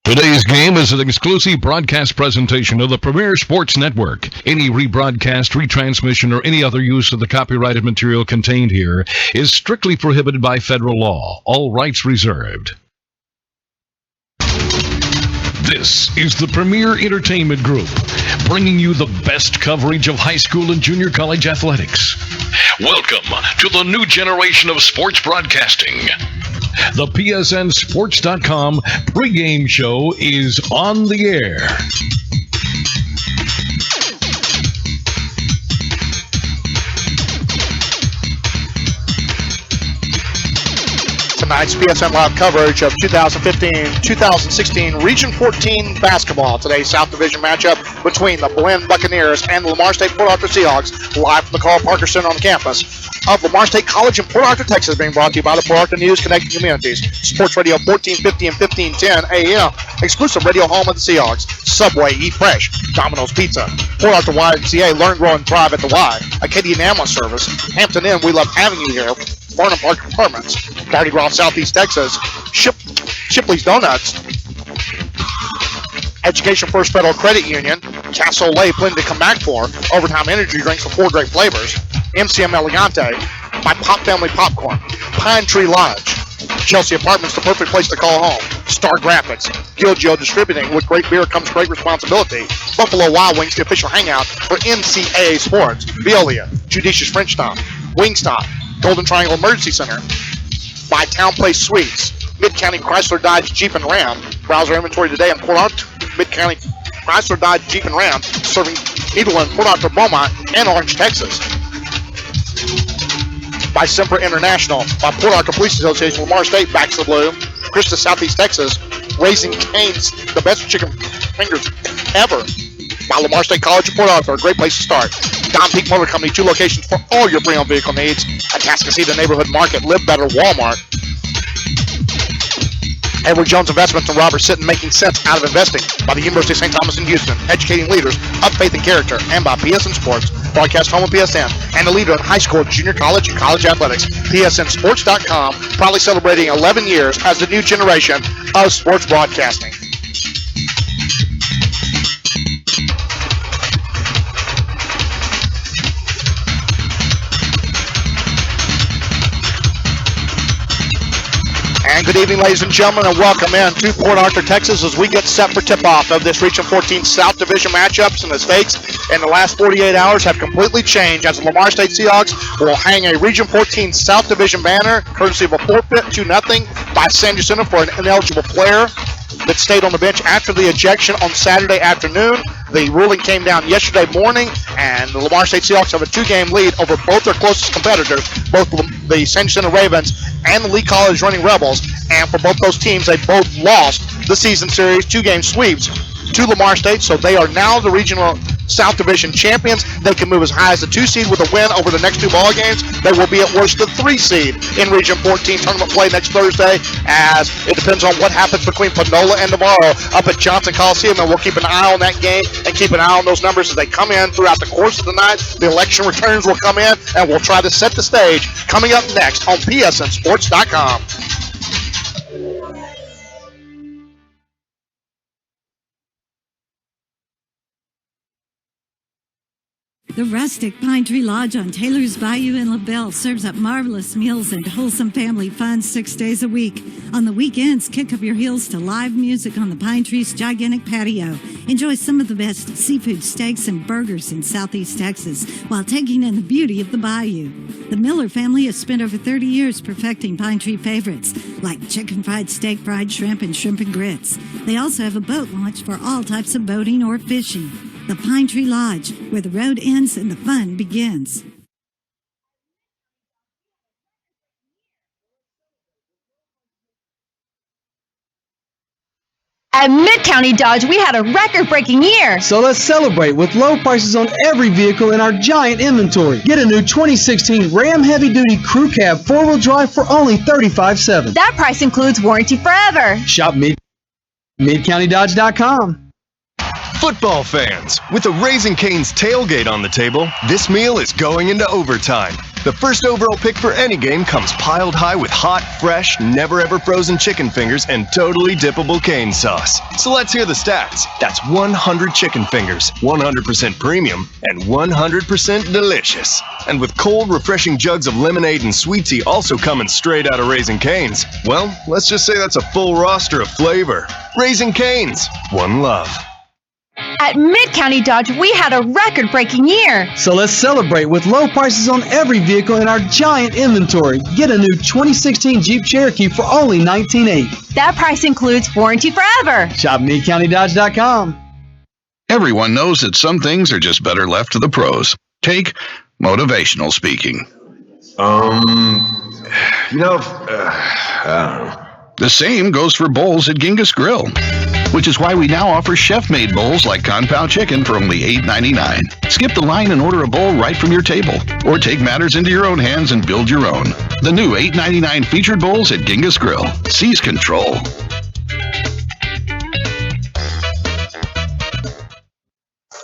Today's game is an exclusive broadcast presentation of the Premier Sports Network. Any rebroadcast, retransmission, or any other use of the copyrighted material contained here is strictly prohibited by federal law. All rights reserved. This is the Premier Entertainment Group, bringing you the best coverage of high school and junior college athletics. Welcome to the new generation of sports broadcasting. The PSNSports.com pregame show is on the air. Tonight's PSN Live coverage of 2015-2016 Region XIV Basketball. Today's South Division matchup between the Blinn Buccaneers and the Lamar State Port Arthur Seahawks, live from the Carl Parker Center on the campus of Lamar State College in Port Arthur, Texas, being brought to you by the Port Arthur News Connecting Communities. Sports Radio 1450 and 1510 AM. Exclusive radio home of the Seahawks. Subway, Eat Fresh. Domino's Pizza. Port Arthur YMCA, Learn, Grow, and Thrive at the Y. Acadian Ambulance Service. Hampton Inn, we love having you here. Farnham Park Apartments. Mardi Gras, Southeast Texas. Shipley's Donuts. Education First Federal Credit Union. Castle Lay, plenty to come back for. Overtime energy drinks with 4 great flavors. MCM Elegante. My Pop Family Popcorn. Pine Tree Lodge. Chelsea Apartments, the perfect place to call home. Star Graphics. Gilgio Distributing. With great beer comes great responsibility. Buffalo Wild Wings, the official hangout for NCAA sports. Veolia. Judicious French Stop. Wingstop. Golden Triangle Emergency Center. By Town Place Suites. Mid-County Chrysler Dodge Jeep and Ram. Browse our inventory today in Port Arthur. Mid-County Chrysler Dodge Jeep and Ram, serving Nederland, Port Arthur, Beaumont, and Orange, Texas. By Semper International. By Port Arthur Police Association. Lamar State backs the blue. Christus, Southeast Texas. Raising Cane's, the best chicken fingers ever. By Lamar State College of Port Arthur, a great place to start. Don Peak Motor Company, 2 locations for all your pre-owned vehicle needs. Atascocita Neighborhood Market, Live Better, Walmart. Edward Jones Investments and Robert Sitton, making sense out of investing. By the University of St. Thomas in Houston, educating leaders of faith and character. And by PSN Sports, broadcast home of PSN, and the leader in high school, junior college, and college athletics. PSNSports.com, proudly celebrating 11 years as the new generation of sports broadcasting. And good evening, ladies and gentlemen, and welcome in to Port Arthur, Texas, as we get set for tip-off of this Region 14 South Division matchups. And the stakes in the last 48 hours have completely changed, as the Lamar State Seahawks will hang a Region 14 South Division banner, courtesy of a forfeit 2-0 by San Jacinto for an ineligible player that stayed on the bench after the ejection on Saturday afternoon. The ruling came down yesterday morning, and the Lamar State Seahawks have a 2-game lead over both their closest competitors, both the San Jacinto Ravens and the Lee College Running Rebels. And for both those teams, they both lost the season series 2-game sweeps to Lamar State, so they are now the regional South Division champions. They can move as high as the 2 seed with a win over the next 2 ball games. They will be at worst the 3 seed in Region 14 tournament play next Thursday, as it depends on what happens between Panola and Navarro up at Johnson Coliseum, and we'll keep an eye on that game and keep an eye on those numbers as they come in throughout the course of the night. The election returns will come in, and we'll try to set the stage coming up next on PSNSports.com. The rustic Pine Tree Lodge on Taylor's Bayou in LaBelle serves up marvelous meals and wholesome family fun 6 days a week. On the weekends, kick up your heels to live music on the Pine Tree's gigantic patio. Enjoy some of the best seafood steaks and burgers in Southeast Texas while taking in the beauty of the bayou. The Miller family has spent over 30 years perfecting Pine Tree favorites like chicken fried steak, fried shrimp, and shrimp and grits. They also have a boat launch for all types of boating or fishing. The Pine Tree Lodge, where the road ends and the fun begins. At Mid-County Dodge, we had a record-breaking year. So let's celebrate with low prices on every vehicle in our giant inventory. Get a new 2016 Ram Heavy Duty Crew Cab 4-wheel drive for only $35,700. That price includes warranty forever. Shop midcountydodge.com. Football fans, with a Raising Cane's tailgate on the table, this meal is going into overtime. The first overall pick for any game comes piled high with hot, fresh, never-ever-frozen chicken fingers and totally dippable cane sauce. So let's hear the stats. That's 100 chicken fingers, 100% premium, and 100% delicious. And with cold, refreshing jugs of lemonade and sweet tea also coming straight out of Raising Cane's, well, let's just say that's a full roster of flavor. Raising Cane's, one love. At Mid-County Dodge, we had a record-breaking year. So let's celebrate with low prices on every vehicle in our giant inventory. Get a new 2016 Jeep Cherokee for only $19,800. That price includes warranty forever. Shop MidCountyDodge.com. Everyone knows that some things are just better left to the pros. Take motivational speaking. I don't know. The same goes for bowls at Genghis Grill, which is why we now offer chef-made bowls like Compound Chicken for only $8.99. Skip the line and order a bowl right from your table, or take matters into your own hands and build your own. The new $8.99 featured bowls at Genghis Grill. Seize control.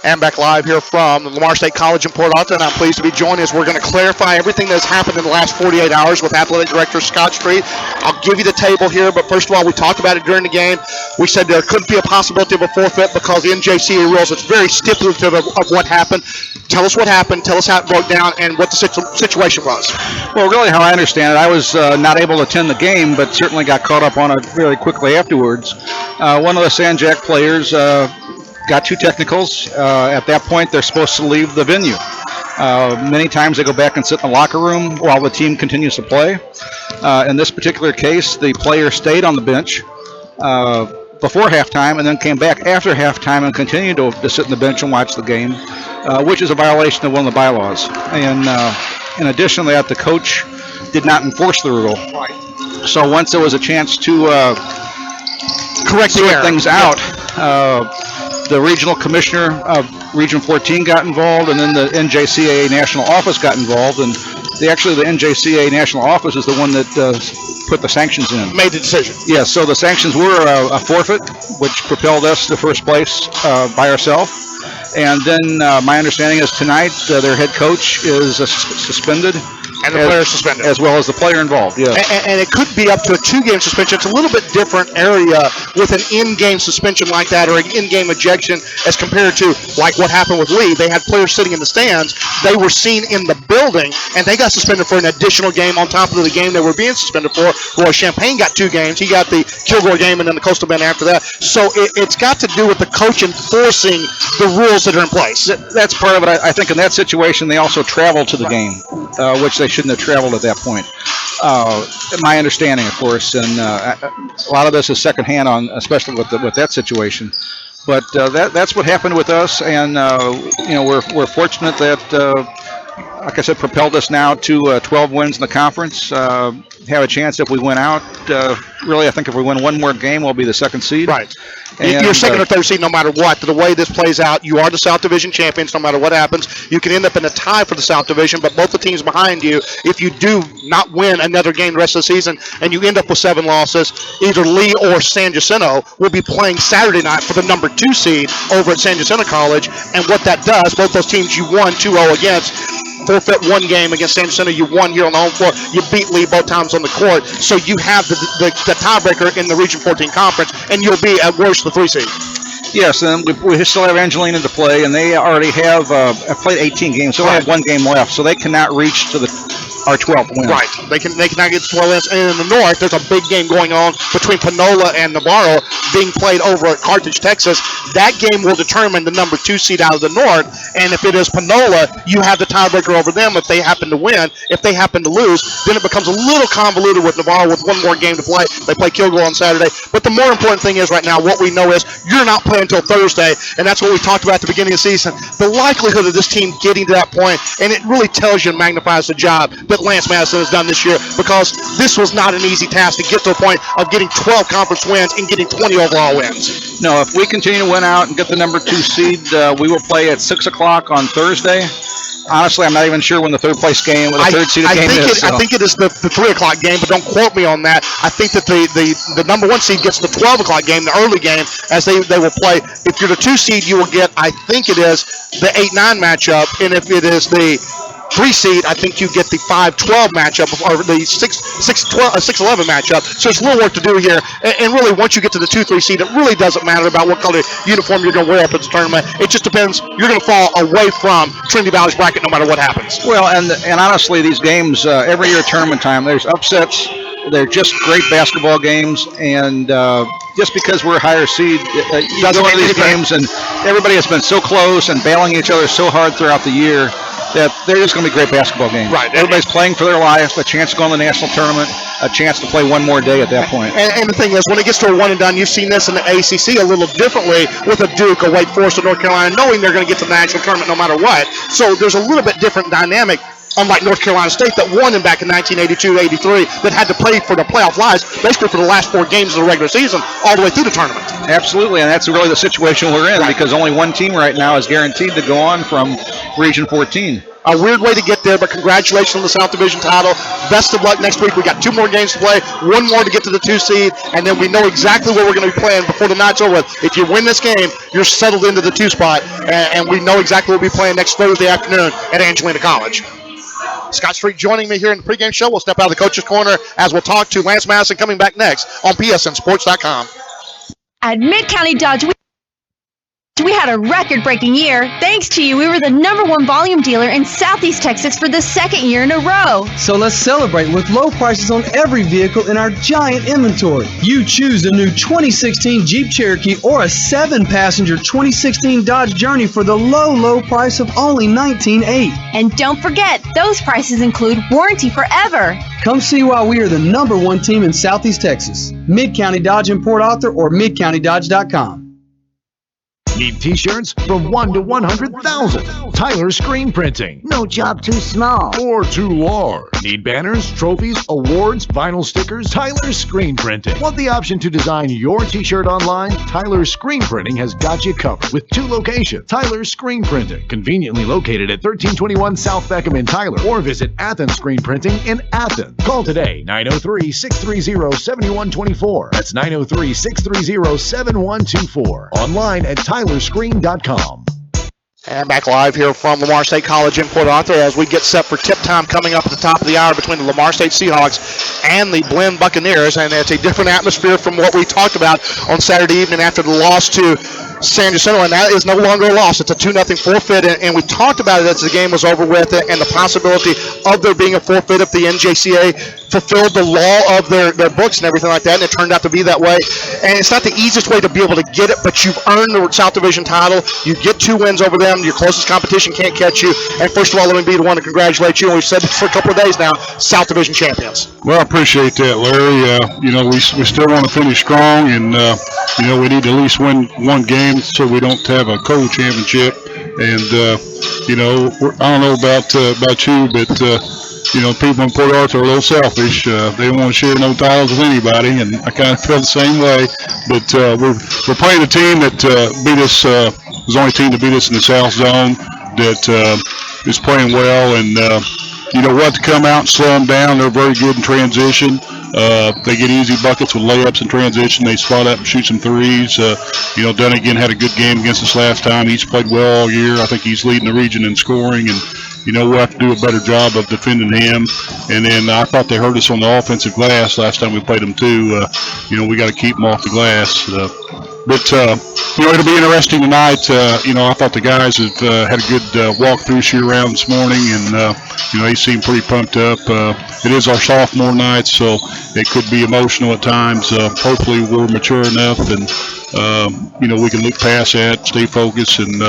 And back live here from the Lamar State College in Port Arthur, and I'm pleased to be joined as we're going to clarify everything that's happened in the last 48 hours with Athletic Director Scott Street. I'll give you the table here, but first of all, we talked about it during the game. We said there couldn't be a possibility of a forfeit because the NJCA rules, it's very stipulative of what happened. Tell us what happened, tell us how it broke down, and what the situation was. Well, really how I understand it, I was not able to attend the game, but certainly got caught up on it really quickly afterwards. One of the Sanjak players got two technicals. At that point, they're supposed to leave the venue. Many times they go back and sit in the locker room while the team continues to play. In this particular case, the player stayed on the bench before halftime and then came back after halftime and continued to sit on the bench and watch the game, which is a violation of one of the bylaws. And in addition to that, the coach did not enforce the rule. Right. So once there was a chance to sort things out, the regional commissioner of Region 14 got involved, and then the NJCAA national office got involved, and the NJCAA national office is the one that put the sanctions in. Made the decision. Yeah, so the sanctions were a forfeit, which propelled us to first place by ourselves. And then my understanding is tonight their head coach is suspended. And the player suspended. As well as the player involved, yes. And it could be up to a 2-game suspension. It's a little bit different area with an in-game suspension like that or an in-game ejection as compared to like what happened with Lee. They had players sitting in the stands. They were seen in the building, and they got suspended for an additional game on top of the game they were being suspended for. Roy Champagne got 2 games. He got the Kilgore game and then the Coastal Bend after that. So it's got to do with the coach enforcing the rules that are in place. That's part of it. I think in that situation they also traveled to the game, which they shouldn't have traveled at that point. My understanding, of course, and a lot of this is secondhand on, especially with that situation. But that's what happened with us, and we're fortunate that, like I said, propelled us now to 12 wins in the conference. Have a chance if we win out. Really, I think if we win one more game, we'll be the 2nd seed. Right. And, you're 2nd or 3rd seed no matter what. The way this plays out, you are the South Division champions no matter what happens. You can end up in a tie for the South Division, but both the teams behind you, if you do not win another game the rest of the season and you end up with 7 losses, either Lee or San Jacinto will be playing Saturday night for the number 2 seed over at San Jacinto College. And what that does, both those teams you won 2-0 against, forfeit 1 game against San Jacinto. You won here on the home floor. You beat Lee both times on the court. So you have the tiebreaker in the Region 14 conference, and you'll be at worst the 3 seed. Yes, and we still have Angelina to play, and they already have played 18 games, so they have 1 game left, so they cannot reach to our 12th win. Right. They cannot get to 12 wins. And in the north, there's a big game going on between Panola and Navarro being played over at Carthage, Texas. That game will determine the number 2 seed out of the north. And if it is Panola, you have the tiebreaker over them if they happen to win. If they happen to lose, then it becomes a little convoluted with Navarro with 1 more game to play. They play Kilgore on Saturday. But the more important thing is right now, what we know is you're not playing until Thursday, and that's what we talked about at the beginning of the season. The likelihood of this team getting to that point, and it really tells you and magnifies the job that Lance Madison has done this year, because this was not an easy task to get to a point of getting 12 conference wins and getting 20 overall wins. No, if we continue to win out and get the number 2 seed, we will play at 6 o'clock on Thursday. Honestly, I'm not even sure when the 3rd place game or the 3rd seeded game is. I think it is the 3 o'clock game, but don't quote me on that. I think that the number 1 seed gets the 12 o'clock game, the early game, as they will play. If you're the 2 seed, you will get, I think it is the 8-9 matchup, and if it is the 3 seed, I think you get the 5-12 matchup or the 6-11 matchup. So there's a little work to do here. And really, once you get to the 2-3 seed, it really doesn't matter about what color uniform you're going to wear up at the tournament. It just depends. You're going to fall away from Trinity Valley's bracket no matter what happens. Well, and honestly, these games, every year tournament time, there's upsets. They're just great basketball games, and just because we're a higher seed, you go into these games, and everybody has been so close and bailing each other so hard throughout the year that they're just going to be great basketball games. Right. Everybody's playing for their life, a chance to go in the national tournament, a chance to play one more day at that point. And the thing is, when it gets to a one and done, you've seen this in the ACC a little differently with a Duke, a Wake Forest, a North Carolina, knowing they're going to get to the national tournament no matter what. So there's a little bit different dynamic. Unlike North Carolina State that won them back in 1982-83, that had to play for the playoff lives basically for the last 4 games of the regular season all the way through the tournament. Absolutely, and that's really the situation we're in because only one team right now is guaranteed to go on from Region 14. A weird way to get there, but congratulations on the South Division title. Best of luck next week. We got 2 more games to play, 1 more to get to the 2 seed, and then we know exactly where we're going to be playing before the night's over. If you win this game, you're settled into the 2 spot, and we know exactly what we'll be playing next Thursday afternoon at Angelina College. Scott Street joining me here in the pregame show. We'll step out of the coach's corner as we'll talk to Lance Madison coming back next on PSNSports.com. At Mid-County Dodge, we had a record-breaking year. Thanks to you, we were the #1 volume dealer in Southeast Texas for the 2nd year in a row. So let's celebrate with low prices on every vehicle in our giant inventory. You choose a new 2016 Jeep Cherokee or a 7-passenger 2016 Dodge Journey for the low price of only $19,800. And don't forget, those prices include warranty forever. Come see why we are the #1 team in Southeast Texas. Mid-County Dodge in Port Arthur or midcountydodge.com. Need t-shirts from 1 to 100,000? Tyler Screen Printing. No job too small or too large. Need banners, trophies, awards, vinyl stickers? Tyler Screen Printing. Want the option to design your t-shirt online? Tyler Screen Printing has got you covered with 2 locations. Tyler Screen Printing, conveniently located at 1321 South Beckham in Tyler, or visit Athens Screen Printing in Athens. Call today, 903-630-7124. That's 903-630-7124. Online at tylerscreen.com. And back live here from Lamar State College in Port Arthur as we get set for tip time coming up at the top of the hour between the Lamar State Seahawks and the Blinn Buccaneers. And it's a different atmosphere from what we talked about on Saturday evening after the loss to San Jacinto, and that is no longer a loss. It's a 2-0 forfeit, and we talked about it as the game was over with, and the possibility of there being a forfeit if the NJCA fulfilled the law of their books and everything like that, and it turned out to be that way. And it's not the easiest way to be able to get it, but you've earned the South Division title. You get 2 wins over them. Your closest competition can't catch you. And first of all, let me be the one to congratulate you. And we've said this for a couple of days now, South Division champions. Well, I appreciate that, Larry. We still want to finish strong, and we need to at least win 1 game so we don't have a co-championship. And I don't know about you, but people in Port Arthur are a little selfish. They don't want to share no titles with anybody, and I kind of feel the same way. But we're playing a team that beat us. Was the only team to beat us in the South Zone that is playing well, and to come out and slow them down. They're very good in transition. They get easy buckets with layups in transition. They spot up and shoot some threes. Dunnigan had a good game against us last time. He's played well all year. I think he's leading the region in scoring, and we'll have to do a better job of defending him. And then I thought they hurt us on the offensive glass last time we played them too. We got to keep them off the glass. But it'll be interesting tonight. I thought the guys have had a good walkthrough shoot around this morning, and they seem pretty pumped up. It is our sophomore night, so it could be emotional at times. Hopefully we're mature enough, and we can look past that, stay focused, and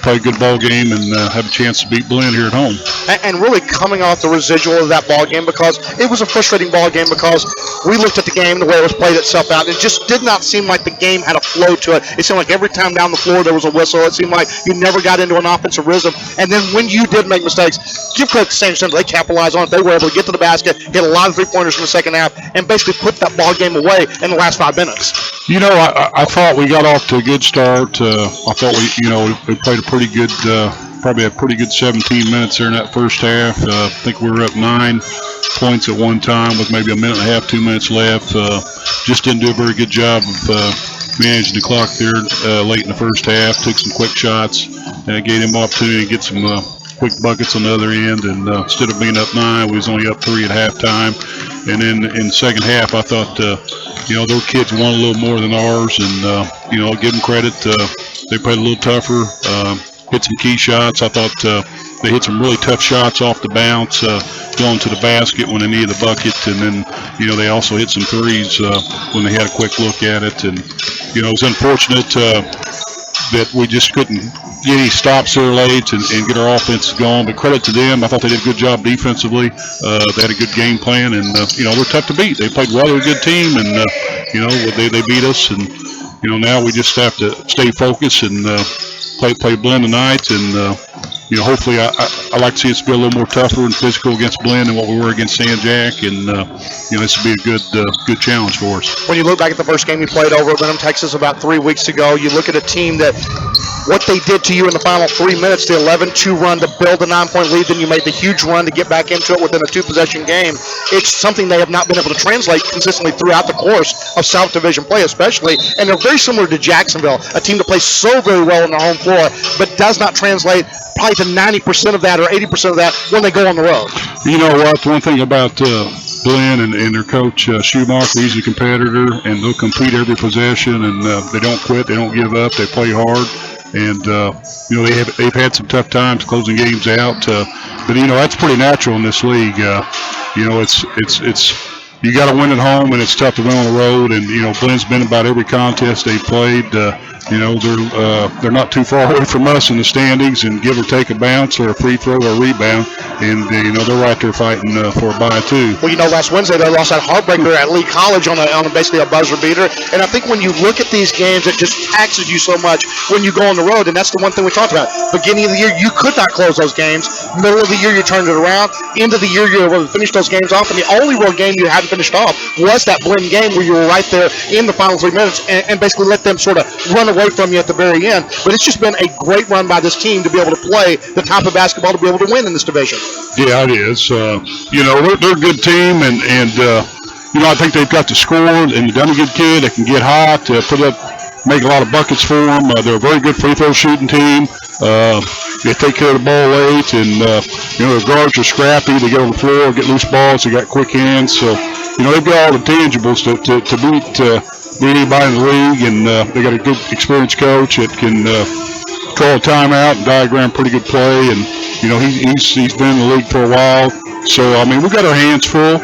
play a good ball game and have a chance to beat Blinn here at home. And really coming off the residual of that ball game, because it was a frustrating ball game, because we looked at the game, the way it was played itself out, and it just did not seem like the game had a flow to it. It seemed like every time down the floor there was a whistle. It seemed like you never got into an offensive rhythm. And then when you did make mistakes, give credit to San Jacinto. They capitalized on it. They were able to get to the basket, hit a lot of three-pointers in the second half, and basically put that ball game away in the last 5 minutes. I thought we got off to a good start. I thought we played a pretty good, probably a pretty good 17 minutes there in that first half. I think we were up 9 points at one time with maybe a minute and a half, 2 minutes left. Just didn't do a very good job of managing the clock there late in the first half. Took some quick shots and gave him opportunity to get some quick buckets on the other end, and instead of being up 9, we was only up 3 at halftime. And then in the second half, I thought, their kids won a little more than ours, and, give them credit. They played a little tougher, hit some key shots. I thought they hit some really tough shots off the bounce, going to the basket when they needed the bucket, and then, they also hit some threes when they had a quick look at it. And, it was unfortunate that we just couldn't get any stops there late and get our offense going. But credit to them. I thought they did a good job defensively. They had a good game plan, and, they're tough to beat. They played well. They're a good team, and, they beat us. And, now we just have to stay focused and play Blinn tonight. And, hopefully I like to see us be a little more tougher and physical against Blinn than what we were against San Jack. And, this will be a good challenge for us. When you look back at the first game you played over at Benham, Texas about 3 weeks ago, you look at a team that what they did to you in the final 3 minutes, the 11-2 run to build a 9-point lead, then you made the huge run to get back into it within a 2-possession game. It's something they have not been able to translate consistently throughout the course of South Division play especially, and they're very similar to Jacksonville, a team that plays so very well on their home floor, but does not translate probably to 90% of that or 80% of that when they go on the road. You know what? One thing about Blinn and their coach Schumacher, he's a competitor, and they'll compete every possession, and they don't quit, they don't give up, they play hard. And they've had some tough times closing games out, but that's pretty natural in this league. It's you got to win at home, and it's tough to win on the road. And Blinn's been about every contest they've played. They're not too far away from us in the standings, and give or take a bounce or a free throw or a rebound, and they're right there fighting for a bye too. Well, last Wednesday they lost that heartbreaker at Lee College on basically a buzzer beater, and I think when you look at these games, it just taxes you so much when you go on the road, and that's the one thing we talked about. Beginning of the year, you could not close those games. Middle of the year, you turned it around. End of the year, you were able to finish those games off, and the only road game you hadn't finished off was that Blinn game where you were right there in the final 3 minutes and basically let them sort of run away from you at the very end. But it's just been a great run by this team to be able to play the type of basketball to be able to win in this division. Yeah, it is. They're a good team, and I think they've got the score, and they've done a good kid. They can get hot, make a lot of buckets for them. They're a very good free throw shooting team. They take care of the ball late, and their guards are scrappy. They get on the floor, get loose balls. They got quick hands, so they've got all the tangibles to beat anybody in the league, and they got a good experienced coach that can call a timeout and diagram pretty good play, and he's been in the league for a while. So, we've got our hands full.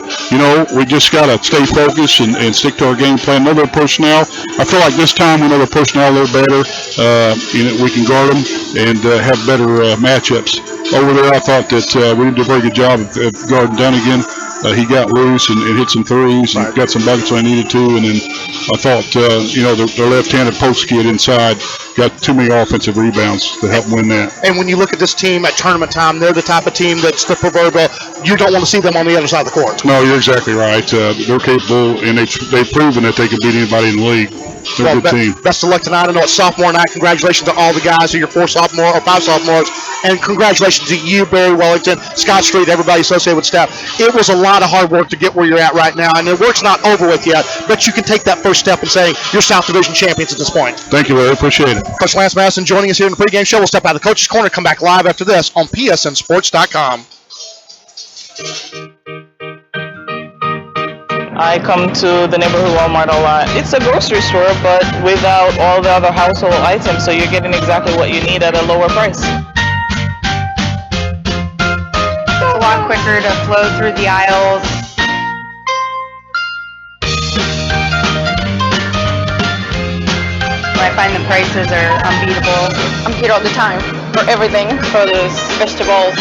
We just got to stay focused and stick to our game plan. Know their personnel. I feel like this time we know their personnel a little better. We can guard them and have better matchups. Over there, I thought that we did a very good job of guarding Dunnigan. He got loose and hit some threes and got some buckets when I needed to. And then I thought, their left-handed post kid inside got too many offensive rebounds to help win that. And when you look at this team at tournament time, they're the type of team that's the proverbial, you don't want to see them on the other side of the court. No, you're exactly right. They're capable, and they've proven that they can beat anybody in the league. They're a good team. Best of luck tonight. I know it's sophomore night. Congratulations to all the guys, to your 4 sophomores or 5 sophomores. And congratulations to you, Barry Wellington, Scott Street, everybody associated with staff. It was a lot of hard work to get where you're at right now, and the work's not over with yet, but you can take that first step in saying you're South Division champions at this point. Thank you, Larry. Appreciate it. Coach Lance Madison joining us here in the pregame show. We'll step out of the coach's corner, come back live after this on PSNSports.com. I come to the neighborhood Walmart a lot. It's a grocery store, but without all the other household items, so you're getting exactly what you need at a lower price. It's a lot quicker to flow through the aisles. I find the prices are unbeatable. I'm here all the time for everything, produce, vegetables.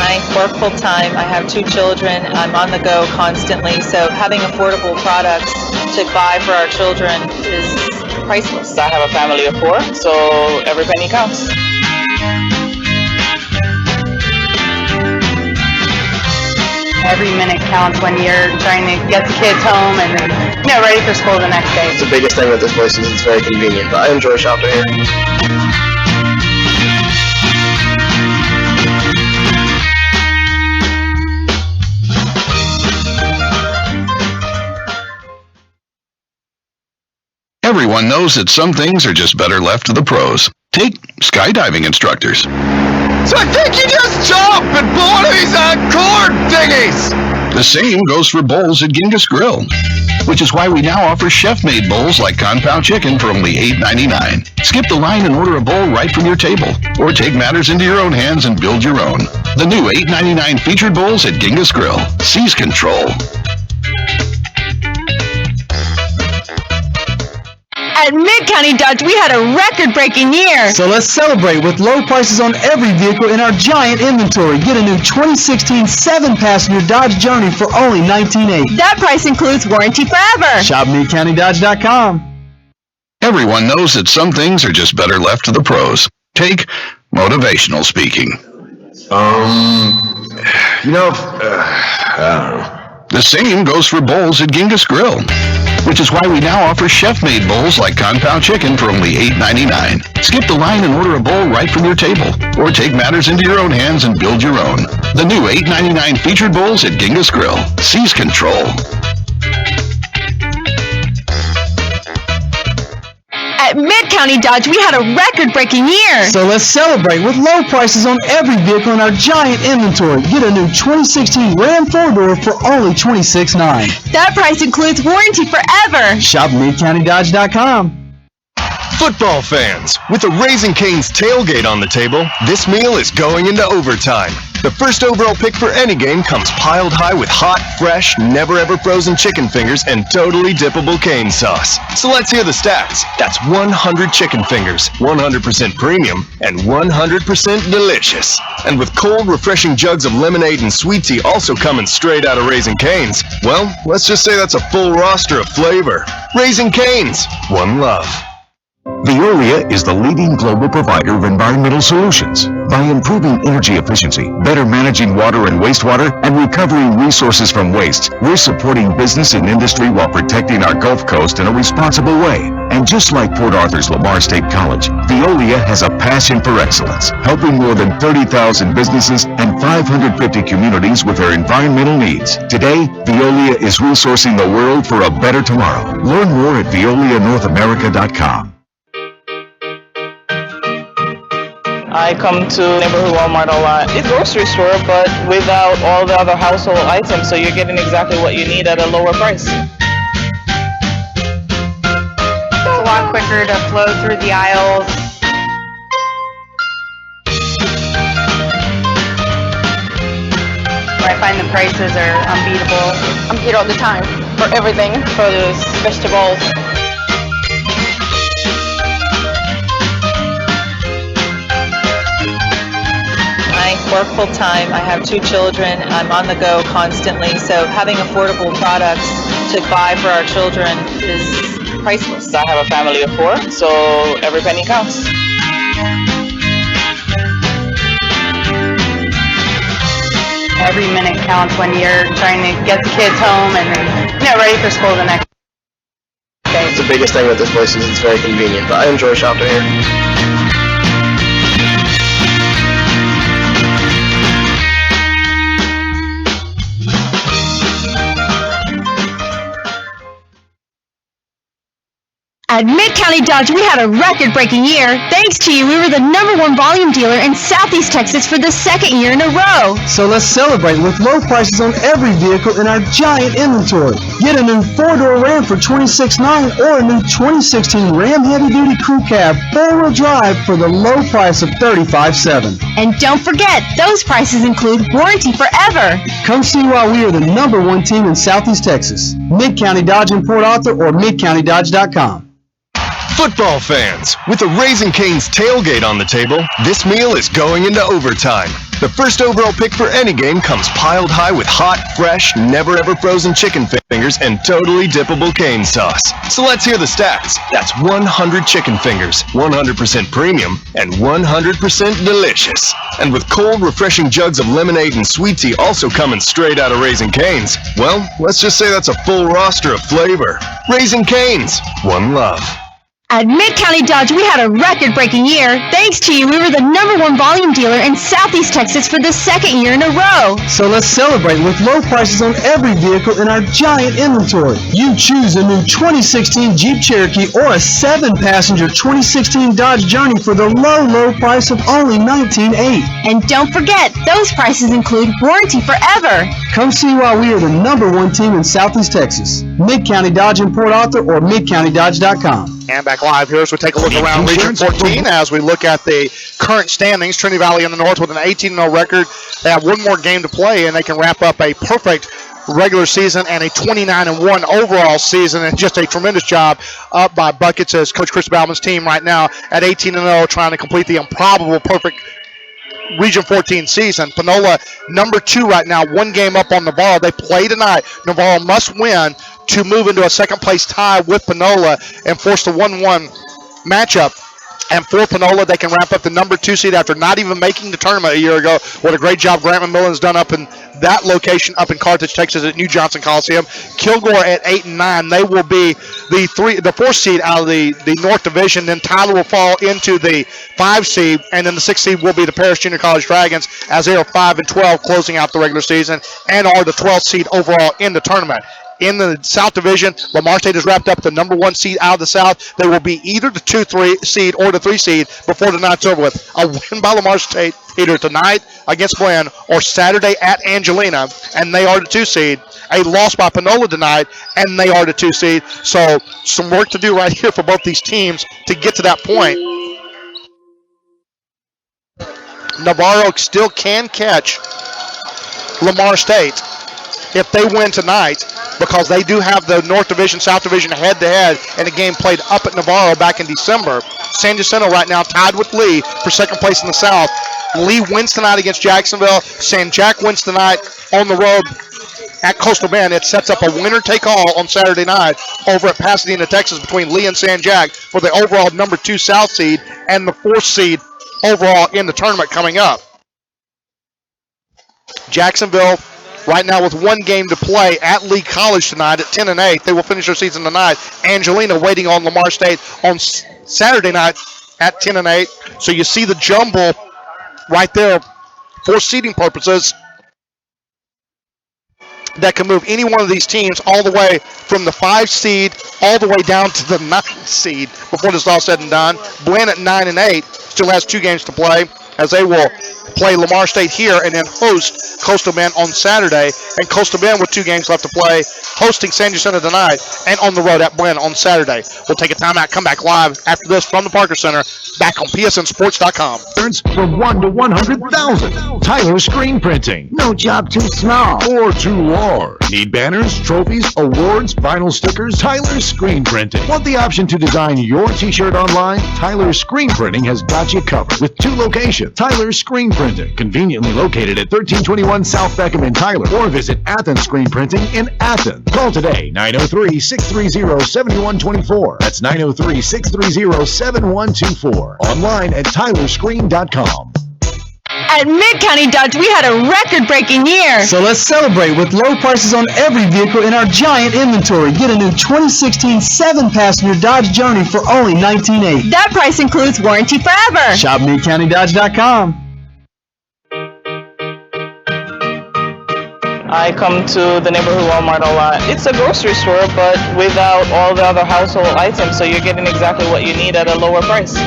I work full time. I have 2 children. I'm on the go constantly. So having affordable products to buy for our children is priceless. I have a family of 4, so every penny counts. Every minute counts when you're trying to get the kids home and then ready for school the next day. The biggest thing with this place is it's very convenient, but I enjoy shopping here. Every Everyone knows that some things are just better left to the pros. Take skydiving instructors. So I think you just jump and pull one of these cord thingies! The same goes for bowls at Genghis Grill, which is why we now offer chef-made bowls like compound chicken for only $8.99. Skip the line and order a bowl right from your table, or take matters into your own hands and build your own. The new $8.99 featured bowls at Genghis Grill. Seize control. At Mid-County Dodge, we had a record-breaking year. So let's celebrate with low prices on every vehicle in our giant inventory. Get a new 2016 7-passenger Dodge Journey for only $19,800. That price includes warranty forever. Shop MidCountyDodge.com. Everyone knows that some things are just better left to the pros. Take motivational speaking. I don't know. The same goes for bowls at Genghis Grill, which is why we now offer chef-made bowls like compound chicken for only $8.99. Skip the line and order a bowl right from your table, or take matters into your own hands and build your own. The new $8.99 featured bowls at Genghis Grill. Seize control. At Mid-County Dodge, we had a record-breaking year. So let's celebrate with low prices on every vehicle in our giant inventory. Get a new 2016 Ram 4-door for only $26,900. That price includes warranty forever. Shop MidCountyDodge.com. Football fans, with a Raising Cane's tailgate on the table, this meal is going into overtime. The first overall pick for any game comes piled high with hot, fresh, never-ever frozen chicken fingers and totally dippable cane sauce. So let's hear the stats. That's 100 chicken fingers, 100% premium, and 100% delicious. And with cold, refreshing jugs of lemonade and sweet tea also coming straight out of Raising Cane's, well, let's just say that's a full roster of flavor. Raising Cane's, one love. Veolia is the leading global provider of environmental solutions. By improving energy efficiency, better managing water and wastewater, and recovering resources from waste, we're supporting business and industry while protecting our Gulf Coast in a responsible way. And just like Port Arthur's Lamar State College, Veolia has a passion for excellence, helping more than 30,000 businesses and 550 communities with their environmental needs. Today, Veolia is resourcing the world for a better tomorrow. Learn more at VeoliaNorthAmerica.com. I come to neighborhood Walmart a lot. It's a grocery store, but without all the other household items, so you're getting exactly what you need at a lower price. It's a lot quicker to flow through the aisles. I find the prices are unbeatable. I'm here all the time for everything, produce, vegetables. I work full time. I have 2 children. I'm on the go constantly, so having affordable products to buy for our children is priceless. I have a family of 4, so every penny counts. Every minute counts when you're trying to get the kids home and ready for school the next day. It's the biggest thing with this place is it's very convenient, but I enjoy shopping here. At Mid-County Dodge, we had a record-breaking year. Thanks to you, we were the #1 volume dealer in Southeast Texas for the 2nd year in a row. So let's celebrate with low prices on every vehicle in our giant inventory. Get a new 4-door Ram for $26,900 or a new 2016 Ram Heavy Duty Crew Cab 4-wheel drive for the low price of $35,700. And don't forget, those prices include warranty forever. Come see why we are the #1 team in Southeast Texas. Mid-County Dodge in Port Arthur or MidCountyDodge.com. Football fans, with a Raising Cane's tailgate on the table, this meal is going into overtime. The first overall pick for any game comes piled high with hot, fresh, never-ever frozen chicken fingers and totally dippable cane sauce. So let's hear the stats. That's 100 chicken fingers, 100% premium, and 100% delicious. And with cold, refreshing jugs of lemonade and sweet tea also coming straight out of Raising Cane's, well, let's just say that's a full roster of flavor. Raising Cane's, one love. At Mid-County Dodge, we had a record-breaking year. Thanks to you, we were the #1 volume dealer in Southeast Texas for the second year in a row. So let's celebrate with low prices on every vehicle in our giant inventory. You choose a new 2016 Jeep Cherokee or a 7-passenger 2016 Dodge Journey for the low price of only $19,800. And don't forget, those prices include warranty forever. Come see why we are the #1 team in Southeast Texas. Mid-County Dodge in Port Arthur or midcountydodge.com. And back live here as we take a look around Region 14 as we look at the current standings. Trinity Valley in the north with an 18-0 record. They have one more game to play, and they can wrap up a perfect regular season and a 29-1 overall season, and just a tremendous job up by Buckets as Coach Chris Bauman's team right now at 18-0 trying to complete the improbable perfect Region 14 season. Panola #2 right now, one game up on Navarro. They play tonight. Navarro must win to move into a second place tie with Panola and force the 1-1 matchup. And for Panola, they can wrap up the #2 seed after not even making the tournament a year ago. What a great job Grant McMillan's done up in that location up in Carthage, Texas at New Johnson Coliseum. Kilgore at 8 and 9. They will be the 4th seed out of the North Division. Then Tyler will fall into the 5 seed, and then the 6th seed will be the Paris Junior College Dragons as they are 5 and 12 closing out the regular season and are the 12th seed overall in the tournament. In the South Division, Lamar State has wrapped up the #1 seed out of the South. They will be either the 2-3 seed or the 3 seed before the night's over with. A win by Lamar State either tonight against Blinn or Saturday at Angelina, and they are the 2 seed. A loss by Panola tonight, and they are the 2 seed. So some work to do right here for both these teams to get to that point. Navarro still can catch Lamar State if they win tonight, because they do have the North Division, South Division head-to-head in a game played up at Navarro back in December. San Jacinto right now tied with Lee for second place in the South. Lee wins tonight against Jacksonville. San Jac wins tonight on the road at Coastal Bend. It sets up a winner-take-all on Saturday night over at Pasadena, Texas between Lee and San Jac for the overall #2 South seed and the 4th seed overall in the tournament coming up. Jacksonville right now with one game to play at Lee College tonight at 10 and 8. They will finish their season tonight. Angelina waiting on Lamar State on Saturday night at 10 and 8. So you see the jumble right there for seeding purposes that can move any one of these teams all the way from the 5 seed all the way down to the 9th seed before this is all said and done. Blinn at 9 and 8 still has 2 games to play as they will play Lamar State here and then host Coastal Bend on Saturday. And Coastal Bend with 2 games left to play, hosting San Jacinto tonight and on the road at Blinn on Saturday. We'll take a timeout, come back live after this from the Parker Center, back on PSNSports.com. From 1 to 100,000. Tyler Screen Printing. No job too small or too large. Need banners, trophies, awards, vinyl stickers? Tyler Screen Printing. Want the option to design your t-shirt online? Tyler Screen Printing has got you covered with 2 locations. Tyler Screen Printing, conveniently located at 1321 South Beckham in Tyler, or visit Athens Screen Printing in Athens. Call today, 903-630-7124. That's 903-630-7124. Online at tylerscreen.com. At Mid-County Dodge, we had a record-breaking year. So let's celebrate with low prices on every vehicle in our giant inventory. Get a new 2016 7-passenger Dodge Journey for only $19,800. That price includes warranty forever. Shop midcountydodge.com. I come to the neighborhood Walmart a lot. It's a grocery store, but without all the other household items, so you're getting exactly what you need at a lower price. It's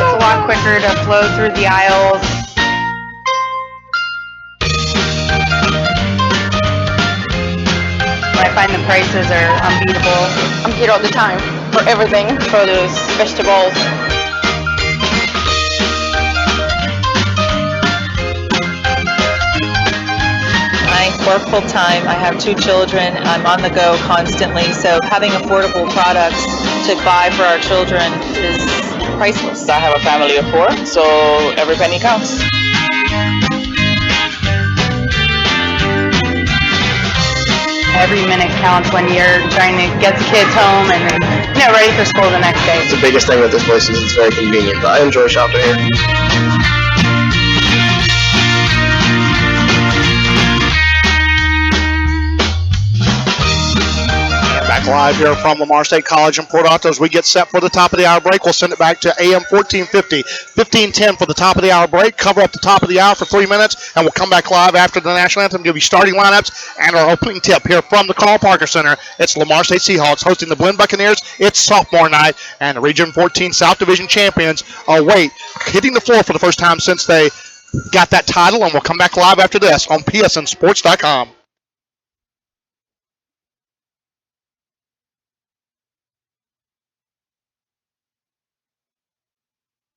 a lot quicker to flow through the aisles. I find the prices are unbeatable. I'm here all the time for everything, produce, vegetables. I work full time. I have 2 children. I'm on the go constantly, so having affordable products to buy for our children is priceless. I have a family of 4, so every penny counts. Every minute counts when you're trying to get the kids home and then, ready for school the next day. The biggest thing with this place is it's very convenient, but I enjoy shopping here. live here from Lamar State College in Port Arthur as we get set for the top of the hour break. We'll send it back to AM 1450, 1510 for the top of the hour break. Cover up the top of the hour for 3 minutes, and we'll come back live after the national anthem, give you starting lineups and our opening tip here from the Carl Parker Center. It's Lamar State Seahawks hosting the Blinn Buccaneers. It's sophomore night, and the Region 14 South Division champions await hitting the floor for the first time since they got that title, and we'll come back live after this on psnsports.com.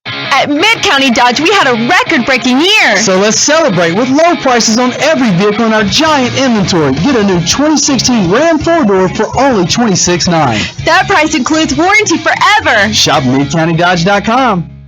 At Mid-County Dodge, we had a record-breaking year. So let's celebrate with low prices on every vehicle in our giant inventory. Get a new 2016 Ram 4-door for only $26,900. That price includes warranty forever. Shop MidCountyDodge.com.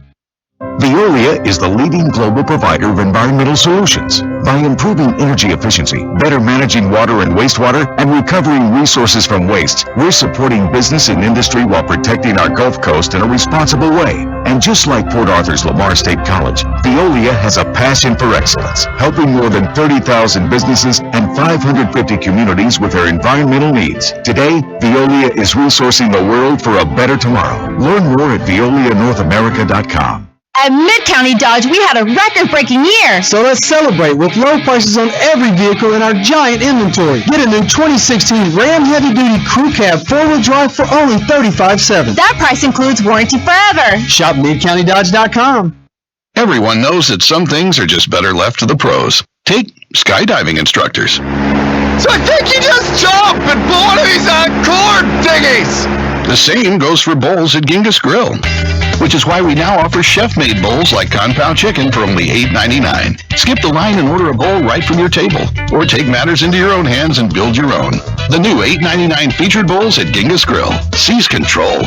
Veolia is the leading global provider of environmental solutions. By improving energy efficiency, better managing water and wastewater, and recovering resources from waste, we're supporting business and industry while protecting our Gulf Coast in a responsible way. And just like Port Arthur's Lamar State College, Veolia has a passion for excellence, helping more than 30,000 businesses and 550 communities with their environmental needs. Today, Veolia is resourcing the world for a better tomorrow. Learn more at veolianorthamerica.com. At Mid-County Dodge, we had a record-breaking year. So let's celebrate with low prices on every vehicle in our giant inventory. Get a new 2016 Ram Heavy Duty Crew Cab 4-wheel drive for only $35,700. That price includes warranty forever. Shop MidCountyDodge.com. Everyone knows that some things are just better left to the pros. Take skydiving instructors. So I think you just jump and pull one of these cord thingies. The same goes for bowls at Genghis Grill, which is why we now offer chef-made bowls like Conpound Chicken for only $8.99. Skip the line and order a bowl right from your table, or take matters into your own hands and build your own. The new $8.99 featured bowls at Genghis Grill. Seize control.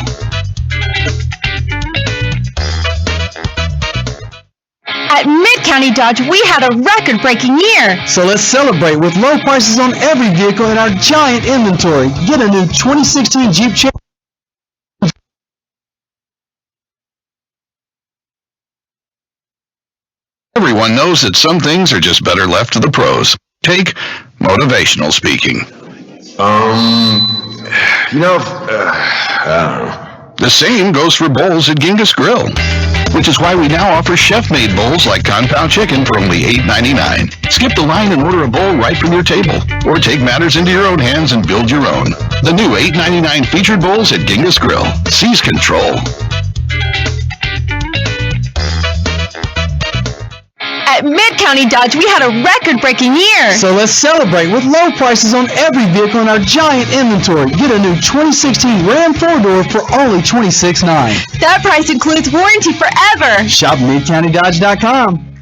At Mid-County Dodge, we had a record-breaking year. So let's celebrate with low prices on every vehicle in our giant inventory. Get a new 2016 Jeep Cherokee. Everyone knows that some things are just better left to the pros. Take motivational speaking. I don't know. The same goes for bowls at Genghis Grill, which is why we now offer chef-made bowls like Conpound Chicken for only $8.99. Skip the line and order a bowl right from your table, or take matters into your own hands and build your own. The new $8.99 featured bowls at Genghis Grill. Seize control. At Mid-County Dodge, we had a record-breaking year. So let's celebrate with low prices on every vehicle in our giant inventory. Get a new 2016 Ram 4-door for only $26,900. That price includes warranty forever. Shop MidCountyDodge.com.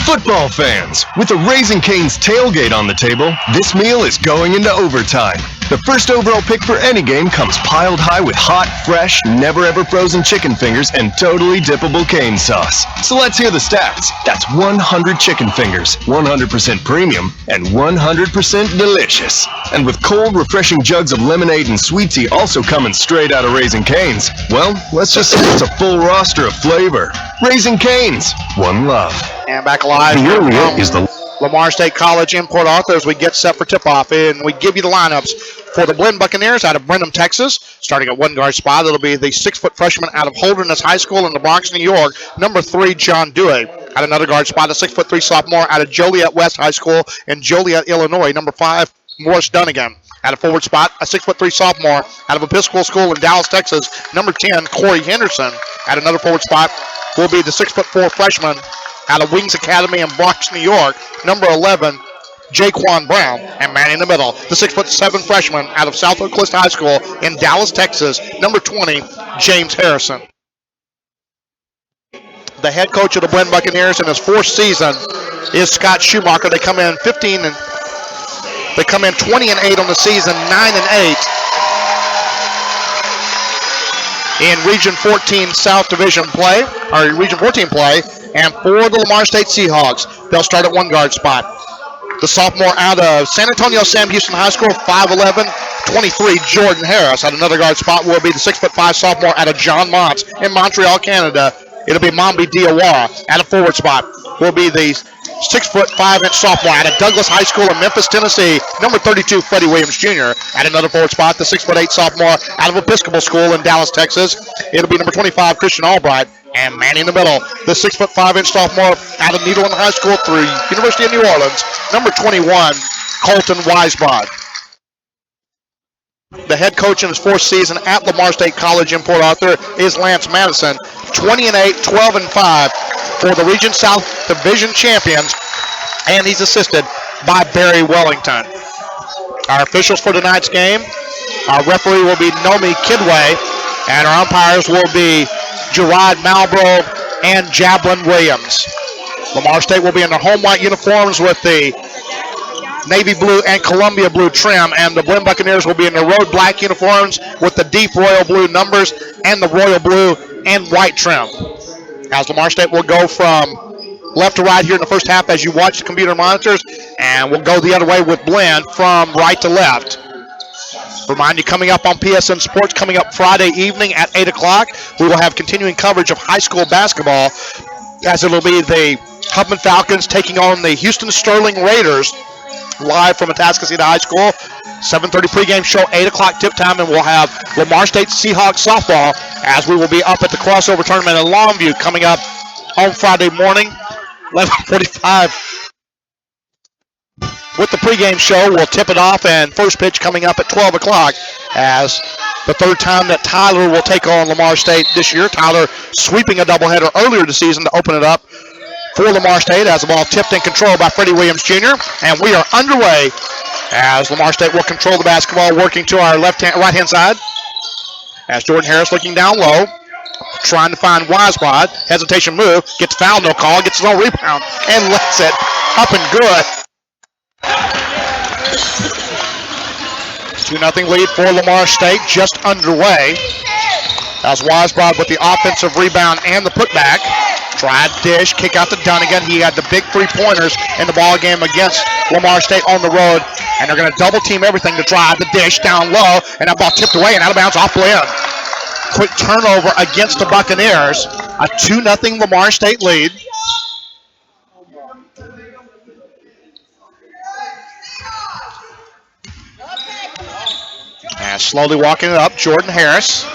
Football fans, with a Raising Cane's tailgate on the table, this meal is going into overtime. The first overall pick for any game comes piled high with hot, fresh, never-ever frozen chicken fingers and totally dippable cane sauce. So let's hear the stats. That's 100 chicken fingers, 100% premium, and 100% delicious. And with cold, refreshing jugs of lemonade and sweet tea also coming straight out of Raising Cane's, well, let's just say it's a full roster of flavor. Raising Cane's, one love. And back live here from Lamar State College in Port Arthur as we get set for tip-off. And we give you the lineups for the Blinn Buccaneers out of Brenham, Texas. Starting at one guard spot, it'll be the 6-foot freshman out of Holderness High School in the Bronx, New York, number 3, John Dewey. At another guard spot, a 6'3" sophomore out of Joliet West High School in Joliet, Illinois, number 5, Morris Dunnigan. At a forward spot, a 6'3" sophomore out of Episcopal School in Dallas, Texas, number 10, Corey Henderson. At another forward spot will be the 6'4" freshman out of Wings Academy in Bronx, New York, number 11, Jaquan Brown. And man in the middle, the 6'7" freshman out of South Oak Cliff High School in Dallas, Texas, number 20, James Harrison. The head coach of the Blinn Buccaneers in his 4th season is Scott Schumacher. They come in 20-8 on the season, 9-8 in Region 14 South Division play, or Region 14 play. And for the Lamar State Seahawks, they'll start at one guard spot. The sophomore out of San Antonio Sam Houston High School, 5'11", 23, Jordan Harris. At another guard spot will be the 6'5" sophomore out of John Mott's in Montreal, Canada. It'll be Mambi Diawara. At a forward spot will be the 6'5" sophomore out of Douglas High School in Memphis, Tennessee. Number 32, Freddie Williams Jr. At another forward spot, the 6'8" sophomore out of Episcopal School in Dallas, Texas. It'll be number 25, Christian Albright. And Manny in the middle, the 6'5" sophomore out of Needleland High School through University of New Orleans. Number 21, Colton Weisbrod. The head coach in his fourth season at Lamar State College in Port Arthur is Lance Madison. 20-8, 12-5 for the Region South Division champions, and he's assisted by Barry Wellington. Our officials for tonight's game, our referee will be Nomi Kidway, and our umpires will be Gerard Malbrough and Jablin Williams. Lamar State will be in their home white uniforms with the navy blue and Columbia blue trim, and the Blinn Buccaneers will be in their road black uniforms with the deep royal blue numbers and the royal blue and white trim. As Lamar State will go from left to right here in the first half as you watch the computer monitors, and we'll go the other way with Blinn from right to left. Remind you, coming up on PSN Sports, coming up Friday evening at 8 o'clock, we will have continuing coverage of high school basketball, as it'll be the Hubman Falcons taking on the Houston Sterling Raiders live from Atascocita High School. 7:30 pregame show, 8 o'clock tip time, and we'll have Lamar State Seahawks softball as we will be up at the crossover tournament in Longview coming up on Friday morning, 11:45. With the pregame show, we'll tip it off, and first pitch coming up at 12 o'clock as the third time that Tyler will take on Lamar State this year. Tyler sweeping a doubleheader earlier this season to open it up for Lamar State as the ball tipped and controlled by Freddie Williams Jr. And we are underway as Lamar State will control the basketball, working to our right-hand side as Jordan Harris looking down low, trying to find Weisbrod. Hesitation move, gets foul, no call, gets his own rebound, and lets it up and good. 2-0 lead for Lamar State, just underway. As Weisbrod with the offensive rebound and the putback. Tried dish, kick out to Dunnigan. He had the big three-pointers in the ball game against Lamar State on the road, and they're going to double-team everything to drive the dish down low, and that ball tipped away and out of bounds off Blinn. Quick turnover against the Buccaneers. A 2-0 Lamar State lead. And slowly walking it up, Jordan Harris.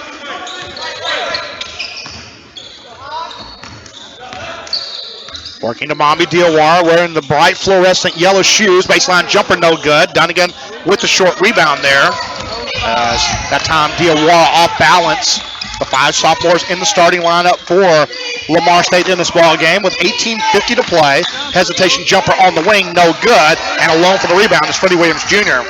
Working to Mommy Diawara, wearing the bright fluorescent yellow shoes. Baseline jumper, no good. Dunnigan with the short rebound there. That time Diawara off balance. The 5 sophomores in the starting lineup for Lamar State in this ball game with 18:50 to play. Hesitation jumper on the wing, no good. And alone for the rebound is Freddie Williams Jr.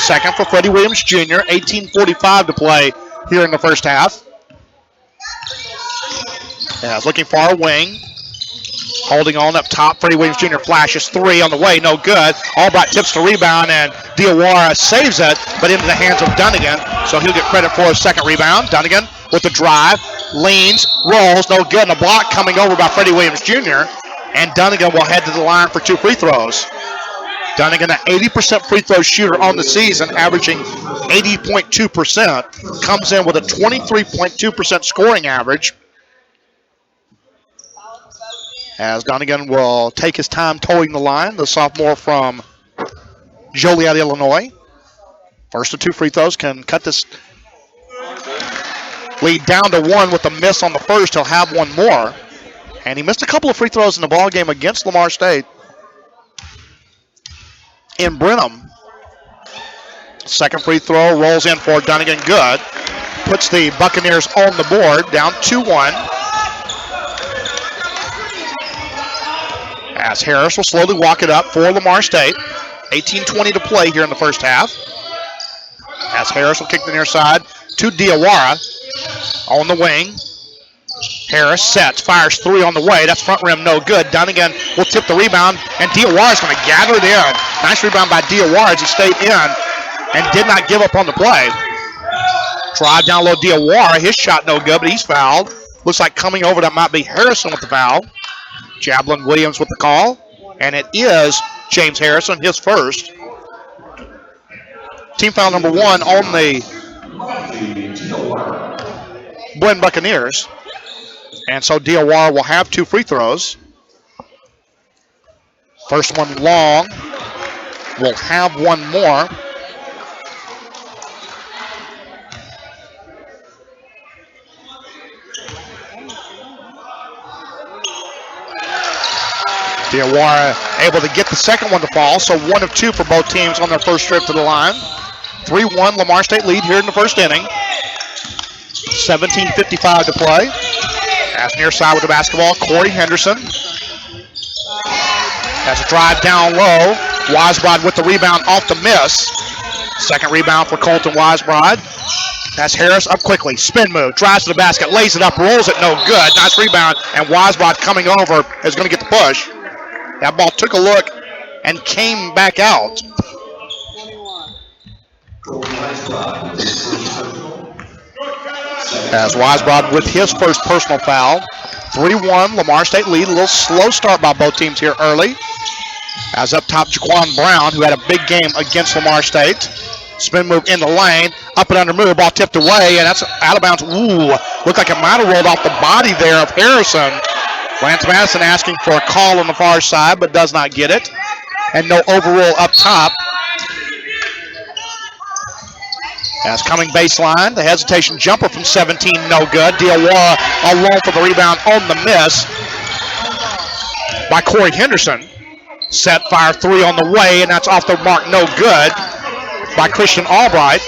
Second for Freddie Williams Jr. 18:45 to play here in the first half. As looking for a wing. Holding on up top, Freddie Williams Jr. flashes 3 on the way, no good. Albright tips the rebound, and Diawara saves it, but into the hands of Dunnigan, so he'll get credit for his second rebound. Dunnigan with the drive, leans, rolls, no good, and a block coming over by Freddie Williams Jr., and Dunnigan will head to the line for 2 free throws. Dunnigan, an 80% free throw shooter on the season, averaging 80.2%, comes in with a 23.2% scoring average. As Dunnigan will take his time towing the line, the sophomore from Joliet, Illinois. First of 2 free throws can cut this lead down to 1 with a miss on the first. He'll have 1 more. And he missed a couple of free throws in the ball game against Lamar State in Brenham. Second free throw rolls in for Dunnigan, good. Puts the Buccaneers on the board, down 2-1. As Harris will slowly walk it up for Lamar State. 18:20 to play here in the first half. As Harris will kick the near side to Diawara on the wing. Harris sets, fires 3 on the way. That's front rim, no good. Dunnigan will tip the rebound, and Diawara's going to gather it in. Nice rebound by Diawara as he stayed in and did not give up on the play. Drive down low, Diawara. His shot no good, but he's fouled. Looks like coming over, that might be Harrison with the foul. Jablin Williams with the call, and it is James Harrison, his first. Team foul number 1 on the Blinn Buccaneers. And so Diawara will have 2 free throws. First one long. We'll have one more. Diawara able to get the second one to fall, so 1 of 2 for both teams on their first trip to the line. 3-1 Lamar State lead here in the first inning. 17:55 to play. As near side with the basketball, Corey Henderson. Has a drive down low. Weisbrod with the rebound off the miss. Second rebound for Colton Weisbrod. That's Harris up quickly. Spin move. Drives to the basket. Lays it up. Rolls it. No good. Nice rebound. And Weisbrod coming over is going to get the push. That ball took a look and came back out. As Weisbrod with his first personal foul. 3-1 Lamar State lead. A little slow start by both teams here early. As up top, Jaquan Brown, who had a big game against Lamar State. Spin move in the lane. Up and under move. Ball tipped away, and that's out of bounds. Ooh, looked like it might have rolled off the body there of Harrison. Lance Madison asking for a call on the far side, but does not get it. And no overrule up top. As coming baseline, the hesitation jumper from 17, no good. Diawara alone for the rebound on the miss by Corey Henderson. Set fire 3 on the way, and that's off the mark, no good by Christian Albright.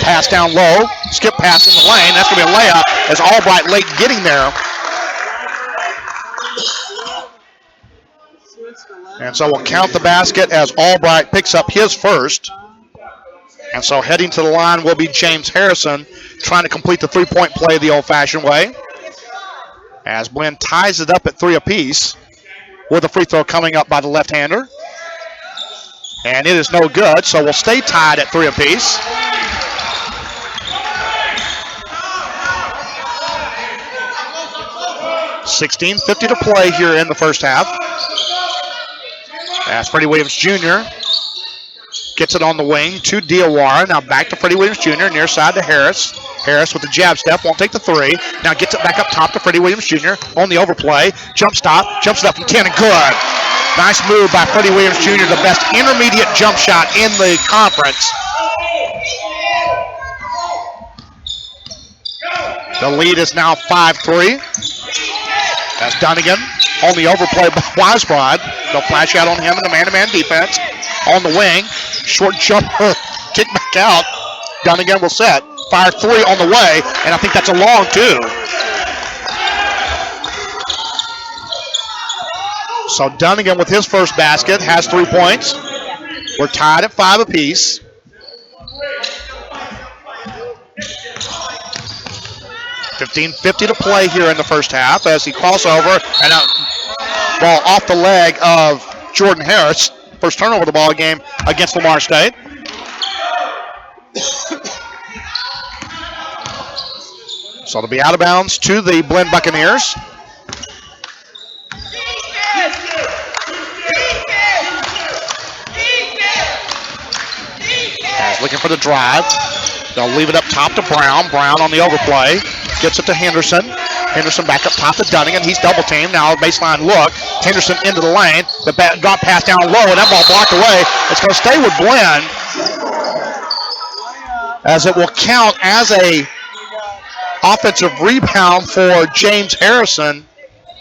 Pass down low, skip pass in the lane. That's going to be a layup as Albright late getting there. And so we'll count the basket as Albright picks up his first. And so heading to the line will be James Harrison, trying to complete the three-point play the old-fashioned way. As Blinn ties it up at 3 apiece, with a free throw coming up by the left-hander. And it is no good, so we'll stay tied at 3 apiece. $16:50 to play here in the first half. As Freddie Williams Jr. gets it on the wing to Diawara. Now back to Freddie Williams Jr. near side to Harris. Harris with the jab step, won't take the 3. Now gets it back up top to Freddie Williams Jr. on the overplay. Jumps it up from 10 and good. Nice move by Freddie Williams Jr., the best intermediate jump shot in the conference. The lead is now 5-3. That's Dunnigan on the overplay by Weisbrod. They'll flash out on him in the man-to-man defense. On the wing, short jumper, kick back out. Dunnigan will set. Fire 3 on the way, and I think that's a long 2. So Dunnigan with his first basket has 3 points. We're tied at 5 apiece. $15:50 to play here in the first half as he crossover and a ball off the leg of Jordan Harris. First turnover of the ball game against Lamar State. So it'll be out of bounds to the Blinn Buccaneers. As looking for the drive. They'll leave it up top to Brown. Brown on the overplay. Gets it to Henderson. Henderson back up top to Dunnigan. He's double teamed. Now a baseline look. Henderson into the lane. The drop pass down low, and that ball blocked away. It's going to stay with Blinn, as it will count as a offensive rebound for James Harrison.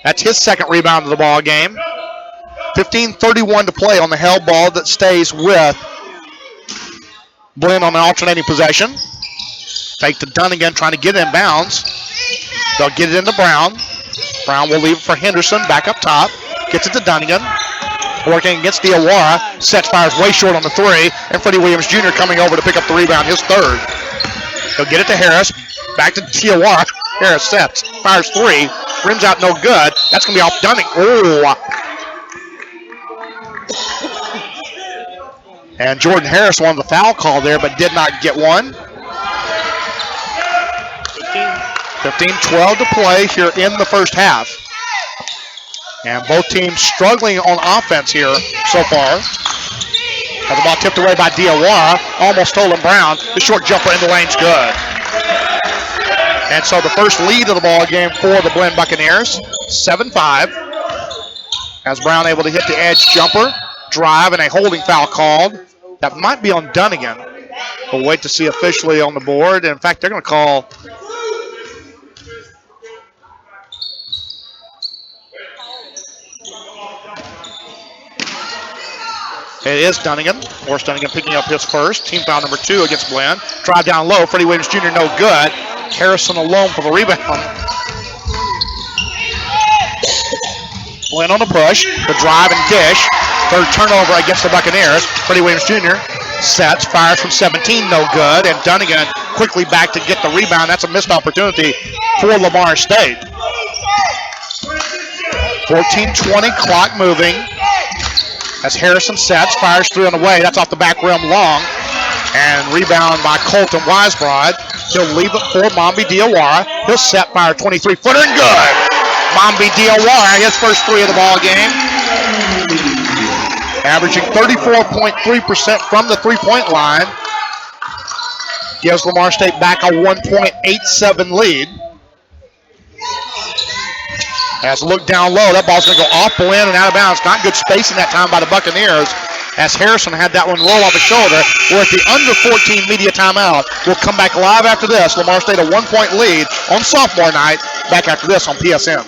That's his second rebound of the ball game. 15:31 to play on the held ball that stays with Blinn on an alternating possession. Fake to Dunnigan, trying to get it in bounds. They'll get it into Brown. Brown will leave it for Henderson, back up top. Gets it to Dunnigan. Working against Diawara. Sets fires way short on the 3. And Freddie Williams Jr. coming over to pick up the rebound, his third. He'll get it to Harris. Back to Diawara. Harris sets. Fires 3. Rims out no good. That's going to be off Dunnigan. Oh. And Jordan Harris wanted the foul call there, but did not get one. 15-12 to play here in the first half. And both teams struggling on offense here so far. Has the ball tipped away by Diawara. Almost stolen Brown. The short jumper in the lane's good. And so the first lead of the ball game for the Blinn Buccaneers. 7-5. As Brown able to hit the edge jumper, drive, and a holding foul called. That might be on Dunnigan. We'll wait to see officially on the board. In fact, they're going to call. It is Dunnigan. Morris Dunnigan picking up his first. Team foul number 2 against Blinn. Drive down low. Freddie Williams Jr. no good. Harrison alone for the rebound. Blinn on the push. The drive and dish. Third turnover against the Buccaneers. Freddie Williams Jr. sets, fires from 17, no good. And Dunnigan quickly back to get the rebound. That's a missed opportunity for Lamar State. 14-20, clock moving. As Harrison sets, fires 3 on the way. That's off the back rim long. And rebound by Colton Weisbrod. He'll leave it for Mambi Diawara. He'll set, fire 23-footer and good. Mambi Diawara, his first 3 of the ball game. Averaging 34.3% from the three-point line. Gives Lamar State back a 1.87 lead. As look down low, that ball's going to go off Blinn and out of bounds. Not good spacing that time by the Buccaneers. As Harrison had that one roll off his shoulder. We're at the under 14 media timeout. We'll come back live after this. Lamar State a 1-point lead on sophomore night. Back after this on PSN.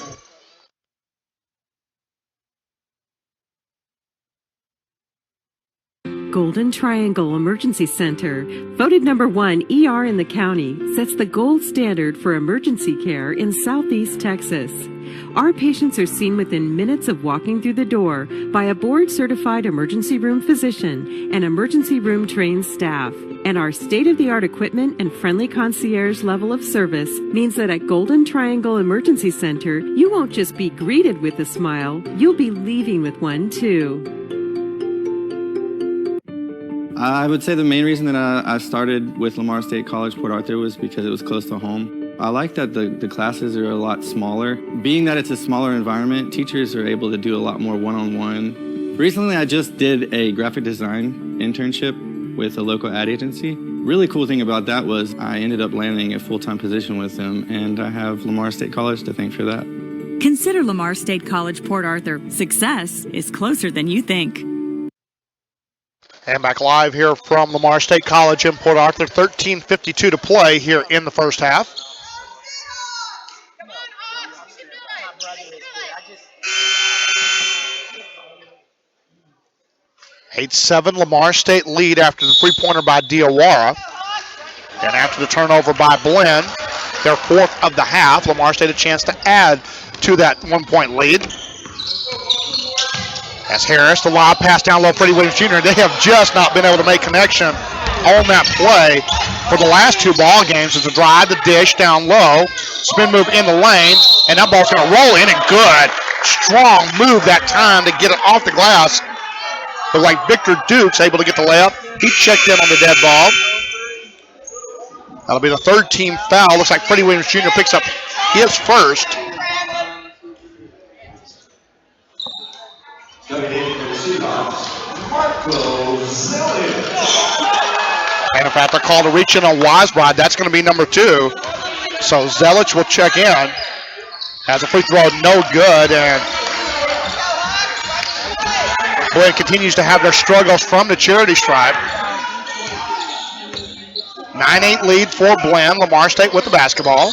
Golden Triangle Emergency Center, voted #1 ER in the county, sets the gold standard for emergency care in Southeast Texas. Our patients are seen within minutes of walking through the door by a board-certified emergency room physician and emergency room trained staff. And our state-of-the-art equipment and friendly concierge level of service means that at Golden Triangle Emergency Center, you won't just be greeted with a smile, you'll be leaving with one too. I would say the main reason that I started with Lamar State College Port Arthur was because it was close to home. I like that the classes are a lot smaller. Being that it's a smaller environment, teachers are able to do a lot more one-on-one. Recently, I just did a graphic design internship with a local ad agency. Really cool thing about that was I ended up landing a full-time position with them, and I have Lamar State College to thank for that. Consider Lamar State College Port Arthur. Success is closer than you think. And back live here from Lamar State College in Port Arthur. 13:52 to play here in the first half. Eight 8-7 Lamar State lead after the three-pointer by Diawara. And after the turnover by Blinn, their 4th of the half, Lamar State a chance to add to that 1-point lead. As Harris, the lob pass down low, Freddie Williams Jr. They have just not been able to make connection on that play for the last 2 ball games. It's a drive, the dish down low, spin move in the lane, and that ball's going to roll in and good. Strong move that time to get it off the glass. But like Victor Duke's able to get the layup. He checked in on the dead ball. That'll be the 3rd team foul. Looks like Freddie Williams Jr. picks up his first. And if I have to call to reach in on Weisbrod, that's going to be number 2. So Zelich will check in. Has a free throw, no good. And Blinn continues to have their struggles from the charity stripe. 9-8 lead for Blinn. Lamar State with the basketball.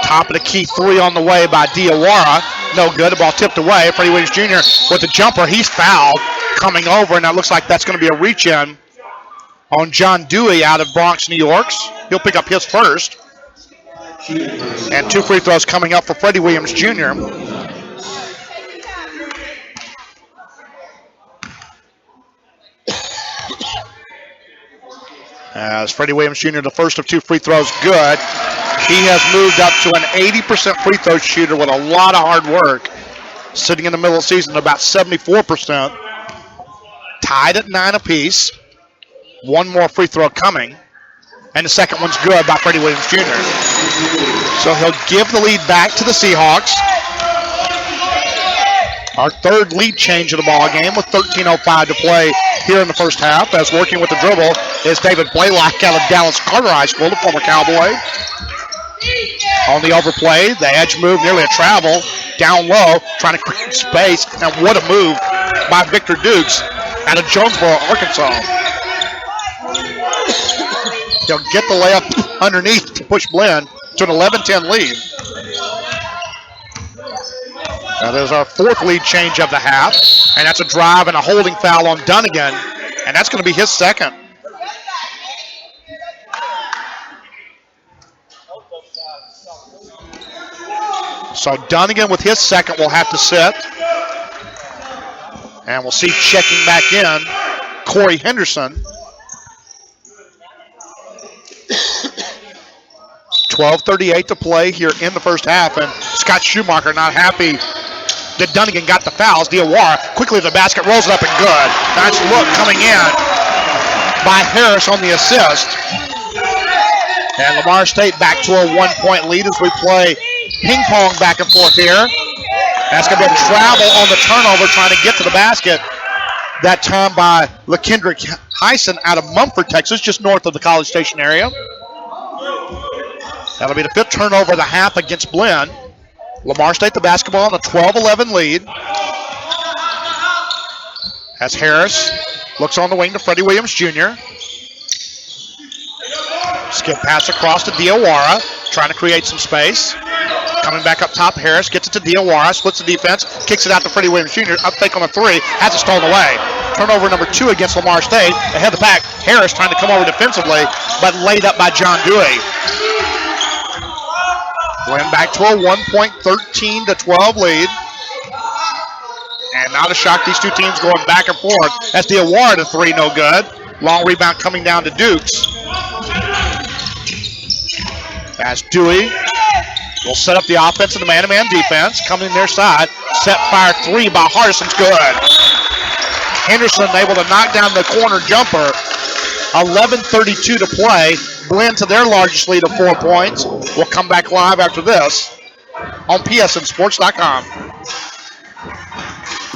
Top of the key 3 on the way by Diawara. No good. The ball tipped away. Freddie Williams Jr. with the jumper. He's fouled coming over, and that looks like that's going to be a reach-in on John Dewey out of Bronx, New York. He'll pick up his first. And 2 free throws coming up for Freddie Williams Jr. As Freddie Williams Jr., the first of 2 free throws, good. He has moved up to an 80% free throw shooter with a lot of hard work. Sitting in the middle of the season at about 74%. Tied at 9 apiece. 1 more free throw coming. And the second one's good by Freddie Williams Jr. So he'll give the lead back to the Seahawks. Our 3rd lead change of the ball game with 13:05 to play here in the first half. As working with the dribble is David Blaylock out of Dallas Carter High School, the former Cowboy. On the overplay, the edge move, nearly a travel. Down low, trying to create space. And what a move by Victor Dukes out of Jonesboro, Arkansas. He'll get the layup underneath to push Blinn to an 11-10 lead. That is our fourth lead change of the half. And that's a drive and a holding foul on Dunnigan. And that's going to be his second. So Dunnigan with his second will have to sit. And we'll see checking back in Corey Henderson. 12:38 to play here in the first half. And Scott Schumacher not happy that Dunnigan got the fouls. Diawara quickly to the basket, rolls it up and good. Nice look coming in by Harris on the assist. And Lamar State back to a 1-point lead as we play ping pong back and forth here. That's going to be a travel on the turnover trying to get to the basket. That time by LaKendrick Hyson out of Mumford, Texas, just north of the College Station area. That'll be the fifth turnover of the half against Blinn. Lamar State the basketball on a 12-11 lead. As Harris looks on the wing to Freddie Williams Jr. Skip pass across to Diawara, trying to create some space. Coming back up top, Harris gets it to Diawara, splits the defense, kicks it out to Freddie Williams Jr. Up fake on the three, has it stolen away. Turnover number 2 against Lamar State. Ahead of the pack, Harris trying to come over defensively, but laid up by John Dewey. Blinn back to a 1-point, 13-12 lead. And not a shock, these two teams going back and forth. That's Diawara to three, no good. Long rebound coming down to Dukes. That's Dewey. Will set up the offense in the man-to-man defense. Coming in their side. Set fire three by Hardison's good. Henderson able to knock down the corner jumper. 11:32 to play. Blinn to their largest lead of 4 points. We'll come back live after this on PSNSports.com.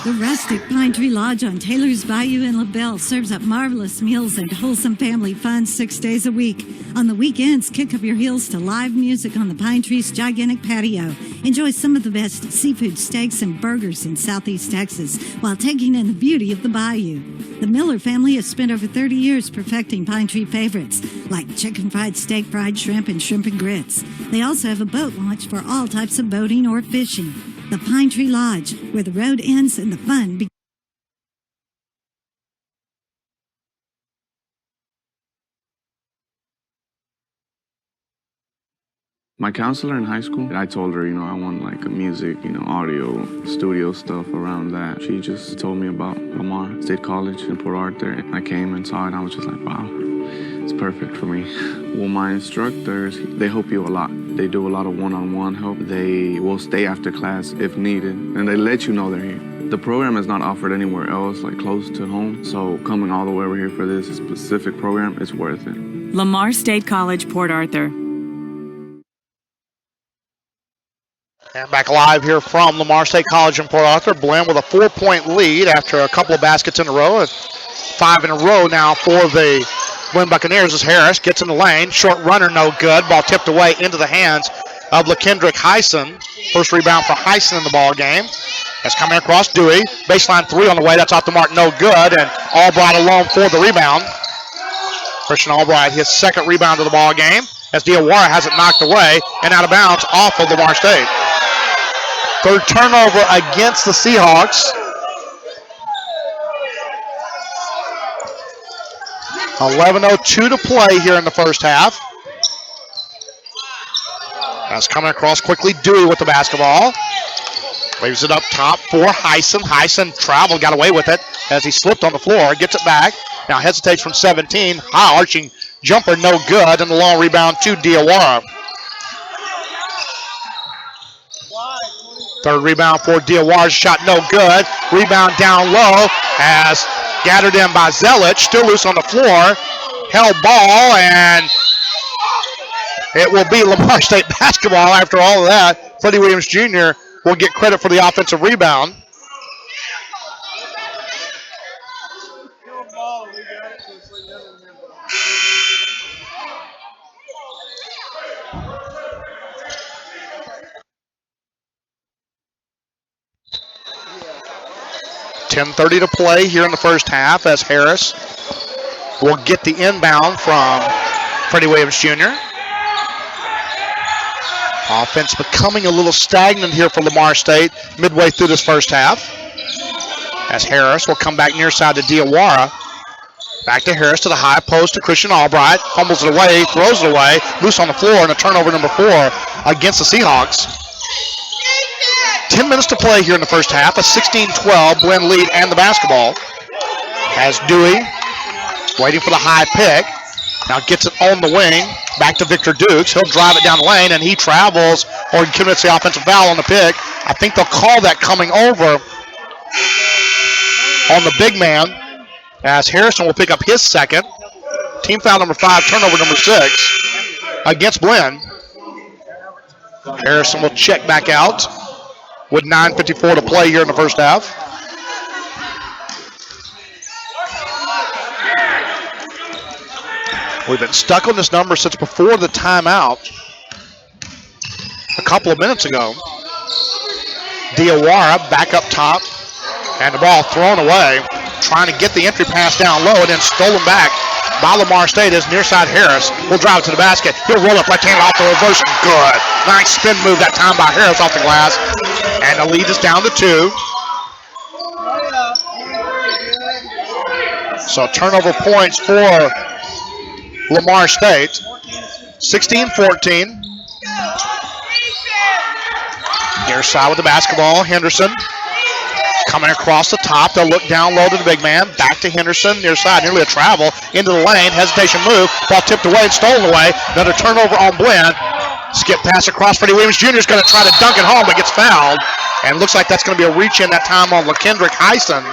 The rustic Pine Tree Lodge on Taylor's Bayou in LaBelle serves up marvelous meals and wholesome family fun 6 days a week. On the weekends, kick up your heels to live music on the Pine Tree's gigantic patio. Enjoy some of the best seafood steaks and burgers in Southeast Texas while taking in the beauty of the bayou. The Miller family has spent over 30 years perfecting Pine Tree favorites like chicken fried steak, fried shrimp, and shrimp and grits. They also have a boat launch for all types of boating or fishing. The Pine Tree Lodge, where the road ends and the fun begins. My counselor in high school, I told her, I want like a music, audio, studio stuff around that. She just told me about Lamar State College in Port Arthur. And I came and saw it and I was just like, wow, it's perfect for me. Well, my instructors, they help you a lot. They do a lot of one-on-one help. They will stay after class if needed, and they let you know they're here. The program is not offered anywhere else, like close to home, so coming all the way over here for this specific program is worth it. Lamar State College, Port Arthur. And back live here from Lamar State College in Port Arthur. Blinn with a 4-point lead after a couple of baskets in a row. 5 in a row now for the Blinn Buccaneers as Harris gets in the lane. Short runner, no good. Ball tipped away into the hands of LaKendrick Hyson. First rebound for Hyson in the ball game. That's coming across Dewey. Baseline three on the way. That's off the mark, no good. And Albright alone for the rebound. Christian Albright, his second rebound of the ball game as Diawara has it knocked away and out of bounds off of Lamar State. Third turnover against the Seahawks. $11:02 to play here in the first half. That's coming across quickly. Dewey with the basketball. Leaves it up top for Hyson. Hyson traveled, got away with it as he slipped on the floor. Gets it back. Now hesitates from 17. High arching jumper, no good. And the long rebound to Diawara. Third rebound for Diawara's shot, no good. Rebound down low as gathered in by Zelich. Still loose on the floor. Held ball, and it will be Lamar State basketball after all of that. Freddie Williams Jr. will get credit for the offensive rebound. 10:30 to play here in the first half as Harris will get the inbound from Freddie Williams Jr. Offense becoming a little stagnant here for Lamar State midway through this first half. As Harris will come back near side to Diawara. Back to Harris to the high post to Christian Albright. Fumbles it away, throws it away. Loose on the floor and a turnover number 4 against the Seahawks. 10 minutes to play here in the first half. A 16-12 Blinn lead and the basketball. As Dewey waiting for the high pick. Now gets it on the wing. Back to Victor Dukes. He'll drive it down the lane and he travels or commits the offensive foul on the pick. I think they'll call that coming over on the big man, as Harrison will pick up his second. Team foul number 5, turnover number 6 against Blinn. Harrison will check back out with 9:54 to play here in the first half. We've been stuck on this number since before the timeout a couple of minutes ago. Diawara back up top. And the ball thrown away, trying to get the entry pass down low and then stolen back by Lamar State as near side Harris will drive it to the basket. He'll roll up right-handed off the reverse. Good. Nice spin move that time by Harris off the glass. And the lead is down to 2. So turnover points for Lamar State. 16-14. Near side with the basketball, Henderson. Coming across the top, they'll look down low to the big man. Back to Henderson, near side, nearly a travel. Into the lane, hesitation move. Ball tipped away and stolen away. Another turnover on Blinn. Skip pass across. Freddie Williams Jr. is going to try to dunk it home, but gets fouled. And looks like that's going to be a reach in that time on LaKendrick Heisen.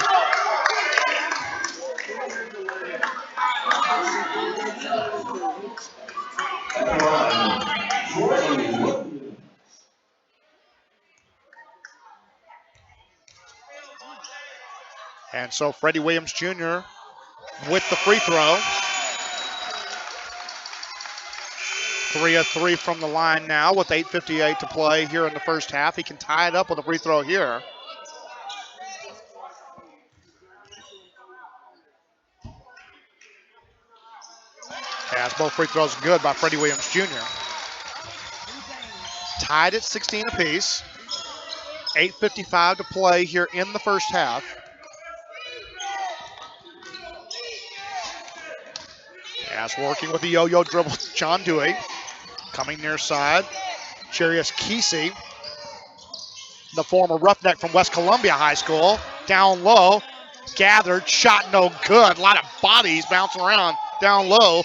And so Freddie Williams Jr. with the free throw. 3 of 3 from the line now with 8:58 to play here in the first half. He can tie it up with a free throw here. As both free throws good by Freddie Williams Jr. Tied at 16 apiece. 8:55 to play here in the first half. As working with the yo-yo dribble, John Dewey. Coming near side, Charius Kesey, the former roughneck from West Columbia High School. Down low, gathered, shot no good. A lot of bodies bouncing around down low.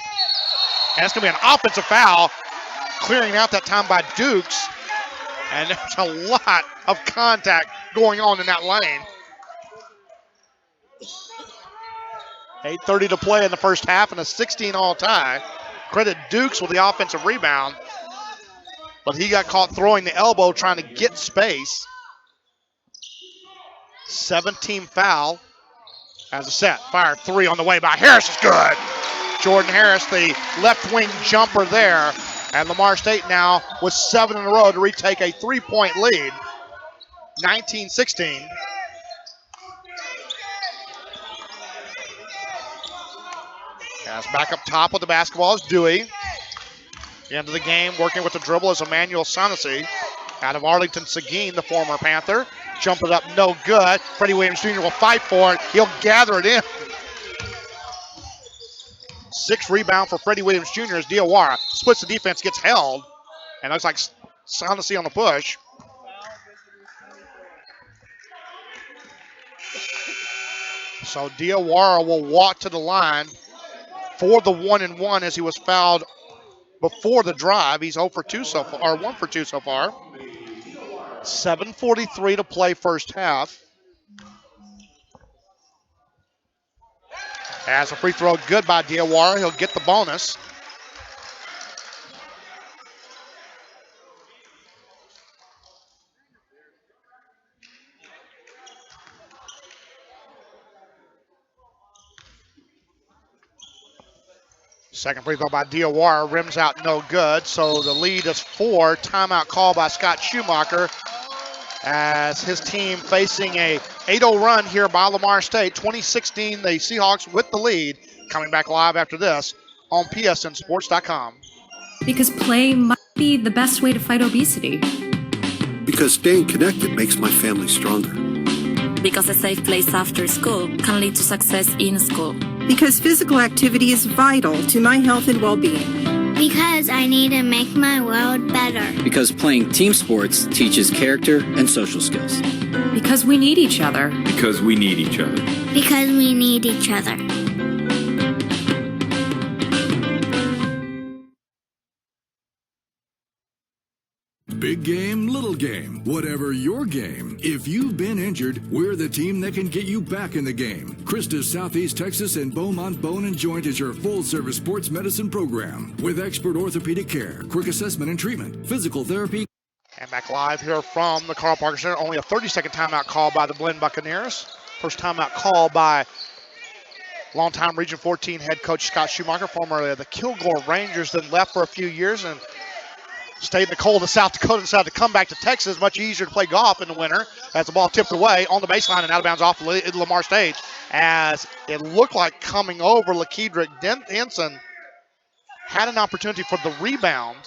And it's going to be an offensive foul, clearing out that time by Dukes. And there's a lot of contact going on in that lane. 8:30 to play in the first half and a 16-all tie. Credit Dukes with the offensive rebound, but he got caught throwing the elbow trying to get space. 17 foul as a set. Fire 3 on the way by Harris is good. Jordan Harris, the left wing jumper there. And Lamar State now with 7 in a row to retake a 3-point lead. 19-16. As back up top with the basketball is Dewey. The end of the game, working with the dribble is Emmanuel Sanasi. Out of Arlington Seguin, the former Panther. Jump it up, no good. Freddie Williams Jr. will fight for it. He'll gather it in. 6 rebound for Freddie Williams Jr. as Diawara splits the defense, gets held. And looks like Sanasi on the push. So Diawara will walk to the line for the 1-and-1 as he was fouled before the drive. He's 0 for 2 so far, or 1 for 2 so far. 7:43 to play first half. As a free throw good by Diawara, he'll get the bonus. Second free throw by Diawara, rims out no good, so the lead is 4. Timeout call by Scott Schumacher. as his team facing a 8-0 run here by Lamar State. 2016, the Seahawks with the lead. Coming back live after this on psnsports.com. Because play might be the best way to fight obesity. Because staying connected makes my family stronger. Because a safe place after school can lead to success in school. Because physical activity is vital to my health and well-being. Because I need to make my world better. Because playing team sports teaches character and social skills. Because we need each other. Because we need each other. Because we need each other. Big game, little game, whatever your game. If you've been injured, we're the team that can get you back in the game. Christus Southeast Texas and Beaumont Bone and Joint is your full-service sports medicine program with expert orthopedic care, quick assessment and treatment, physical therapy. And back live here from the Carl Parker Center. Only a 30-second timeout call by the Blinn Buccaneers. First timeout call by longtime Region 14 head coach Scott Schumacher, formerly of the Kilgore Rangers, then left for a few years and stayed in the cold of South Dakota and decided to come back to Texas. Much easier to play golf in the winter as the ball tipped away on the baseline and out of bounds off Lamar State as it looked like coming over. LaKedrick Denson had an opportunity for the rebound.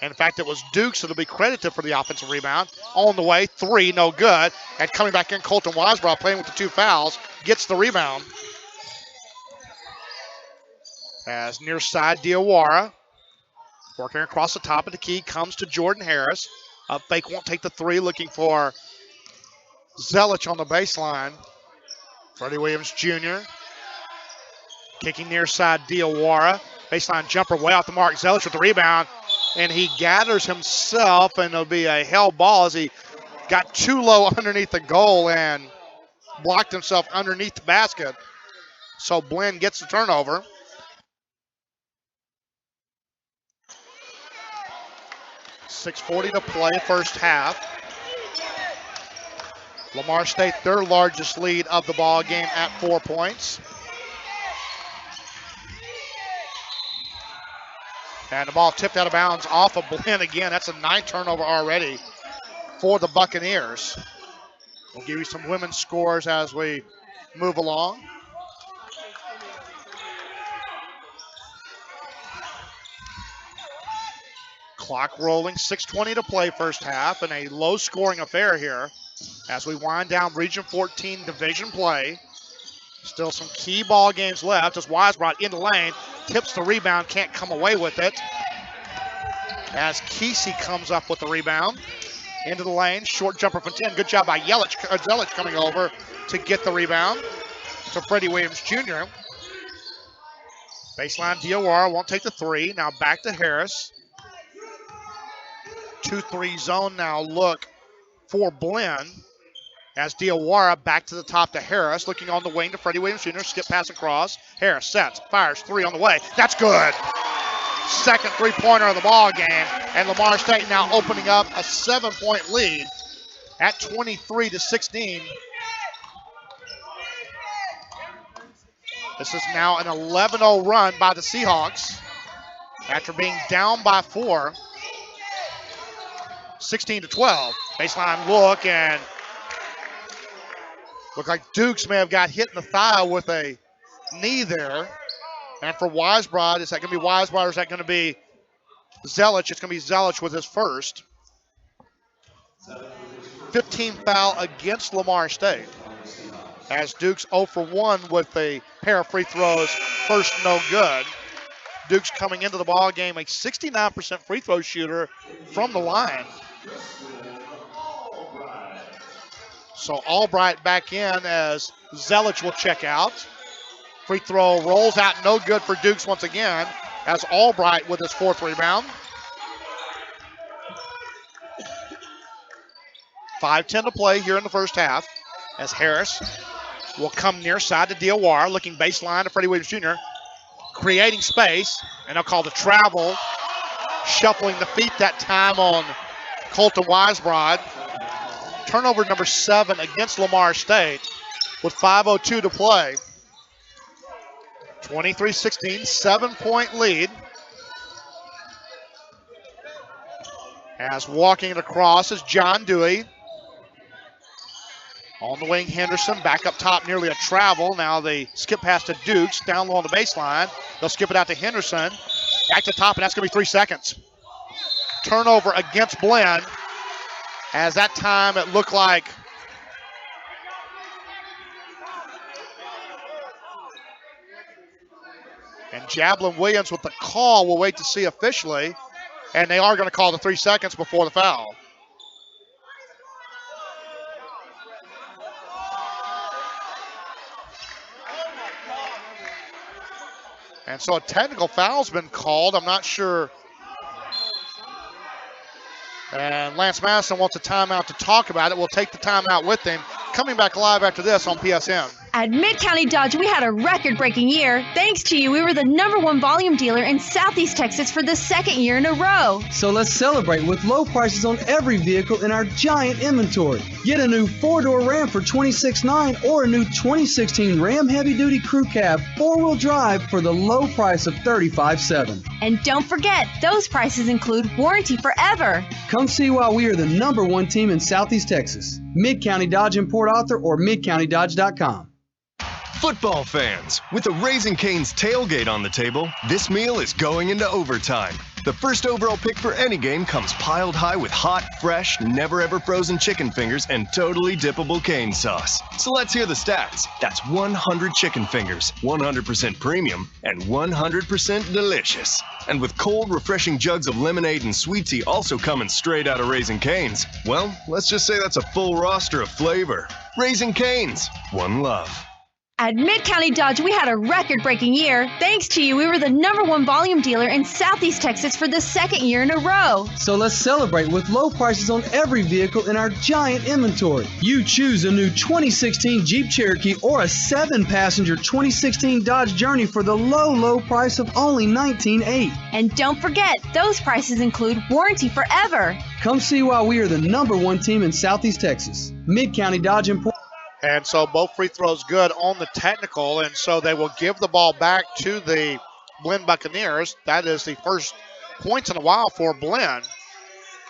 In fact, it was Dukes that'll be credited for the offensive rebound. On the way, three, no good. And coming back in, Colton Weisbrod playing with the two fouls, gets the rebound. As near side, Diawara working across the top of the key, comes to Jordan Harris. Up fake, won't take the three, looking for Zelich on the baseline. Freddie Williams Jr. Kicking near side, Diawara. Baseline jumper way off the mark. Zelich with the rebound, and he gathers himself, and it'll be a hell ball as he got too low underneath the goal and blocked himself underneath the basket. So Blinn gets the turnover. .6:40 to play, first half. Lamar State, their largest lead of the ball game at 4 points. And the ball tipped out of bounds off of Blinn again. That's a 9th turnover already for the Buccaneers. We'll give you some women's scores as we move along. Clock rolling, 6:20 to play first half, and a low-scoring affair here as we wind down Region 14 division play. Still some key ball games left as Weisbrod in the lane, tips the rebound, can't come away with it. As Kesey comes up with the rebound. Into the lane, short jumper from 10. Good job by Zelich coming over to get the rebound to Freddie Williams Jr. Baseline, Diawara won't take the three. Now back to Harris. 2-3 zone now look for Blinn as Diawara back to the top to Harris, looking on the wing to Freddie Williams Jr. Skip pass across. Harris sets, fires, three on the way. That's good. Second three-pointer of the ball game, and Lamar State now opening up a 7-point lead at 23-16. This is now an 11-0 run by the Seahawks after being down by 4. 16-12. Baseline look, and look like Dukes may have got hit in the thigh with a knee there. And for Weisbrod, is that going to be Weisbrod or is that going to be Zelich? It's going to be Zelich with his first. 15 foul against Lamar State. As Dukes 0 for 1 with a pair of free throws, first no good. Dukes coming into the ball game a 69% free throw shooter from the line. So Albright back in as Zelich will check out. Free throw rolls out, no good for Dukes once again as Albright with his 4th rebound. 5:10 to play here in the first half as Harris will come near side to Diawara, looking baseline to Freddie Williams Jr. Creating space, and they'll call the travel. Shuffling the feet that time on Colton Weisbrod. Turnover number 7 against Lamar State with 5:02 to play. 23-16, 7-point lead. As walking it across is John Dewey. On the wing, Henderson back up top, nearly a travel. Now they skip past to Dukes, down low on the baseline. They'll skip it out to Henderson. Back to top, and that's going to be 3 seconds. Turnover against Blinn. As that time it looked like and Jablin Williams with the call. We'll wait to see officially. And they are going to call the 3 seconds before the foul. And so a technical foul's been called. I'm not sure. And Lance Madison wants a timeout to talk about it. We'll take the timeout with him. Coming back live after this on PSM. At Mid-County Dodge, we had a record-breaking year. Thanks to you, we were the #1 volume dealer in Southeast Texas for the 2nd year in a row. So let's celebrate with low prices on every vehicle in our giant inventory. Get a new 4-door Ram for $26,900 or a new 2016 Ram Heavy Duty Crew Cab 4-wheel drive for the low price of $35,700. And don't forget, those prices include warranty forever. Come see why we are the #1 team in Southeast Texas. Mid-County Dodge in Port Arthur or midcountydodge.com. Football fans, with a Raising Cane's tailgate on the table, this meal is going into overtime. The first overall pick for any game comes piled high with hot, fresh, never-ever frozen chicken fingers and totally dippable cane sauce. So let's hear the stats. That's 100 chicken fingers, 100% premium, and 100% delicious. And with cold, refreshing jugs of lemonade and sweet tea also coming straight out of Raising Cane's, well, let's just say that's a full roster of flavor. Raising Cane's, one love. At Mid-County Dodge, we had a record-breaking year. Thanks to you, we were the #1 volume dealer in Southeast Texas for the 2nd year in a row. So let's celebrate with low prices on every vehicle in our giant inventory. You choose a new 2016 Jeep Cherokee or a 7-passenger 2016 Dodge Journey for the low price of only $19,800. And don't forget, those prices include warranty forever. Come see why we are the #1 team in Southeast Texas. Mid-County Dodge and Port. And so both free throws good on the technical, and so they will give the ball back to the Blinn Buccaneers. That is the first points in a while for Blinn,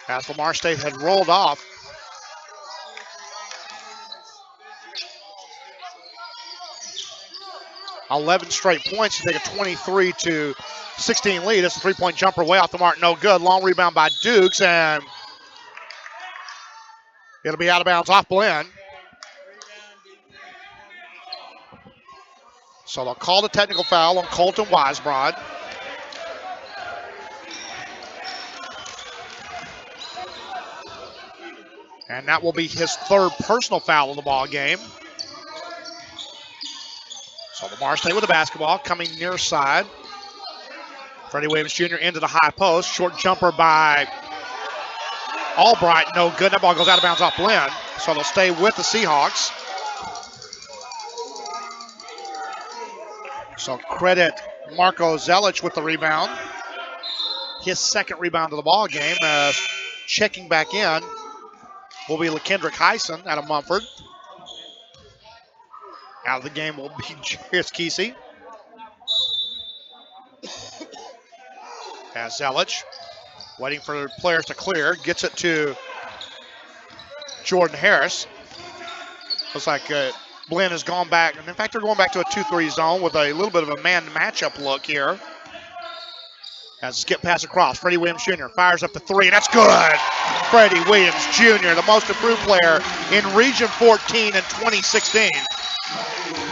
as Lamar State had rolled off. $11 straight points to take a 23-16 lead. It's a three-point jumper way off the mark, no good. Long rebound by Dukes, and it'll be out of bounds off Blinn. So they'll call the technical foul on Colton Weisbrod. And that will be his 3rd personal foul of the ball game. So Lamar State with the basketball, coming near side. Freddie Williams Jr. into the high post. Short jumper by Albright, no good. That ball goes out of bounds off Blinn. So they'll stay with the Seahawks. So credit Marco Zelich with the rebound. His 2nd rebound of the ball game. Checking back in will be LaKendrick Heisen out of Mumford. Out of the game will be Chris Kesey. As Zelich waiting for players to clear. Gets it to Jordan Harris. Looks like Blinn has gone back. And in fact, they're going back to a 2-3 zone with a little bit of a man matchup look here. As a skip pass across, Freddie Williams Jr. fires up the 3, and that's good. Freddie Williams Jr., the most improved player in Region 14 in 2016.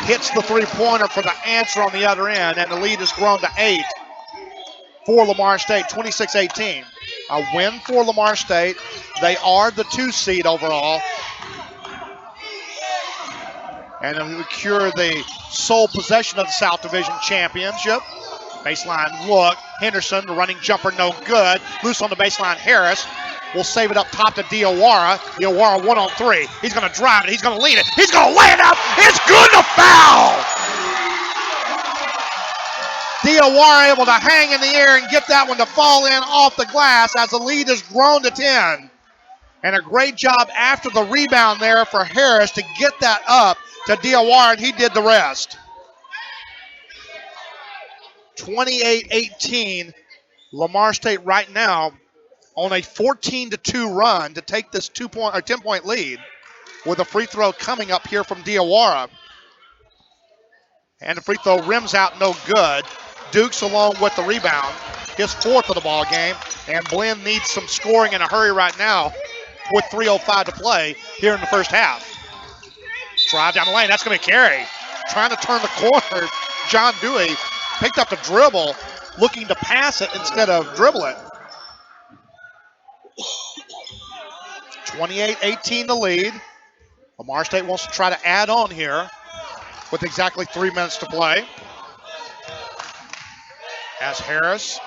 Hits the three-pointer for the answer on the other end, and the lead has grown to 8 for Lamar State, 26-18. A win for Lamar State. They are the 2 seed overall. And then we secure the sole possession of the South Division Championship. Baseline look. Henderson, the running jumper, no good. Loose on the baseline, Harris. Will save it up top to Diawara. Diawara 1-on-3. He's going to drive it. He's going to lead it. He's going to lay it up. It's good to foul. Diawara able to hang in the air and get that one to fall in off the glass as the lead has grown to 10. And a great job after the rebound there for Harris to get that up to Diawara, and he did the rest. 28-18. Lamar State right now on a 14-2 run to take this 10-point lead with a free throw coming up here from Diawara. And the free throw rims out, no good. Dukes along with the rebound, his fourth of the ball game, and Blinn needs some scoring in a hurry right now with 3:05 to play here in the first half. Drive down the lane, that's going to be carry. Trying to turn the corner, John Dewey picked up the dribble, looking to pass it instead of dribble it. 28-18 the lead. Lamar State wants to try to add on here with exactly 3 minutes to play. As Harris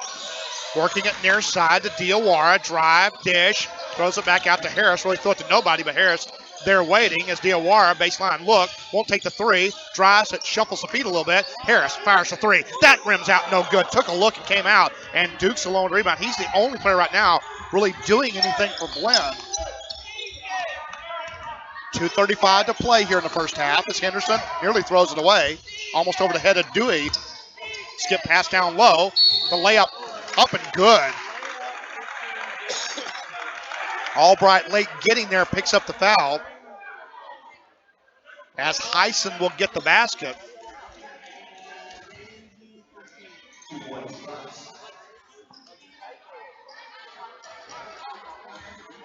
working it near side to Diawara. Drive, dish, throws it back out to Harris. Really threw it to nobody but Harris. They're waiting as Diawara, baseline look, won't take the three. Drives it, shuffles the feet a little bit. Harris fires the three. That rims out, no good. Took a look and came out. And Duke's alone rebound. He's the only player right now really doing anything for Blinn. 2:35 to play here in the first half as Henderson nearly throws it away. Almost over the head of Dewey. Skip pass down low. The layup up and good. Albright late getting there, picks up the foul. As Heisen will get the basket.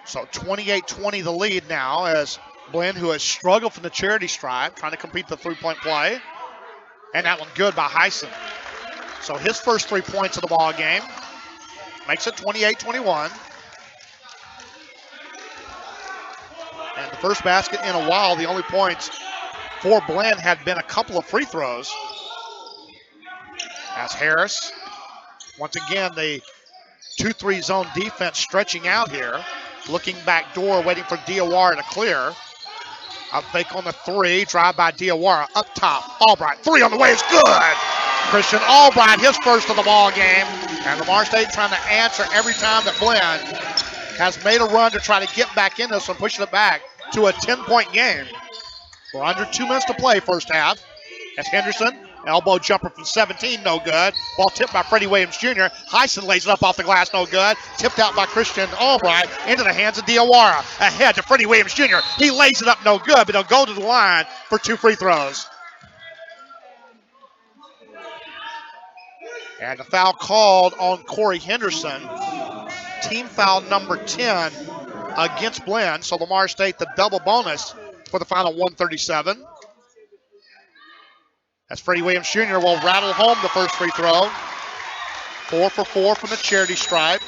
So 28-20 the lead now as Blinn, who has struggled from the charity stripe, trying to compete the three-point play. And that one good by Heisen. So his first 3 points of the ball game makes it 28-21. And the first basket in a while, the only points for Blinn had been a couple of free throws. As Harris, once again, the 2-3 zone defense stretching out here. Looking back door, waiting for Diawara to clear. A fake on the three, drive by Diawara, up top, Albright, three on the way is good! Christian Albright, his first of the ball game. And Lamar State trying to answer every time that Blinn has made a run to try to get back in this one, pushing it back to a 10-point game. We're under 2 minutes to play first half. As Henderson, elbow jumper from 17, no good. Ball tipped by Freddie Williams Jr. Heisen lays it up off the glass, no good. Tipped out by Christian Albright into the hands of Diawara. Ahead to Freddie Williams Jr. He lays it up, no good, but he'll go to the line for 2 free throws. And the foul called on Corey Henderson. Team foul number 10 against Blinn. So Lamar State the double bonus for the final 137. As Freddie Williams Jr. will rattle home the first free throw. 4 for 4 from the charity stripe.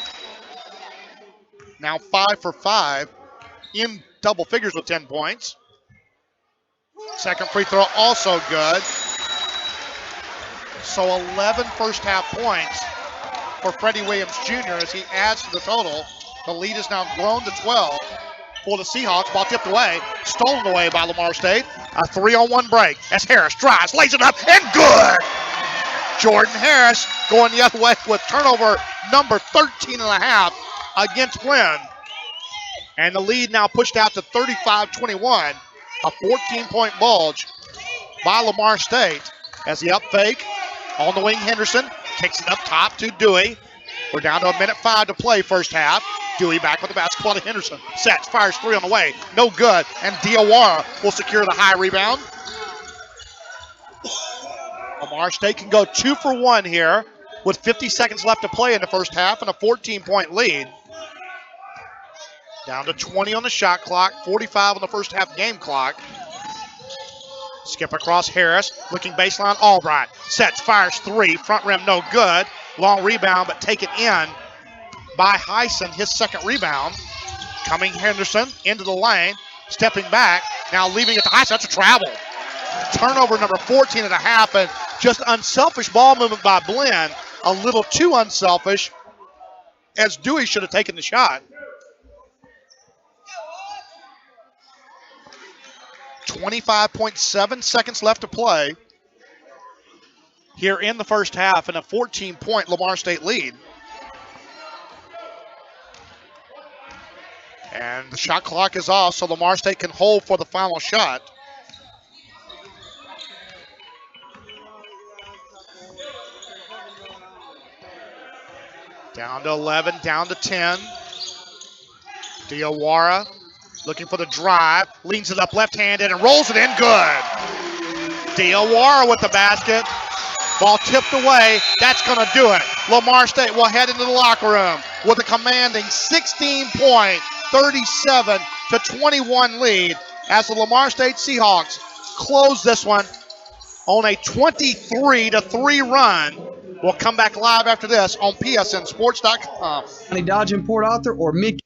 Now 5 for 5 in double figures with 10 points. Second free throw also good. So 11 first half points for Freddie Williams Jr. as he adds to the total. The lead is now grown to 12 for the Seahawks. Ball tipped away, stolen away by Lamar State. A 3-on-1 break as Harris drives, lays it up, and good! Jordan Harris going the other way with turnover number 13 and a half against Blinn. And the lead now pushed out to 35-21. A 14-point bulge by Lamar State as the up fake on the wing. Henderson kicks it up top to Dewey. We're down to 1:05 to play first half. Dewey back with the basketball to Henderson. Sets, fires three on the way. No good. And Diawara will secure the high rebound. Lamar State can go 2 for 1 here with 50 seconds left to play in the first half and a 14-point lead. Down to 20 on the shot clock, 45 on the first half game clock. Skip across Harris, looking baseline, Albright. Sets, fires three, front rim no good. Long rebound, but taken in by Heisen, his second rebound. Coming Henderson into the lane, stepping back, now leaving it to Heisen. That's a travel. Turnover number 14 and a half, and just unselfish ball movement by Blinn. A little too unselfish, as Dewey should have taken the shot. 25.7 seconds left to play here in the first half, and a 14-point Lamar State lead. And the shot clock is off, so Lamar State can hold for the final shot. Down to 11, down to 10. Diawara looking for the drive, leans it up left-handed and rolls it in good. Diawara with the basket. Ball tipped away. That's going to do it. Lamar State will head into the locker room with a commanding 16-point, 37-21 lead as the Lamar State Seahawks close this one on a 23-3 run. We'll come back live after this on PSNSports.com. County Dodge in Port Arthur or Mid.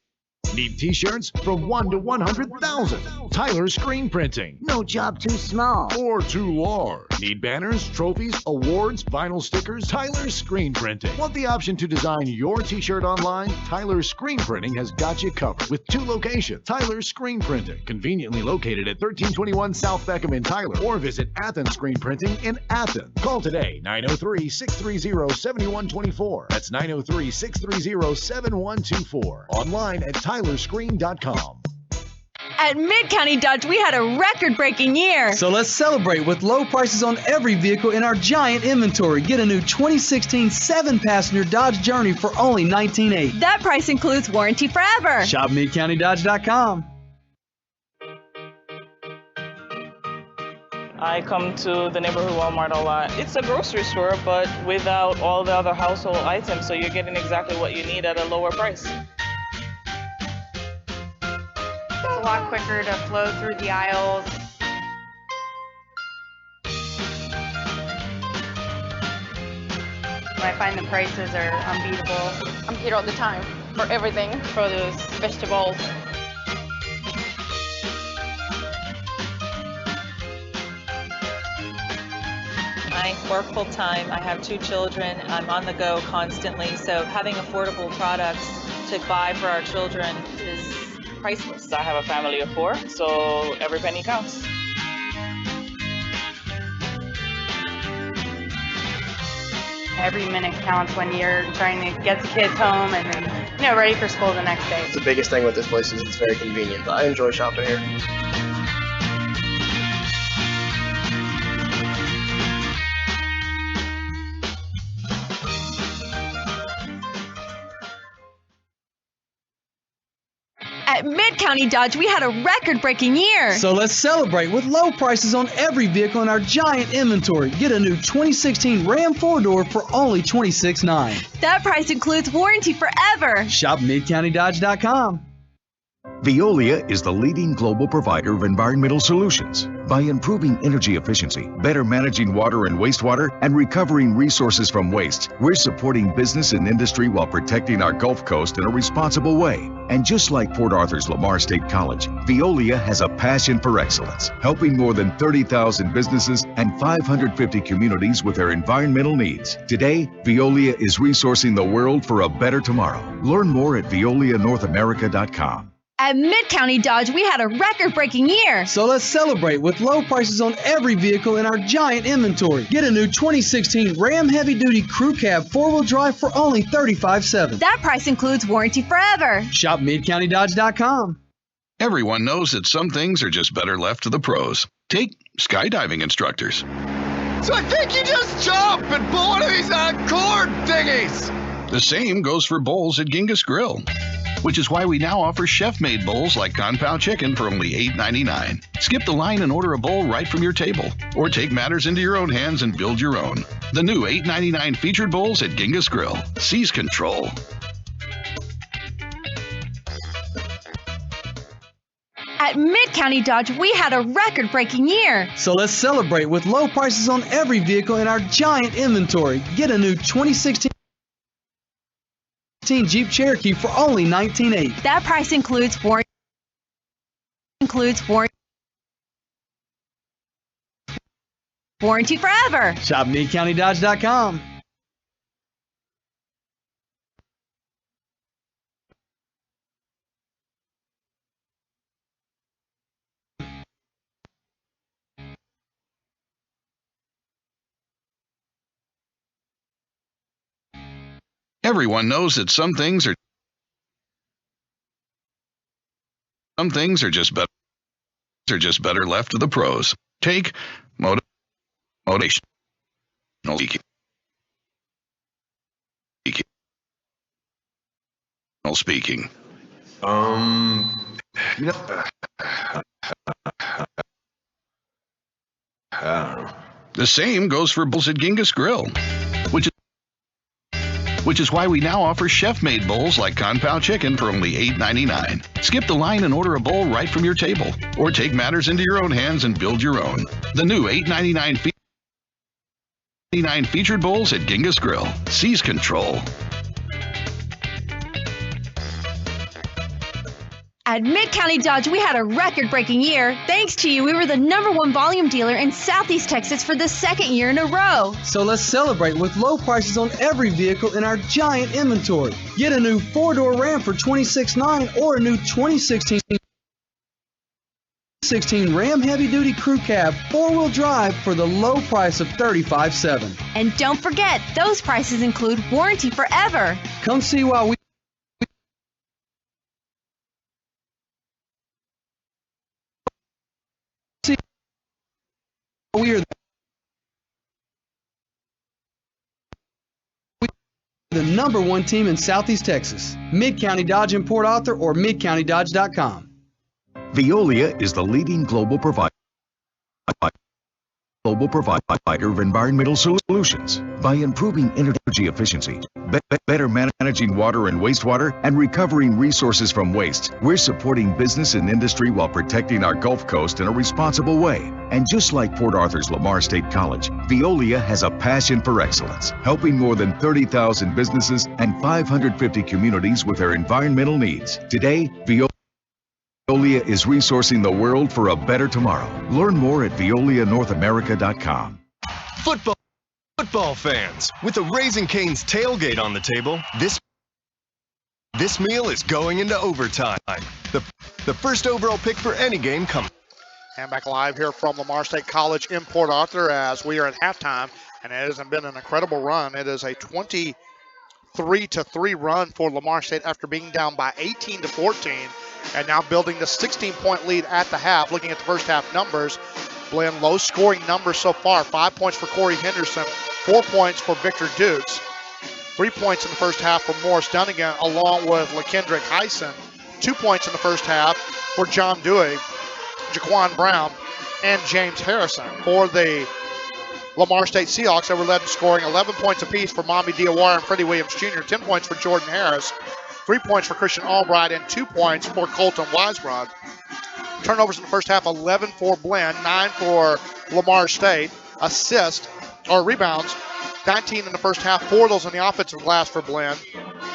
Need t-shirts from 1 to 100,000. Tyler Screen Printing. No job too small or too large. Need banners, trophies, awards, vinyl stickers? Tyler Screen Printing. Want the option to design your t-shirt online? Tyler Screen Printing has got you covered with 2 locations. Tyler Screen Printing, conveniently located at 1321 South Beckham in Tyler, or visit Athens Screen Printing in Athens. Call today, 903-630-7124. That's 903-630-7124. Online at tylerscreen.com. At Mid-County Dodge, we had a record-breaking year. So let's celebrate with low prices on every vehicle in our giant inventory. Get a new 2016 7-passenger Dodge Journey for only $19,800. That price includes warranty forever. Shop MidCountyDodge.com. I come to the neighborhood Walmart a lot. It's a grocery store, but without all the other household items, so you're getting exactly what you need at a lower price. It's a lot quicker to flow through the aisles. I find the prices are unbeatable. I'm here all the time for everything, produce, vegetables. I work full time. I have 2 children. I'm on the go constantly, so having affordable products to buy for our children is priceless. I have a family of 4, so every penny counts. Every minute counts when you're trying to get the kids home and then, ready for school the next day. The biggest thing with this place is it's very convenient, but I enjoy shopping here. At Mid-County Dodge, we had a record-breaking year. So let's celebrate with low prices on every vehicle in our giant inventory. Get a new 2016 Ram 4-door for only $26,900. That price includes warranty forever. Shop MidCountyDodge.com. Veolia is the leading global provider of environmental solutions. By improving energy efficiency, better managing water and wastewater, and recovering resources from waste, we're supporting business and industry while protecting our Gulf Coast in a responsible way. And just like Port Arthur's Lamar State College, Veolia has a passion for excellence, helping more than 30,000 businesses and 550 communities with their environmental needs. Today, Veolia is resourcing the world for a better tomorrow. Learn more at VeoliaNorthAmerica.com. At Mid-County Dodge, we had a record-breaking year. So let's celebrate with low prices on every vehicle in our giant inventory. Get a new 2016 Ram Heavy Duty Crew Cab 4-wheel drive for only $35,700. That price includes warranty forever. Shop MidCountyDodge.com. Everyone knows that some things are just better left to the pros. Take skydiving instructors. So I think you just jump and pull one of these cord thingies. The same goes for bowls at Genghis Grill, which is why we now offer chef-made bowls like Kung-Pao chicken for only $8.99. Skip the line and order a bowl right from your table, or take matters into your own hands and build your own. The new $8.99 featured bowls at Genghis Grill. Seize control. At Mid-County Dodge, we had a record-breaking year. So let's celebrate with low prices on every vehicle in our giant inventory. Get a new 2016 Jeep Cherokee for only $19,800. That price includes warranty forever. Shop MidCountyDodge.com. Everyone knows that some things are just better left to the pros. Take motivational speaking. You know, I don't know. The same goes for bowls at Genghis Grill, which is why we now offer chef-made bowls like Kung Pao chicken for only $8.99. Skip the line and order a bowl right from your table, or take matters into your own hands and build your own. The new $8.99 featured bowls at Genghis Grill. Seize control. At Mid-County Dodge, we had a record-breaking year. Thanks to you, we were the #1 volume dealer in Southeast Texas for the second year in a row. So let's celebrate with low prices on every vehicle in our giant inventory. Get a new 4-door Ram for $26,900 or a new 2016 Ram Heavy Duty Crew Cab 4-wheel drive for the low price of $35,700. And don't forget, those prices include warranty forever. Come see why we are the #1 team in Southeast Texas. Mid-County Dodge in Port Arthur or midcountydodge.com. Veolia is the leading global provider of environmental solutions by improving energy efficiency, better managing water and wastewater, and recovering resources from waste. We're supporting business and industry while protecting our Gulf Coast in a responsible way. And just like Port Arthur's Lamar State College, Veolia has a passion for excellence, helping more than 30,000 businesses and 550 communities with their environmental needs. Today, Veolia is resourcing the world for a better tomorrow. Learn more at veolianorthamerica.com. Football fans, with the Raising Cane's tailgate on the table, this meal is going into overtime. The first overall pick for any game comes. And back live here from Lamar State College in Port Arthur as we are at halftime, and it has been an incredible run. It is a 23-3 run for Lamar State after being down by 18-14. And now building the 16-point lead at the half. Looking at the first half numbers, Blinn, low-scoring numbers so far. 5 points for Corey Henderson, 4 points for Victor Dukes, 3 points in the first half for Morris Dunnigan, along with LaKendrick Hyson. 2 points in the first half for John Dewey, Jaquan Brown, and James Harrison. For the Lamar State Seahawks, they were led in scoring 11 points apiece for Mommy Diawara and Freddie Williams Jr., 10 points for Jordan Harris, 3 points for Christian Albright, and 2 points for Colton Weisbrod. Turnovers in the first half, 11 for Blinn, 9 for Lamar State. Assists, or rebounds, 19 in the first half, 4 of those in the offensive glass for Blinn.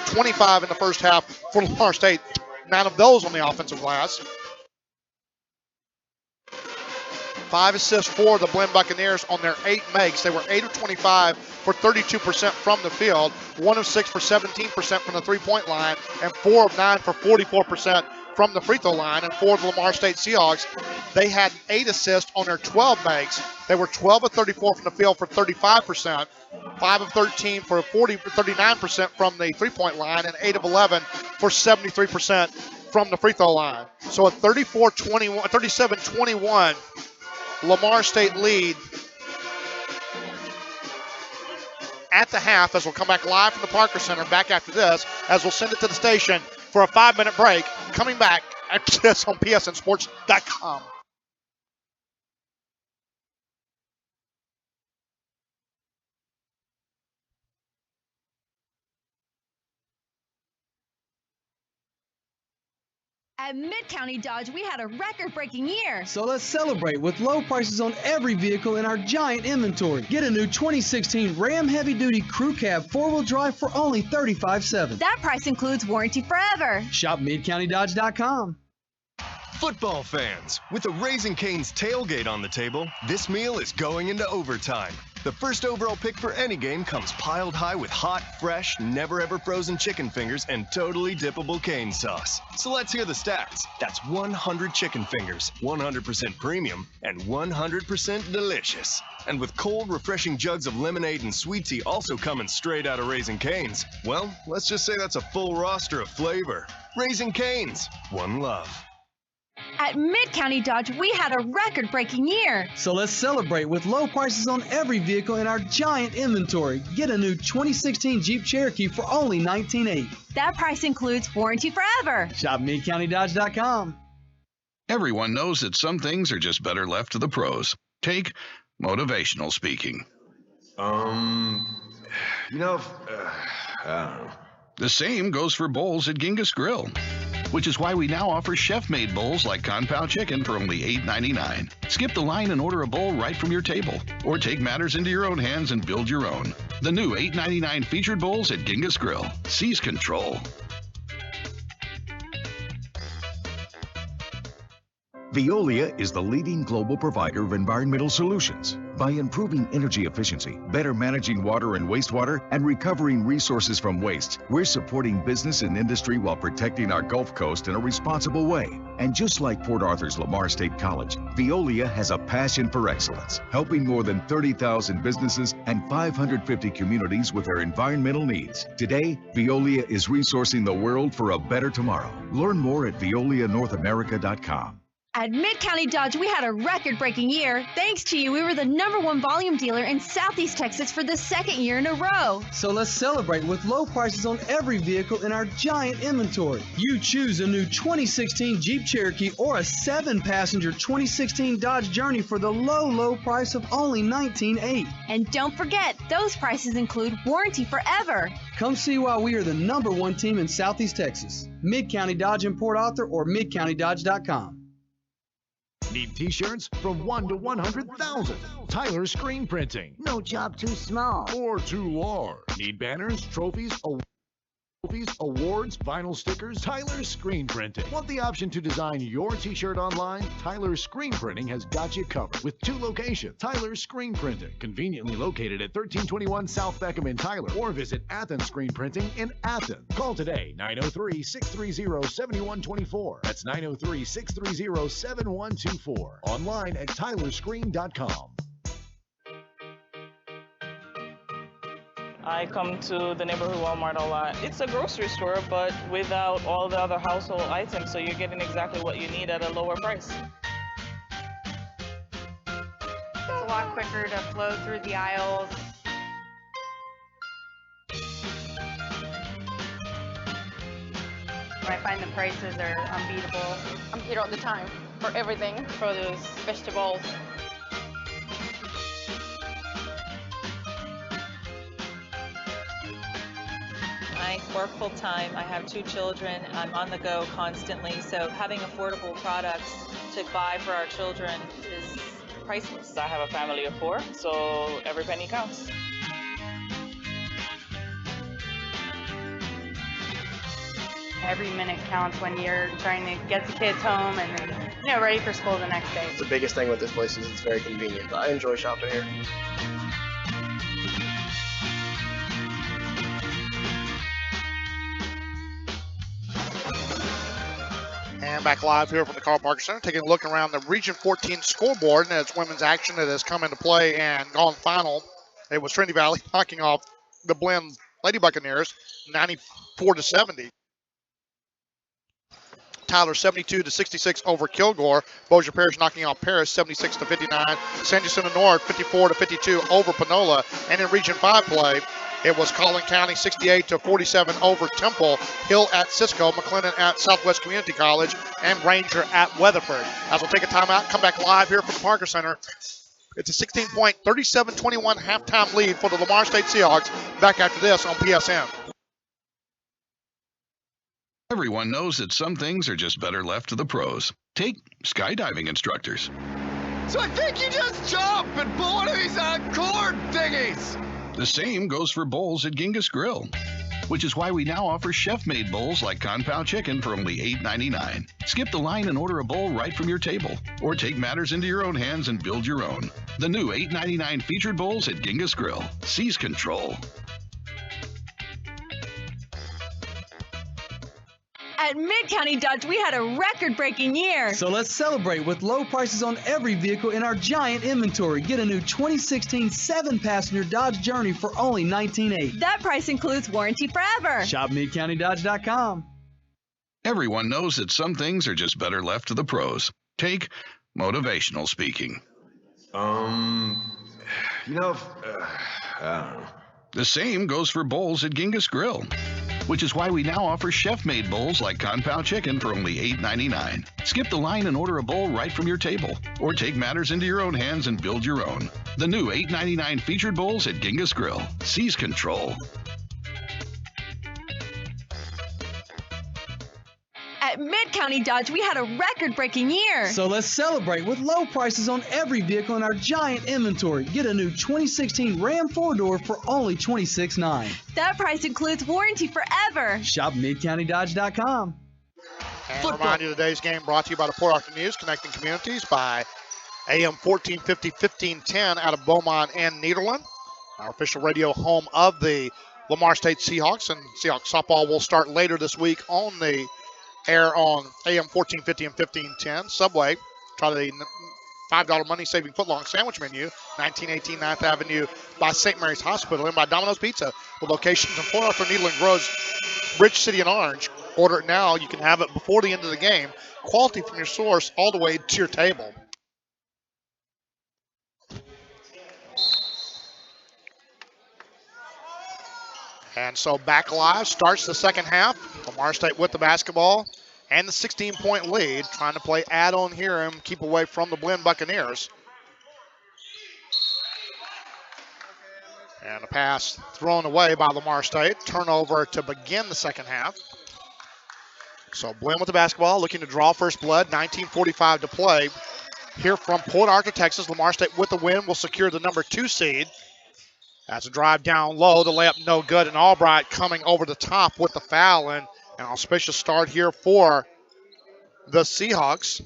25 in the first half for Lamar State, 9 of those on the offensive glass. 5 assists for the Blinn Buccaneers on their 8 makes. They were 8 of 25 for 32% from the field, 1 of 6 for 17% from the three-point line, and 4 of 9 for 44% from the free throw line. And for the Lamar State Seahawks, they had 8 assists on their 12 makes. They were 12 of 34 from the field for 35%, 5 of 13 for 39% from the three-point line, and 8 of 11 for 73% from the free throw line. So a 37-21 Lamar State lead at the half, as we'll come back live from the Parker Center back after this, as we'll send it to the station for a 5-minute break. Coming back after this on psnsports.com. At Mid-County Dodge, we had a record-breaking year. So let's celebrate with low prices on every vehicle in our giant inventory. Get a new 2016 Ram Heavy Duty Crew Cab 4-wheel drive for only $35,700. That price includes warranty forever. Shop midcountydodge.com. Football fans, with the Raising Cane's tailgate on the table, this meal is going into overtime. The first overall pick for any game comes piled high with hot, fresh, never-ever frozen chicken fingers and totally dippable cane sauce. So let's hear the stats. That's 100 chicken fingers, 100% premium, and 100% delicious. And with cold, refreshing jugs of lemonade and sweet tea also coming straight out of Raising Cane's, well, let's just say that's a full roster of flavor. Raising Cane's, one love. At Mid-County Dodge, we had a record-breaking year. So let's celebrate with low prices on every vehicle in our giant inventory. Get a new 2016 Jeep Cherokee for only $19,800. That price includes warranty forever. Shop MidCountyDodge.com. Everyone knows that some things are just better left to the pros. Take motivational speaking. I don't know. The same goes for bowls at Genghis Grill, which is why we now offer chef-made bowls like Compound Chicken for only $8.99. Skip the line and order a bowl right from your table, or take matters into your own hands and build your own. The new $8.99 featured bowls at Genghis Grill. Seize control. Veolia is the leading global provider of environmental solutions. By improving energy efficiency, better managing water and wastewater, and recovering resources from waste, we're supporting business and industry while protecting our Gulf Coast in a responsible way. And just like Port Arthur's Lamar State College, Veolia has a passion for excellence, helping more than 30,000 businesses and 550 communities with their environmental needs. Today, Veolia is resourcing the world for a better tomorrow. Learn more at veolianorthamerica.com. At Mid-County Dodge, we had a record-breaking year. Thanks to you, we were the #1 volume dealer in Southeast Texas for the second year in a row. So let's celebrate with low prices on every vehicle in our giant inventory. You choose a new 2016 Jeep Cherokee or a 7-passenger 2016 Dodge Journey for the low price of only $19,800. And don't forget, those prices include warranty forever. Come see why we are the #1 team in Southeast Texas. Mid-County Dodge in Port Arthur or midcountydodge.com. Need t-shirts from 1 to 100,000? Tyler Screen Printing. No job too small or too large. Need banners, trophies, awards, vinyl stickers? Tyler Screen Printing. Want the option to design your t-shirt online? Tyler Screen Printing has got you covered with 2 locations. Tyler Screen Printing, conveniently located at 1321 South Beckham in Tyler, or visit Athens Screen Printing in Athens. Call today, 903-630-7124. That's 903-630-7124. Online at tylerscreen.com. I come to the neighborhood Walmart a lot. It's a grocery store, but without all the other household items, so you're getting exactly what you need at a lower price. It's a lot quicker to flow through the aisles. I find the prices are unbeatable. I'm here all the time for everything, produce, vegetables. I work full time. I have 2 children. I'm on the go constantly. So having affordable products to buy for our children is priceless. I have a family of 4, so every penny counts. Every minute counts when you're trying to get the kids home and then, ready for school the next day. The biggest thing with this place is it's very convenient, but I enjoy shopping here. And back live here from the Carl Parker Center, taking a look around the Region 14 scoreboard, and it's women's action that has come into play and gone final. It was Trinity Valley knocking off the Blinn Lady Buccaneers 94-70. Tyler 72-66 over Kilgore. Bossier Parish knocking off Paris 76-59. San Jacinto North 54-52 over Panola. And in Region 5 play, it was Collin County 68-47 over Temple. Hill at Cisco, McLennan at Southwest Community College, and Ranger at Weatherford. As we'll take a timeout, come back live here from the Parker Center. It's a 16-point, 37-21 halftime lead for the Lamar State Seahawks. Back after this on PSN. Everyone knows that some things are just better left to the pros. Take skydiving instructors. So I think you just jump and pull one of these cord thingies. The same goes for bowls at Genghis Grill, which is why we now offer chef-made bowls like Compound Chicken for only $8.99. Skip the line and order a bowl right from your table, or take matters into your own hands and build your own. The new $8.99 featured bowls at Genghis Grill. Seize control. At Mid-County Dodge, we had a record-breaking year. So let's celebrate with low prices on every vehicle in our giant inventory. Get a new 2016 7-passenger Dodge Journey for only $19,800. That price includes warranty forever. Shop MidCountyDodge.com. Everyone knows that some things are just better left to the pros. Take motivational speaking. I don't know. The same goes for bowls at Genghis Grill, which is why we now offer chef-made bowls like Kung Pao chicken for only $8.99. Skip the line and order a bowl right from your table, or take matters into your own hands and build your own. The new $8.99 featured bowls at Genghis Grill. Seize control. At Mid-County Dodge, we had a record-breaking year. So let's celebrate with low prices on every vehicle in our giant inventory. Get a new 2016 Ram 4-door for only $26,900. That price includes warranty forever. Shop MidCountyDodge.com. And remind you, today's game brought to you by the Port Arthur News, connecting communities by AM 1450, 1510 out of Beaumont and Nederland. Our official radio home of the Lamar State Seahawks, and Seahawks softball will start later this week on the air on AM 1450 and 1510. Subway, try the $5 money-saving footlong sandwich menu, 1918 9th Avenue by St. Mary's Hospital, and by Domino's Pizza, with locations in Port Arthur, Nederland, Groves, Bridge City, and Orange. Order it now. You can have it before the end of the game. Quality from your source all the way to your table. And so back live starts the second half. Lamar State with the basketball and the 16-point lead, trying to play add-on here and keep away from the Blinn Buccaneers. And a pass thrown away by Lamar State. Turnover to begin the second half. So Blinn with the basketball, looking to draw first blood. 19:45 to play here from Port Arthur, Texas. Lamar State with the win will secure the number 2 seed. That's a drive down low. The layup no good. And Albright coming over the top with the foul. And an auspicious start here for the Seahawks.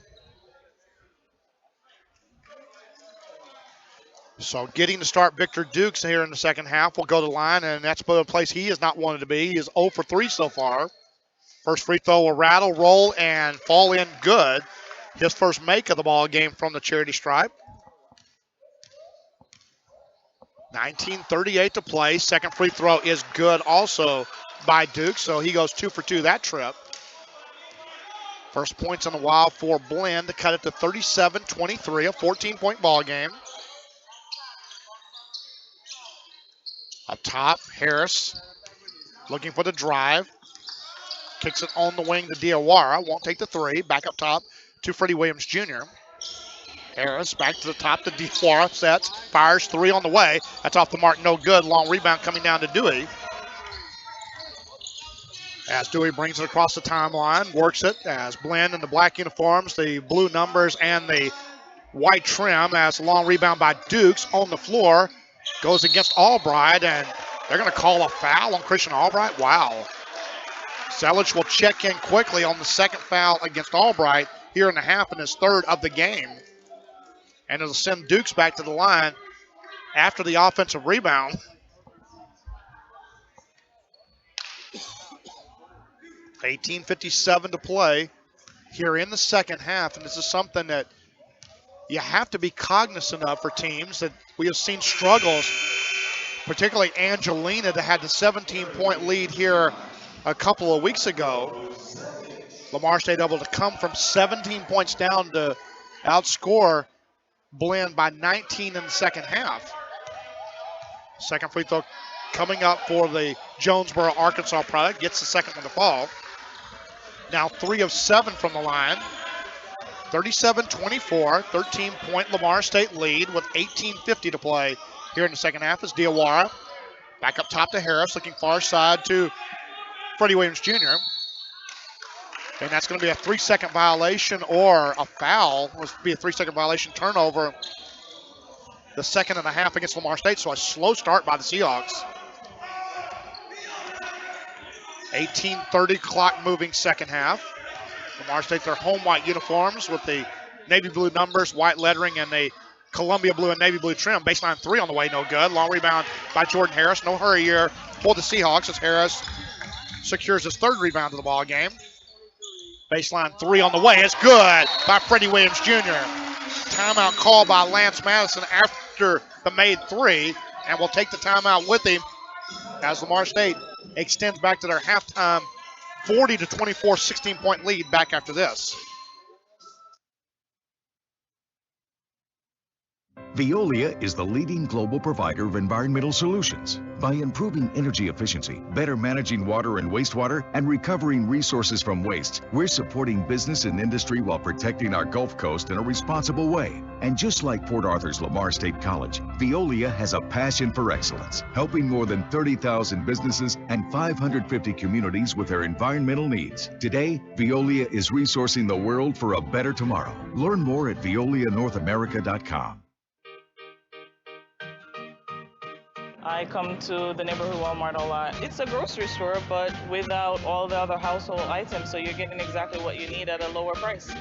So getting to start Victor Dukes here in the second half will go to the line. And that's the place he has not wanted to be. He is 0 for 3 so far. First free throw will rattle, roll, and fall in good. His first make of the ball game from the charity stripe. 19:38 to play. Second free throw is good also by Duke, so he goes 2 for 2 that trip. First points in a while for Blinn to cut it to 37-23, a 14-point ball game. Up top, Harris looking for the drive. Kicks it on the wing to Diawara. Won't take the three. Back up top to Freddie Williams Jr. Harris back to the top to Diawara. Sets. Fires three on the way. That's off the mark. No good. Long rebound coming down to Dewey. As Dewey brings it across the timeline. Works it as Blinn in the black uniforms, the blue numbers, and the white trim. As a long rebound by Dukes on the floor. Goes against Albright, and they're going to call a foul on Christian Albright. Wow. Selich will check in quickly on the second foul against Albright here in the half, and his third of the game. And it'll send Dukes back to the line after the offensive rebound. $18:57 to play here in the second half, and this is something that you have to be cognizant of for teams that we have seen struggles, particularly Angelina that had the 17-point lead here a couple of weeks ago. Lamar State able to come from 17 points down to outscore Blinn by 19 in the second half. Second free throw coming up for the Jonesboro, Arkansas product. Gets the second one to fall. Now 3 of 7 from the line. 37-24, 13-point Lamar State lead with 18:50 to play here in the second half as Diawara. Back up top to Harris, looking far side to Freddie Williams Jr. And that's going to be a 3-second violation or a foul. It would be a 3-second violation turnover. The second and a half against Lamar State, so a slow start by the Seahawks. 18:30 clock moving second half. Lamar State, their home white uniforms with the navy blue numbers, white lettering, and the Columbia blue and navy blue trim. Baseline three on the way, no good. Long rebound by Jordan Harris. No hurry here for the Seahawks as Harris secures his third rebound of the ball game. Baseline three on the way. It's good by Freddie Williams Jr. Timeout called by Lance Madison after the made three, and will take the timeout with him as Lamar State extends back to their halftime 40-24, 16-point lead back after this. Veolia is the leading global provider of environmental solutions. By improving energy efficiency, better managing water and wastewater, and recovering resources from waste, we're supporting business and industry while protecting our Gulf Coast in a responsible way. And just like Port Arthur's Lamar State College, Veolia has a passion for excellence, helping more than 30,000 businesses and 550 communities with their environmental needs. Today, Veolia is resourcing the world for a better tomorrow. Learn more at veolianorthamerica.com. I come to the neighborhood Walmart a lot. It's a grocery store, but without all the other household items, so you're getting exactly what you need at a lower price.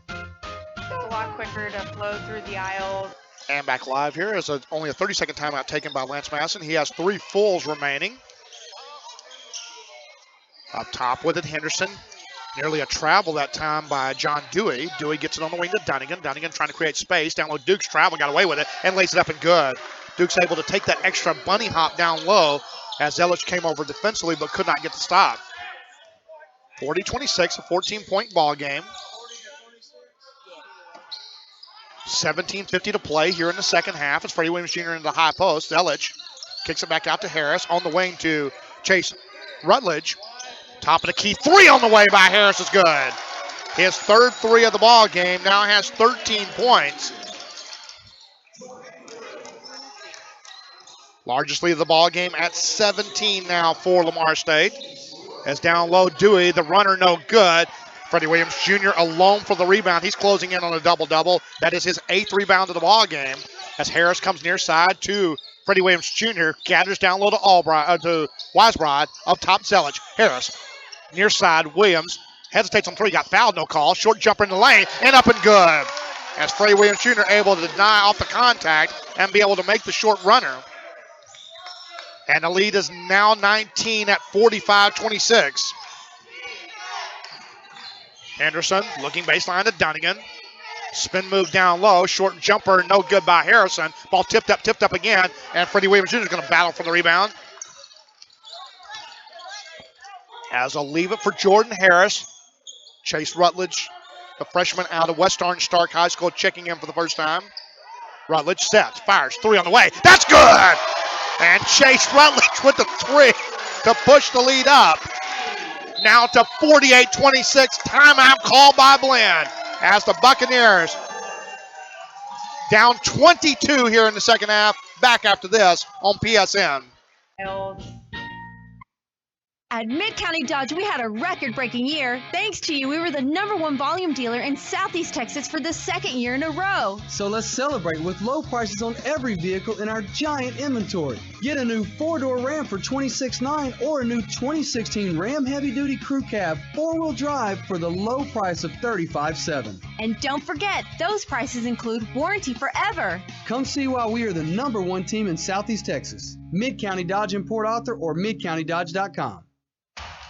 It's a lot quicker to flow through the aisle. And back live here is only a 30-second timeout taken by Lance Masson. He has 3 fulls remaining. Up top with it, Henderson. Nearly a travel that time by John Dewey. Dewey gets it on the wing to Dunnigan. Dunnigan trying to create space. Down low, Duke's travel, got away with it, and lays it up and good. Duke's able to take that extra bunny hop down low as Zelich came over defensively but could not get the stop. 40-26, a 14-point ball game. 17:50 to play here in the second half. It's Freddie Williams Jr. in the high post. Zelich kicks it back out to Harris. On the wing to Chase Rutledge. Top of the key, 3 on the way by Harris is good. His 3rd 3 of the ball game, now has 13 points. Largest lead of the ball game at 17 now for Lamar State. As down low, Dewey, the runner, no good. Freddie Williams Jr. alone for the rebound. He's closing in on a double-double. That is his 8th rebound of the ball game. As Harris comes near side to Freddie Williams Jr. Gathers down low to to Wisebride. Up top, Zelich. Harris. Near side, Williams hesitates on 3, got fouled, no call. Short jumper in the lane, and up and good. As Freddie Williams Jr. able to deny off the contact and be able to make the short runner. And the lead is now 19 at 45-26. Henderson looking baseline to Dunnigan. Spin move down low, short jumper, no good by Harrison. Ball tipped up again, and Freddie Williams Jr. is going to battle for the rebound. As I'll leave it for Jordan Harris. Chase Rutledge, the freshman out of West Orange Stark High School, checking in for the first time. Rutledge sets, fires, 3 on the way. That's good! And Chase Rutledge with the 3 to push the lead up. Now to 48-26, timeout called by Blinn. As the Buccaneers down 22 here in the second half. Back after this on PSN. At Mid-County Dodge, we had a record-breaking year. Thanks to you, we were the #1 volume dealer in Southeast Texas for the 2nd year in a row. So let's celebrate with low prices on every vehicle in our giant inventory. Get a new 4-door Ram for $26,900 or a new 2016 Ram Heavy Duty Crew Cab 4-wheel drive for the low price of $35,700. And don't forget, those prices include warranty forever. Come see why we are the #1 team in Southeast Texas. Mid-County Dodge in Port Arthur or midcountydodge.com.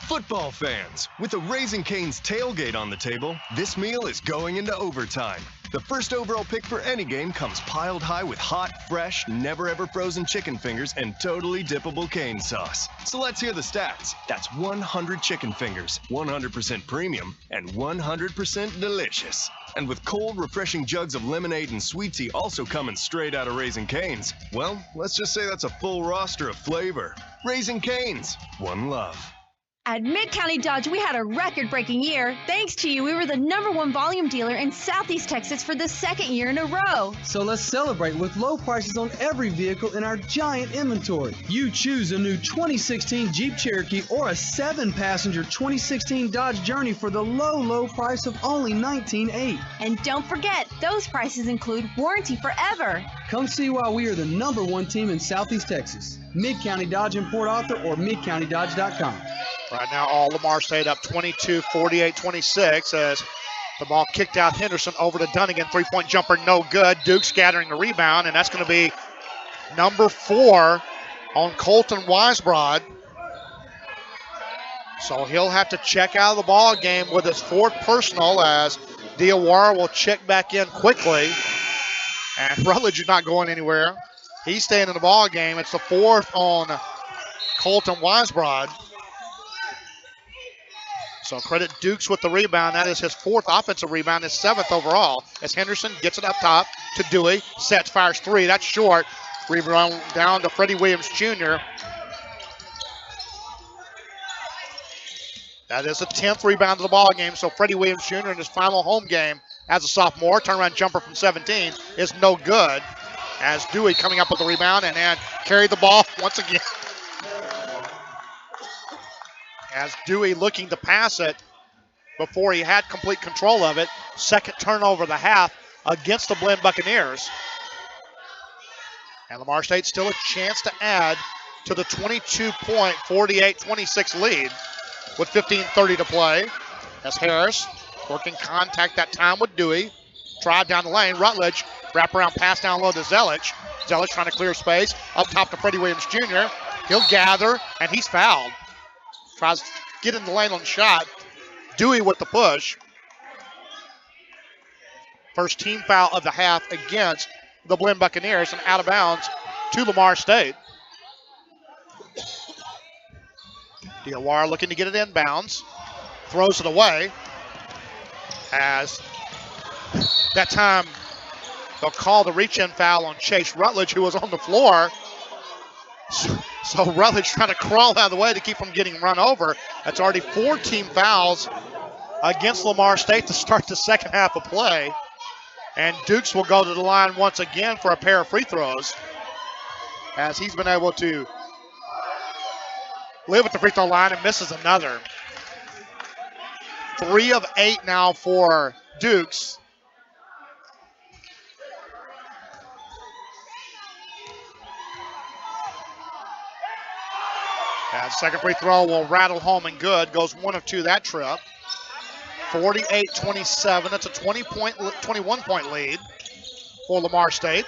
Football fans, with a Raising Cane's tailgate on the table, this meal is going into overtime. The first overall pick for any game comes piled high with hot, fresh, never-ever frozen chicken fingers and totally dippable cane sauce. So let's hear the stats. That's 100 chicken fingers, 100% premium, and 100% delicious. And with cold, refreshing jugs of lemonade and sweet tea also coming straight out of Raising Cane's, well, let's just say that's a full roster of flavor. Raising Cane's, one love. At Mid-County Dodge, we had a record-breaking year. Thanks to you, we were the #1 volume dealer in Southeast Texas for the 2nd year in a row. So let's celebrate with low prices on every vehicle in our giant inventory. You choose a new 2016 Jeep Cherokee or a 7-passenger 2016 Dodge Journey for the low price of only $19,800. And don't forget, those prices include warranty forever. Come see why we are the #1 team in Southeast Texas. Mid-County Dodge in Port Arthur or midcountydodge.com. Right now, all Lamar State up 22, 48-26 as the ball kicked out Henderson over to Dunnigan. 3-point jumper, no good. Duke's gathering the rebound, and that's going to be number 4 on Colton Wisebrod. So he'll have to check out of the ball game with his 4th personal as Diawara will check back in quickly. And Rutledge is not going anywhere. He's staying in the ball game. It's the 4th on Colton Wisebrod. So credit Dukes with the rebound. That is his 4th offensive rebound, his 7th overall. As Henderson gets it up top to Dewey. Sets, fires 3. That's short. Rebound down to Freddie Williams Jr. That is the 10th rebound of the ball game. So Freddie Williams Jr. in his final home game as a sophomore. Turnaround jumper from 17 is no good. As Dewey coming up with the rebound and then carried the ball once again. As Dewey looking to pass it before he had complete control of it. Second turnover of the half against the Blinn Buccaneers. And Lamar State still a chance to add to the 22-point, 48-26 lead with 15:30 to play. As Harris working contact that time with Dewey. Drive down the lane. Rutledge wraparound pass down low to Zelich. Zelich trying to clear space. Up top to Freddie Williams Jr. He'll gather, and he's fouled. Tries to get in the lane on the shot. Dewey with the push. First team foul of the half against the Blinn Buccaneers and out of bounds to Lamar State. Diawara looking to get it inbounds. Throws it away. As that time they'll call the reach-in foul on Chase Rutledge, who was on the floor. So Rutledge trying to crawl out of the way to keep from getting run over. That's already 4 team fouls against Lamar State to start the second half of play. And Dukes will go to the line once again for a pair of free throws, as he's been able to live at the free throw line and misses another. 3 of 8 now for Dukes. And second free throw will rattle home and good. Goes 1 of 2 that trip. 48-27. That's a 21-point lead for Lamar State.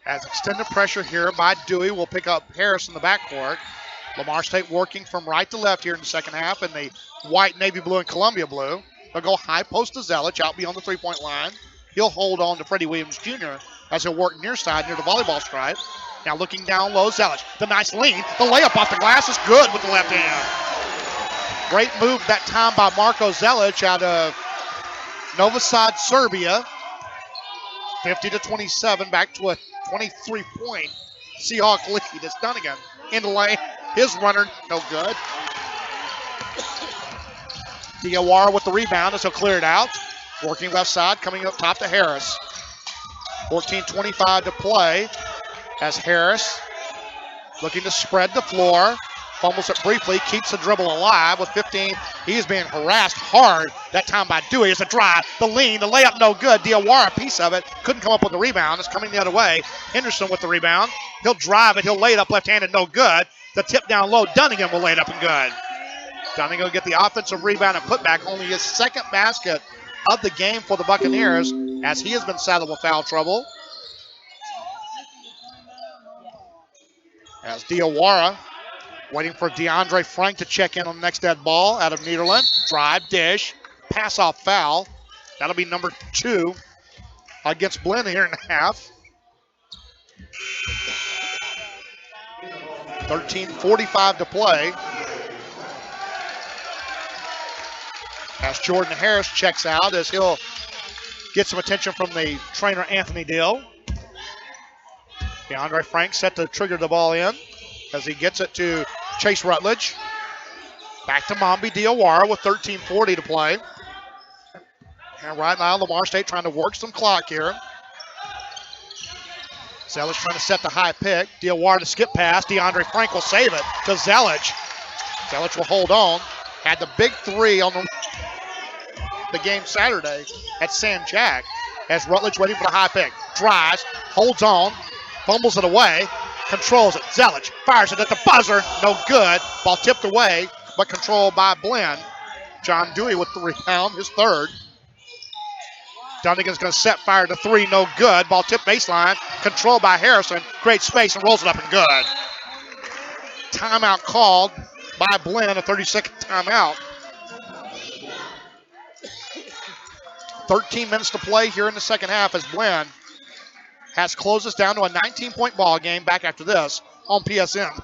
As extended pressure here by Dewey will pick up Harris in the backcourt. Lamar State working from right to left here in the second half in the white, navy blue, and Columbia blue. They'll go high post to Zelich out beyond the three-point line. He'll hold on to Freddie Williams Jr. as he'll work near side near the volleyball stripe. Now looking down low, Zelich. The nice lean. The layup off the glass is good with the left hand. Great move that time by Marko Zelich out of Novi Sad, Serbia. 50-27, back to a 23-point Seahawks lead. It's Dunnigan in the lane. His runner, no good. Diawara with the rebound as he'll clear it out. Working left side, coming up top to Harris. 14:25 to play as Harris looking to spread the floor. Fumbles it briefly, keeps the dribble alive with 15. He is being harassed hard that time by Dewey. It's a drive, the lean, the layup no good. Diawara, a piece of it, couldn't come up with the rebound. It's coming the other way. Henderson with the rebound. He'll drive it, he'll lay it up left-handed, no good. The tip down low, Dunnigan will lay it up and good. Dunnigan will get the offensive rebound and put back, only his second basket of the game for the Buccaneers as he has been saddled with foul trouble. As Diawara waiting for DeAndre Frank to check in on the next dead ball out of Nederland. Drive, dish, pass off foul. That'll be number 2 against Blinn here in the half. 13:45 to play. As Jordan Harris checks out as he'll get some attention from the trainer Anthony Dill. DeAndre Frank set to trigger the ball in as he gets it to Chase Rutledge. Back to Mambi Diawara with 13:40 to play. And right now Lamar State trying to work some clock here. Zelich trying to set the high pick. Diawara to skip pass. DeAndre Frank will save it to Zelich. Zelich will hold on. Had the big 3 on the game Saturday at San Jack as Rutledge waiting for the high pick. Drives, holds on, fumbles it away, controls it. Zelich fires it at the buzzer, no good. Ball tipped away, but controlled by Blinn. John Dewey with the rebound, his third. Dunnigan's going to set fire to 3, no good. Ball tipped baseline, controlled by Harrison. Great space and rolls it up and good. Timeout called by Blinn, a 30-second timeout. 13 minutes to play here in the second half as Blinn has closed us down to a 19-point ball game. Back after this on PSN.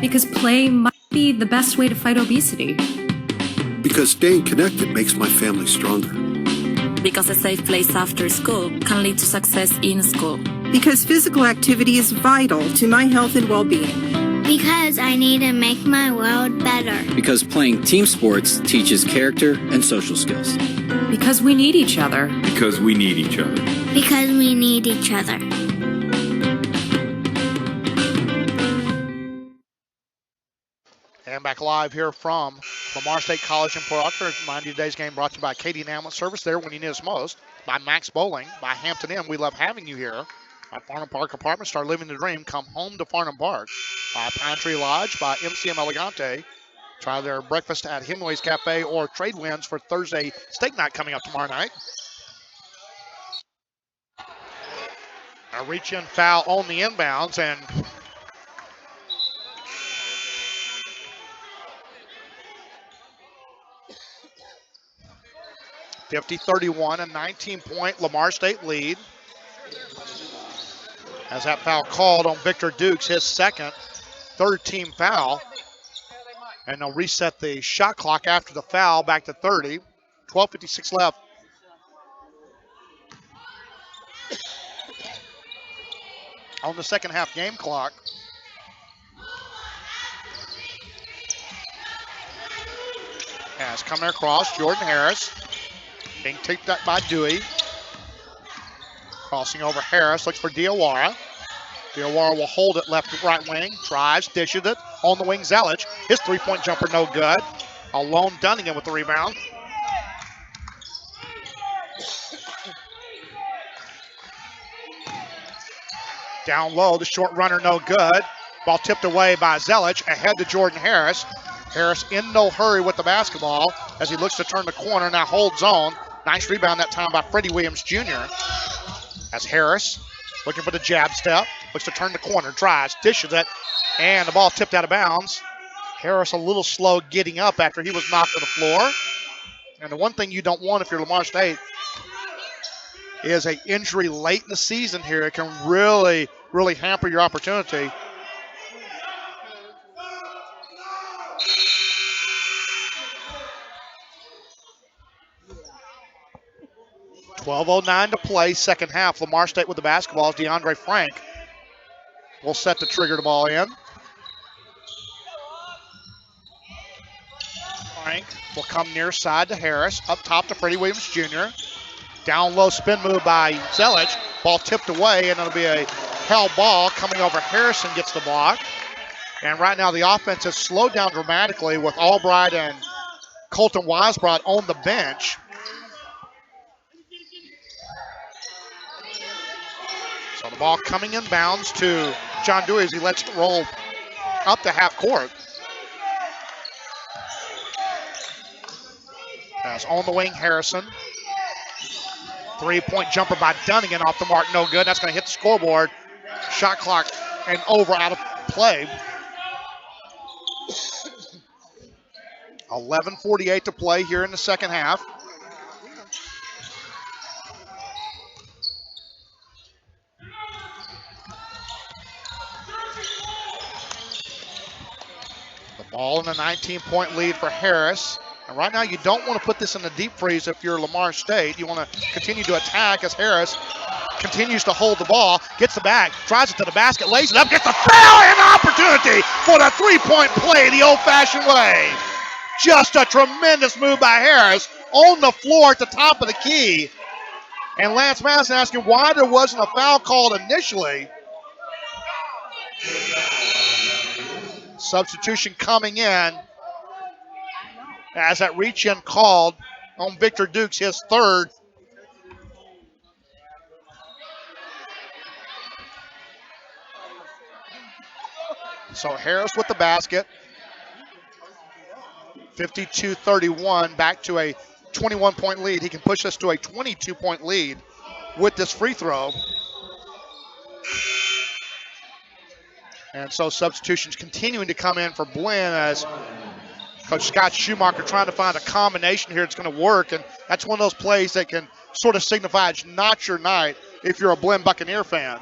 Because play might be the best way to fight obesity. Because staying connected makes my family stronger. Because a safe place after school can lead to success in school. Because physical activity is vital to my health and well-being. Because I need to make my world better. Because playing team sports teaches character and social skills. Because we need each other. Because we need each other. Because we need each other. And back live here from Lamar State College in Port Arthur. Remind you today's game brought to you by Katie Ambulance Service, there when you need us most. By Max Bowling, by Hampton Inn. We love having you here. By Farnham Park Apartments, start living the dream. Come home to Farnham Park. By Pine Tree Lodge, by MCM Elegante. Try their breakfast at Hemingway's Cafe or trade wins for Thursday steak night coming up tomorrow night. A reach-in foul on the inbounds, and (50-31), a 19-point Lamar State lead. As that foul called on Victor Dukes, his second, third team foul. And they'll reset the shot clock after the foul back to 30. 12:56 left. On the second half game clock. Has coming across, Jordan Harris. Being ticked up by Dewey. Crossing over Harris, looks for Diawara. Diawara will hold it left to right wing. Drives, dishes it. On the wing, Zelich. His three-point jumper no good. Alone Dunningham with the rebound. Down low, the short runner no good. Ball tipped away by Zelich. Ahead to Jordan Harris. Harris in no hurry with the basketball as he looks to turn the corner. Now holds on. Nice rebound that time by Freddie Williams Jr. As Harris looking for the jab step. Looks to turn the corner. Drives, dishes it. And the ball tipped out of bounds. Harris a little slow getting up after he was knocked to the floor. And the one thing you don't want if you're Lamar State is an injury late in the season here. It can really, really hamper your opportunity. .12:09 to play, second half. Lamar State with the basketball. DeAndre Frank will set the trigger the ball in. Frank will come near side to Harris. Up top to Freddie Williams Jr. Down low spin move by Zelich. Ball tipped away, and it'll be a held ball coming over. Harrison gets the block. And right now the offense has slowed down dramatically with Albright and Colton Weisbrot on the bench. So the ball coming in bounds to John Dewey as he lets it roll up to half court. As on the wing, Harrison. Three-point jumper by Dunnigan off the mark, no good. That's going to hit the scoreboard. Shot clock and over out of play. 11:48 to play here in the second half. The ball in a 19-point lead for Harris. And right now you don't want to put this in the deep freeze if you're Lamar State. You want to continue to attack as Harris continues to hold the ball, gets the bag, drives it to the basket, lays it up, gets the foul and the opportunity for the three-point play the old-fashioned way. Just a tremendous move by Harris on the floor at the top of the key. And Lance Madison asking why there wasn't a foul called initially. Substitution coming in as that reach-in called on Victor Dukes, his third. So Harris with the basket. 52-31, back to a 21-point lead. He can push us to a 22-point lead with this free throw. And so substitutions continuing to come in for Blinn as Coach Scott Schumacher trying to find a combination here that's going to work. And that's one of those plays that can sort of signify it's not your night if you're a Blinn Buccaneer fan.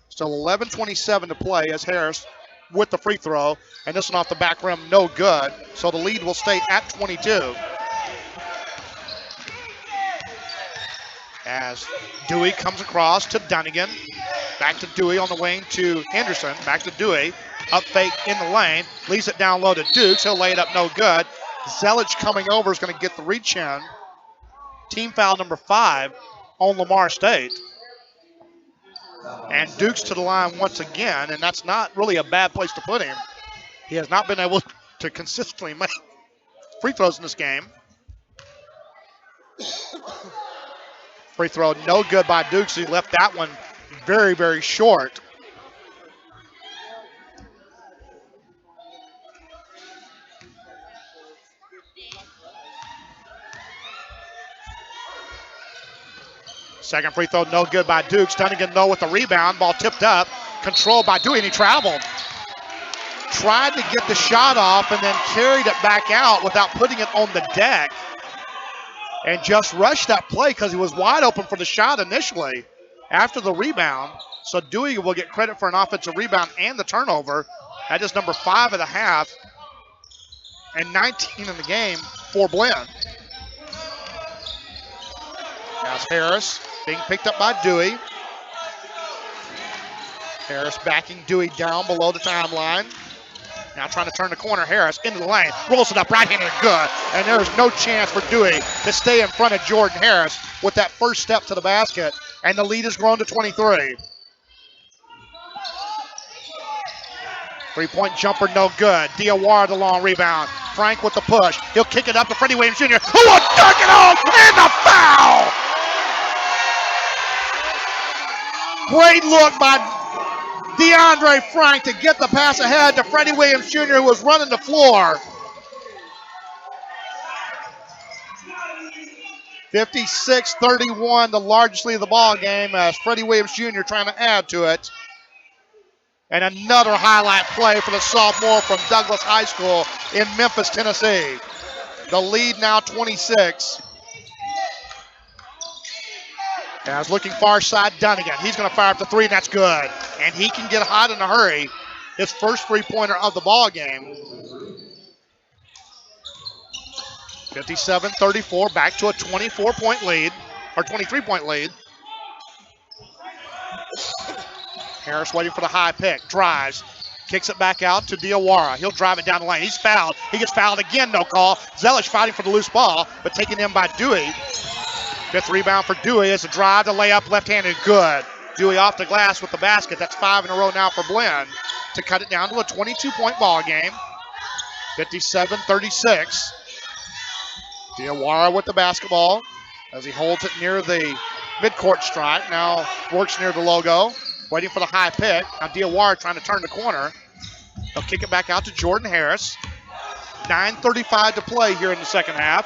So 11:27 to play as Harris with the free throw, and this one off the back rim, no good. So the lead will stay at 22. As Dewey comes across to Dunnigan. Back to Dewey on the wing to Henderson. Back to Dewey. Up fake in the lane. Leaves it down low to Dukes. He'll lay it up no good. Zelich coming over is going to get the reach in. Team foul number 5 on Lamar State. And Dukes to the line once again, and that's not really a bad place to put him. He has not been able to consistently make free throws in this game. Free throw no good by Dukes. He left that one very, very short. Second free throw no good by Dukes. Dunnigan though with the rebound. Ball tipped up. Controlled by Dewey, and he traveled. Tried to get the shot off and then carried it back out without putting it on the deck. And just rushed that play because he was wide open for the shot initially after the rebound. So Dewey will get credit for an offensive rebound and the turnover. That is number 5 of the half and 19 in the game for Blinn. Now Harris being picked up by Dewey. Harris backing Dewey down below the timeline. Now trying to turn the corner. Harris into the lane. Rolls it up right-handed good. And there's no chance for Dewey to stay in front of Jordan Harris with that first step to the basket. And the lead has grown to 23. Three-point jumper no good. Diawara the long rebound. Frank with the push. He'll kick it up to Freddie Williams Jr. Who will dunk it home and the foul! Great look by DeAndre Frank to get the pass ahead to Freddie Williams Jr. who was running the floor. 56-31, the largest lead of the ball game as Freddie Williams Jr. trying to add to it. And another highlight play for the sophomore from Douglas High School in Memphis, Tennessee. The lead now 26. As looking far side, Dunnigan. He's going to fire up the three, and that's good. And he can get hot in a hurry. His first three-pointer of the ball game. 57-34, back to a 24-point lead, or 23-point lead. Harris waiting for the high pick, drives, kicks it back out to Diawara. He'll drive it down the lane. He's fouled. He gets fouled again, no call. Zelich fighting for the loose ball, but taken in by Dewey. Fifth rebound for Dewey as a drive to layup, left-handed, good. Dewey off the glass with the basket. That's 5 in a row now for Blinn to cut it down to a 22-point ball game. 57-36. Diawara with the basketball as he holds it near the midcourt stripe. Now works near the logo, waiting for the high pick. Now Diawara trying to turn the corner. He'll kick it back out to Jordan Harris. 9:35 to play here in the second half.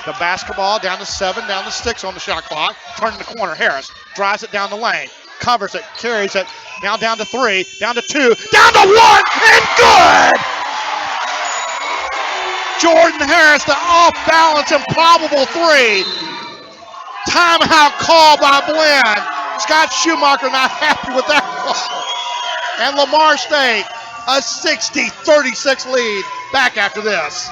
The basketball down to 7, down to 6 on the shot clock. Turning the corner, Harris drives it down the lane, covers it, carries it. Now down to 3, down to 2, down to 1, and good! Jordan Harris, the off-balance, improbable 3. Timeout call by Blinn. Scott Schumacher not happy with that call. And Lamar State, a 60-36 lead back after this.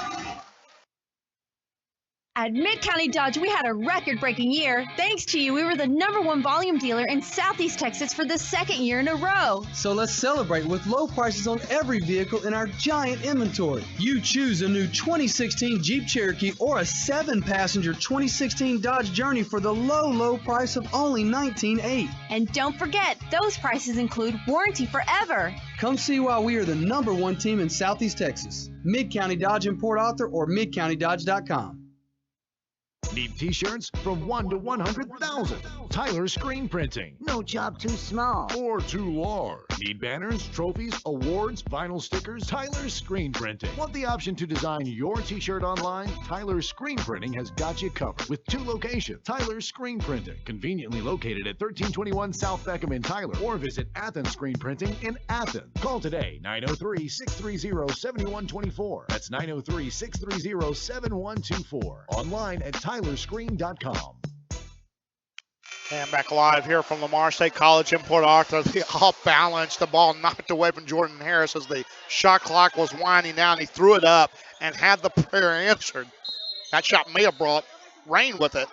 At Mid-County Dodge, we had a record-breaking year. Thanks to you, we were the #1 volume dealer in Southeast Texas for the second year in a row. So let's celebrate with low prices on every vehicle in our giant inventory. You choose a new 2016 Jeep Cherokee or a 7-passenger 2016 Dodge Journey for the low price of only $19,800. And don't forget, those prices include warranty forever. Come see why we are the #1 team in Southeast Texas. Mid-County Dodge in Port Arthur or midcountydodge.com. Need t-shirts from 1 to 100,000. Tyler Screen Printing. No job too small or too large. Need banners, trophies, awards, vinyl stickers? Tyler Screen Printing. Want the option to design your t-shirt online? Tyler Screen Printing has got you covered with 2 locations. Tyler Screen Printing, conveniently located at 1321 South Beckham in Tyler, or visit Athens Screen Printing in Athens. Call today, 903-630-7124. That's 903-630-7124. Online at tylerscreen.com. And back live here from Lamar State College in Port Arthur. The off balance, the ball knocked away from Jordan Harris as the shot clock was winding down. He threw it up and had the prayer answered. That shot may have brought rain with it.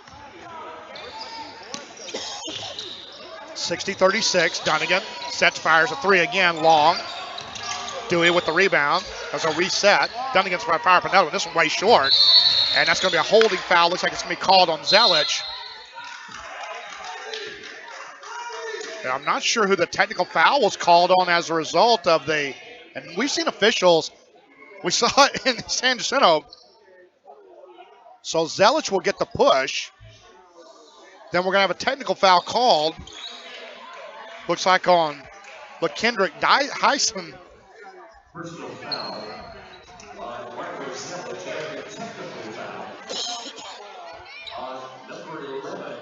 60-36, Dunnigan sets, fires a three again, long. Dewey with the rebound. There's a reset. Dunnigan's going to fire up another one. This one way short. And that's going to be a holding foul. Looks like it's going to be called on Zelich. And I'm not sure who the technical foul was called on as a result of the, and we've seen officials, we saw it in San Jacinto. So Zelich will get the push. Then we're going to have a technical foul called. Looks like on LaKendrick Heisen. Personal foul on Marco Zelich, technical foul on number 11.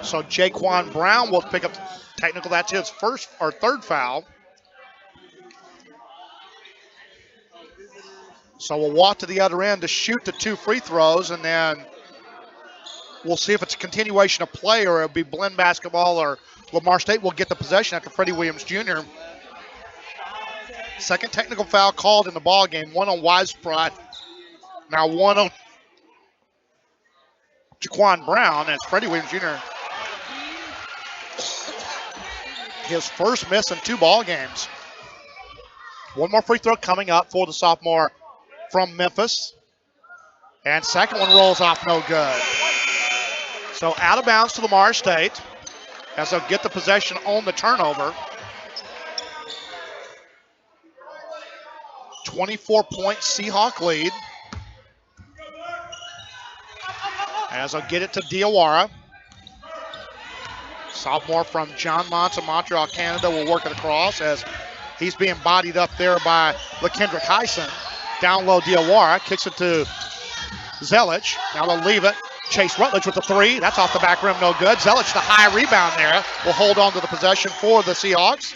So Jaquan Brown will pick up technical. That's his first or third foul. So we'll walk to the other end to shoot the 2 free throws, and then we'll see if it's a continuation of play or it'll be Blinn basketball, or Lamar State will get the possession after Freddie Williams Jr. Second technical foul called in the ball game. One on Wiseprat. Now one on Jaquan Brown, and Freddie Williams Jr. His first miss in 2 ball games. One more free throw coming up for the sophomore from Memphis. And second one rolls off, no good. So out of bounds to Lamar State as they'll get the possession on the turnover. 24-point Seahawk lead. As they'll get it to Diawara. Sophomore from John Montz of Montreal, Canada will work it across as he's being bodied up there by LaKendrick Heisen. Down low, Diawara kicks it to Zelich. Now they'll leave it. Chase Rutledge with the 3. That's off the back rim, no good. Zelich, the high rebound there, will hold on to the possession for the Seahawks.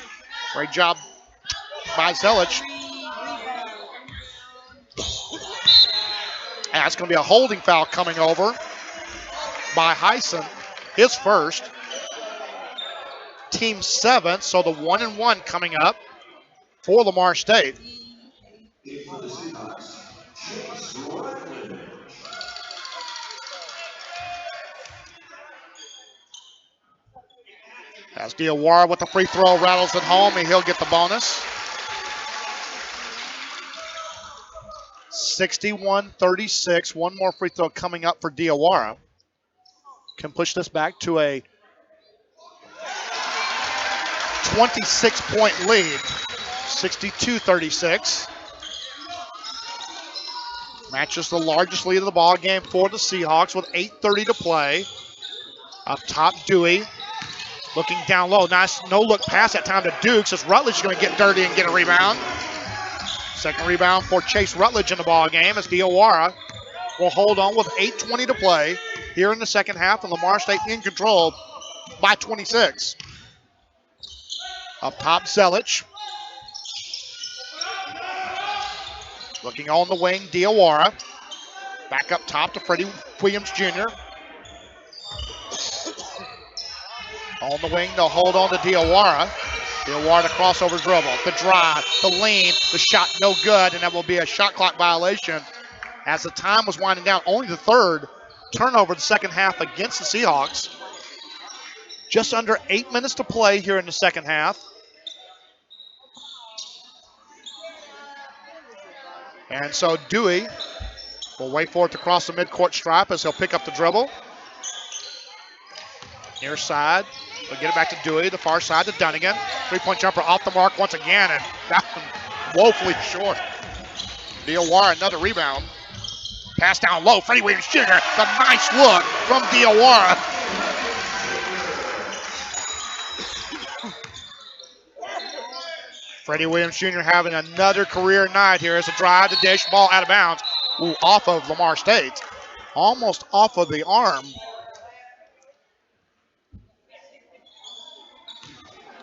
Great job by Zelich. And that's going to be a holding foul coming over by Heisen, his first. Team 7, so the 1-and-1 coming up for Lamar State. As Diawara with the free throw rattles it home, and he'll get the bonus. 61-36, one more free throw coming up for Diawara. Can push this back to a 26-point lead, 62-36. Matches the largest lead of the ball game for the Seahawks with 8:30 to play. Up top, Dewey looking down low. Nice no-look pass that time to Dukes as Rutledge is going to get dirty and get a rebound. Second rebound for Chase Rutledge in the ball game as Diawara will hold on with 8:20 to play here in the second half, and Lamar State in control by 26. Up top, Zelich. Looking on the wing, Diawara. Back up top to Freddie Williams Jr. On the wing, they'll hold on to Diawara. Diawara the crossover dribble, the drive, the lean, the shot no good, and that will be a shot clock violation as the time was winding down. Only the third turnover of the second half against the Seahawks. Just under 8 minutes to play here in the second half. And so Dewey will wait for it to cross the midcourt stripe as he'll pick up the dribble. Near side, we'll get it back to Dewey, the far side to Dunnigan. Three-point jumper off the mark once again, and that one woefully short. Diawara, another rebound. Pass down low, Freddie Williams Jr., the nice look from Diawara. Freddie Williams Jr. having another career night here as a drive to dish, ball out of bounds. Ooh, off of Lamar State. Almost off of the arm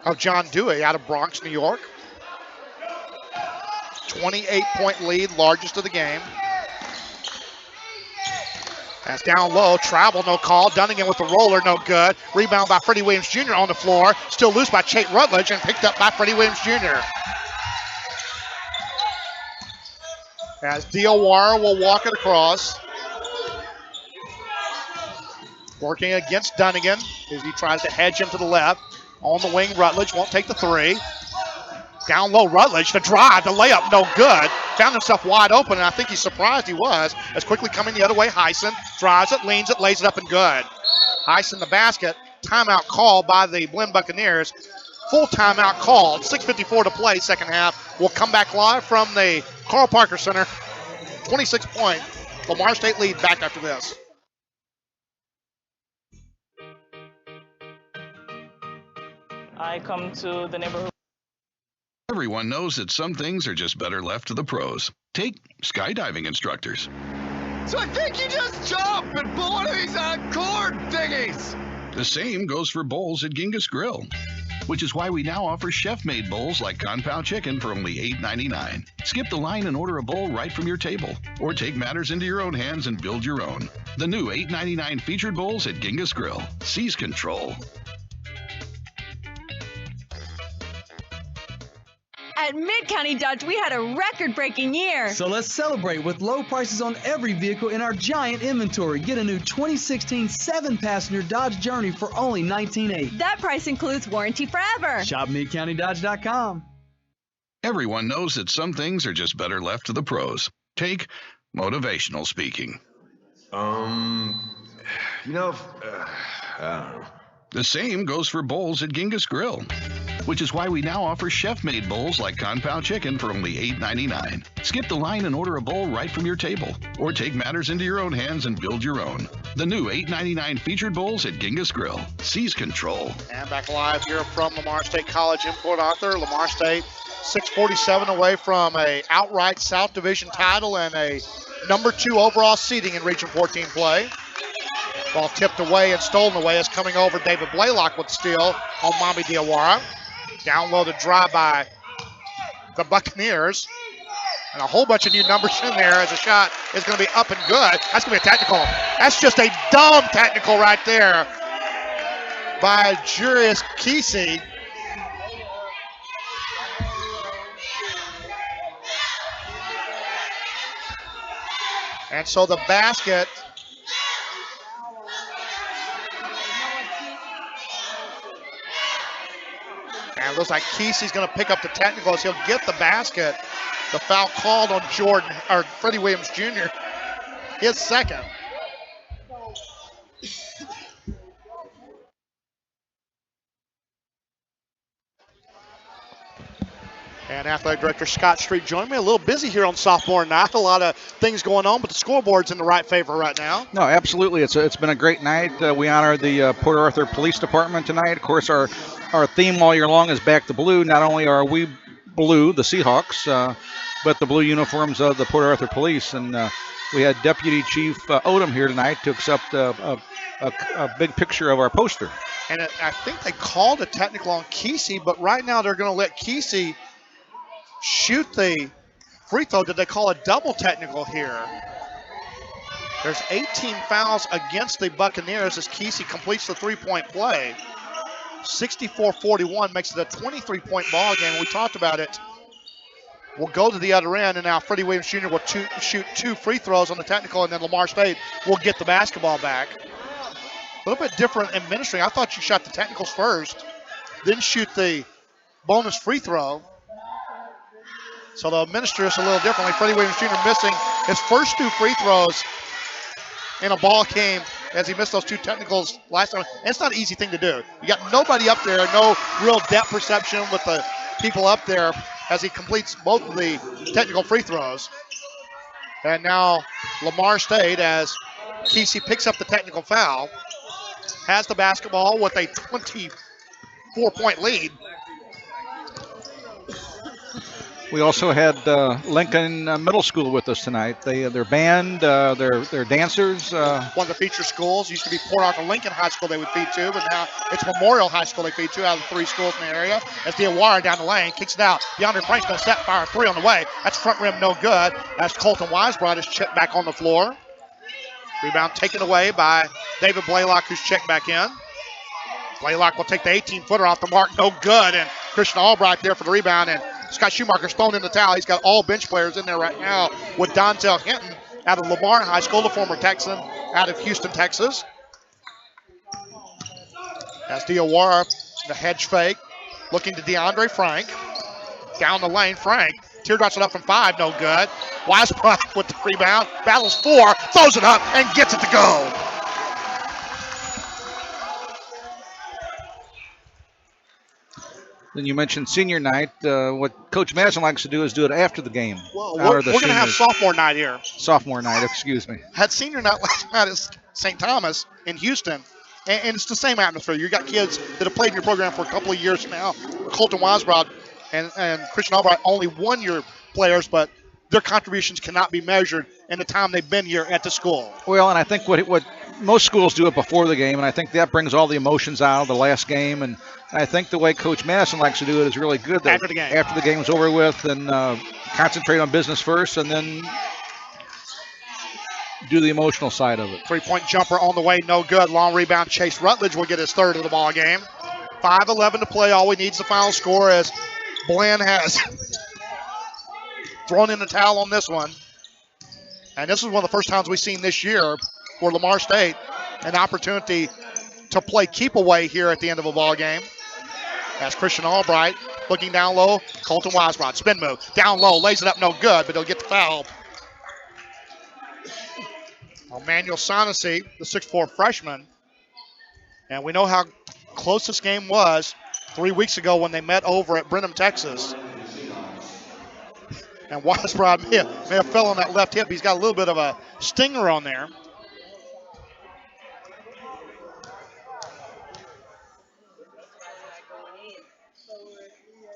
of John Dewey out of Bronx, New York. 28-point lead, largest of the game. That's down low, travel, no call. Dunnigan with the roller, no good. Rebound by Freddie Williams Jr. on the floor. Still loose by Chait Rutledge and picked up by Freddie Williams Jr. As Diawara will walk it across. Working against Dunnigan as he tries to hedge him to the left. On the wing, Rutledge won't take the three. Down low, Rutledge, the drive, the layup, no good. Found himself wide open, and I think he's surprised he was. As quickly coming the other way, Heisen drives it, leans it, lays it up, and good. Heisen the basket. Timeout called by the Blinn Buccaneers. Full timeout called. 6:54 to play, second half. We'll come back live from the Carl Parker Center. 26-point Lamar State lead back after this. I come to the neighborhood. Everyone knows that some things are just better left to the pros. Take skydiving instructors. So I think you just jump and pull one of these cord thingies. The same goes for bowls at Genghis Grill, which is why we now offer chef-made bowls like Conpound Chicken for only $8.99. Skip the line and order a bowl right from your table, or take matters into your own hands and build your own. The new $8.99 featured bowls at Genghis Grill. Seize control. At Mid-County Dodge, we had a record-breaking year. So let's celebrate with low prices on every vehicle in our giant inventory. Get a new 2016 7-passenger Dodge Journey for only $19,800. That price includes warranty forever. Shop MidCountyDodge.com. Everyone knows that some things are just better left to the pros. Take motivational speaking. I don't know. The same goes for bowls at Genghis Grill, which is why we now offer chef-made bowls like Conpound Chicken for only $8.99. Skip the line and order a bowl right from your table, or take matters into your own hands and build your own. The new $8.99 featured bowls at Genghis Grill. Seize control. And back live here from Lamar State College in Port Arthur. Lamar State 6:47 away from a outright South Division title and a number 2 overall seeding in Region 14 play. Ball tipped away and stolen away as coming over David Blaylock with the steal on Mami Diawara. Down low to drive by the Buccaneers. And a whole bunch of new numbers in there as the shot is going to be up and good. That's going to be a technical. That's just a dumb technical right there by Jurius Kesey. And so the basket and it looks like Kesey's going to pick up the technical as he'll get the basket. The foul called on Freddie Williams Jr. His second. And athletic director Scott Street joined me. A little busy here on sophomore night. A lot of things going on, but the scoreboard's in the right favor right now. No, absolutely. It's been a great night. We honor the Port Arthur Police Department tonight. Of course, our theme all year long is Back to Blue. Not only are we blue, the Seahawks, but the blue uniforms of the Port Arthur Police. And we had Deputy Chief Odom here tonight to accept a big picture of our poster. And I think they called a technical on Kesey, but right now they're going to let Kesey shoot the free throw. Did they call a double technical here? There's 18 fouls against the Buccaneers as Kesey completes the three-point play. 64-41 makes it a 23-point ball game. We talked about it. We'll go to the other end, and now Freddie Williams Jr. will shoot 2 free throws on the technical, and then Lamar State will get the basketball back. A little bit different in administering. I thought you shot the technicals first, then shoot the bonus free throw. So they'll administer this a little differently. Freddie Williams Jr. missing his first 2 free throws in a ball game as he missed those 2 technicals last time. And it's not an easy thing to do. You got nobody up there, no real depth perception with the people up there as he completes both of the technical free throws. And now Lamar State, as Kesey picks up the technical foul, has the basketball with a 24-point lead. We also had Lincoln Middle School with us tonight. Their band, their dancers. One of the feature schools used to be Port Arthur Lincoln High School they would feed to, but now it's Memorial High School they feed to out of the 3 schools in the area. As Diawara down the lane kicks it out. DeAndre Frank's going to set fire 3 on the way. That's front rim no good. As Colton Wise brought his chip back on the floor. Rebound taken away by David Blaylock, who's checked back in. Blaylock will take the 18-footer off the mark. No good. And Christian Albright there for the rebound. And Scott Schumacher's thrown in the towel. He's got all bench players in there right now with Dontel Hinton out of Lamar High School, the former Texan out of Houston, Texas. As Diawara, the hedge fake, looking to DeAndre Frank. Down the lane, Frank. Teardrops it up from 5, no good. Weisbrot with the rebound, battles 4, throws it up, and gets it to go. Then you mentioned senior night. What Coach Madison likes to do is do it after the game. Well, we're going to have sophomore night here. Sophomore night, excuse me. Had senior night last night at St. Thomas in Houston, and it's the same atmosphere. You got kids that have played in your program for a couple of years now. Colton Weisbrot and Christian Albright, only 1-year players, but their contributions cannot be measured in the time they've been here at the school. Well, and I think what most schools do it before the game, and I think that brings all the emotions out of the last game. And I think the way Coach Madison likes to do it is really good. After the game. After the game's over with, and concentrate on business first, and then do the emotional side of it. Three-point jumper on the way, no good. Long rebound. Chase Rutledge will get his third of the ball game. 5:11 to play. All we need is the final score as Blinn has thrown in the towel on this one. And this is one of the first times we've seen this year for Lamar State an opportunity to play keep away here at the end of a ball game. As Christian Albright looking down low. Colton Weisbrot, spin move. Down low, lays it up, no good, but he'll get the foul. Emmanuel Sanasi, the 6'4 freshman. And we know how close this game was 3 weeks ago when they met over at Brenham, Texas. And Weisbrot may have fell on that left hip. He's got a little bit of a stinger on there.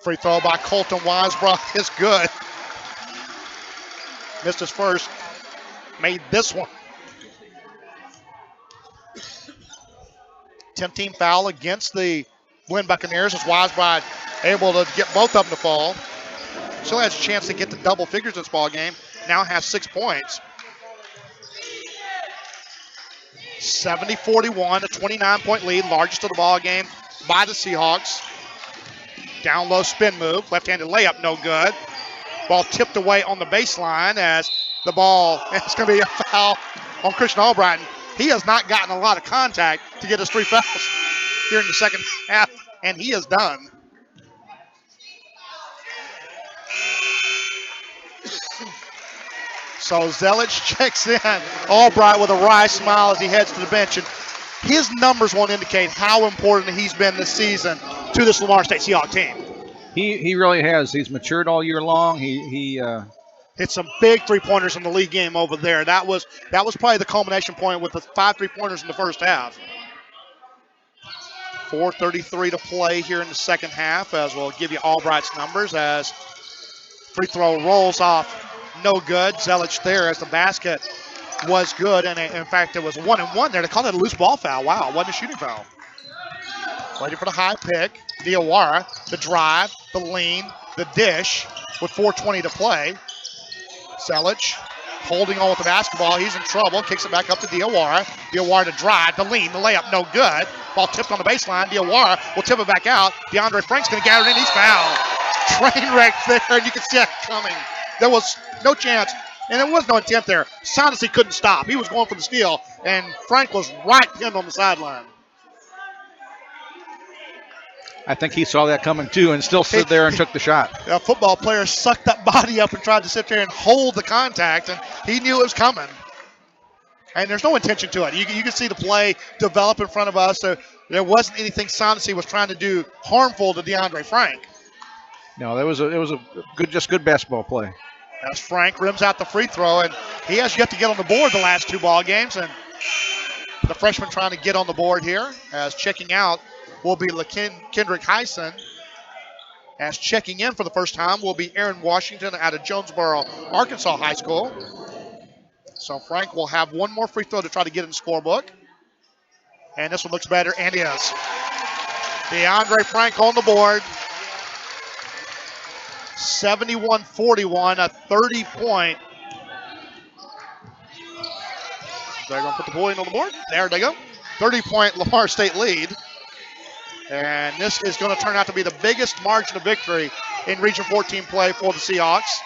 Free throw by Colton Weisbrot is good. Missed his first, made this one. 10th team foul against the Blinn Buccaneers as Weisbrot able to get both of them to fall. Still has a chance to get to double figures in this ball game. Now has 6 points. 70-41, a 29-point lead, largest of the ball game by the Seahawks. Down low spin move, left-handed layup, no good. Ball tipped away on the baseline as the ball, it's going to be a foul on Christian Albright. He has not gotten a lot of contact to get his 3 fouls here in the second half, and he is done. So Zelich checks in. Albright with a wry smile as he heads to the bench. And his numbers won't indicate how important he's been this season to this Lamar State Seahawks team. He really has. He's matured all year long. He hit some big three-pointers in the league game over there. That was probably the culmination point with the 5 3-pointers in the first half. 4:33 to play here in the second half, as we'll give you Albright's numbers as free throw rolls off. No good. Zelich there as the basket was good, and in fact it was 1-1 there. They called it a loose ball foul. Wow, it wasn't a shooting foul. Waiting for the high pick. Diawara, the drive, the lean, the dish with 4:20 to play. Zelich holding on with the basketball. He's in trouble. Kicks it back up to Diawara. Diawara to drive, the lean, the layup, no good. Ball tipped on the baseline. Diawara will tip it back out. DeAndre Frank's going to gather it in. He's fouled. Train wreck there, and you can see it coming. There was no chance, and there was no intent there. Sanasi couldn't stop. He was going for the steal, and Frank was right pinned on the sideline. I think he saw that coming too and still stood there and took the shot. A football player sucked that body up and tried to sit there and hold the contact, and he knew it was coming. And there's no intention to it. You can see the play develop in front of us. So there wasn't anything Sanasi was trying to do harmful to DeAndre Frank. No, it was a good basketball play. As Frank rims out the free throw, and he has yet to get on the board the last 2 ball games. And the freshman trying to get on the board here, as checking out will be Kendrick Heisen. As checking in for the first time will be Aaron Washington out of Jonesboro, Arkansas High School. So Frank will have 1 more free throw to try to get in the scorebook. And this one looks better, and is. DeAndre Frank on the board. 71-41, a 30-point They're going to put the point on the board. There they go. 30-point Lamar State lead. And this is going to turn out to be the biggest margin of victory in Region 14 play for the Seahawks.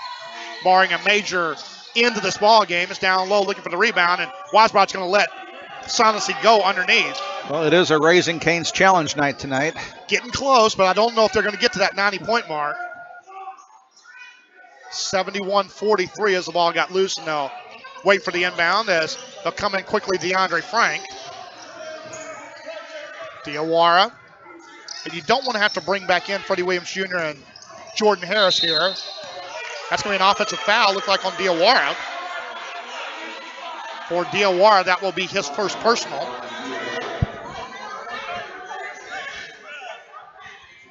Barring a major end to this ball game. It's down low looking for the rebound, and Weisbrod's going to let Sonacy go underneath. Well, it is a Raising Cane's challenge night tonight. Getting close, but I don't know if they're going to get to that 90-point mark. 71-43 as the ball got loose, and they'll wait for the inbound as they'll come in quickly. DeAndre Frank. Diawara. And you don't want to have to bring back in Freddie Williams Jr. and Jordan Harris here. That's going to be an offensive foul, looks like on Diawara. For Diawara, that will be his first personal.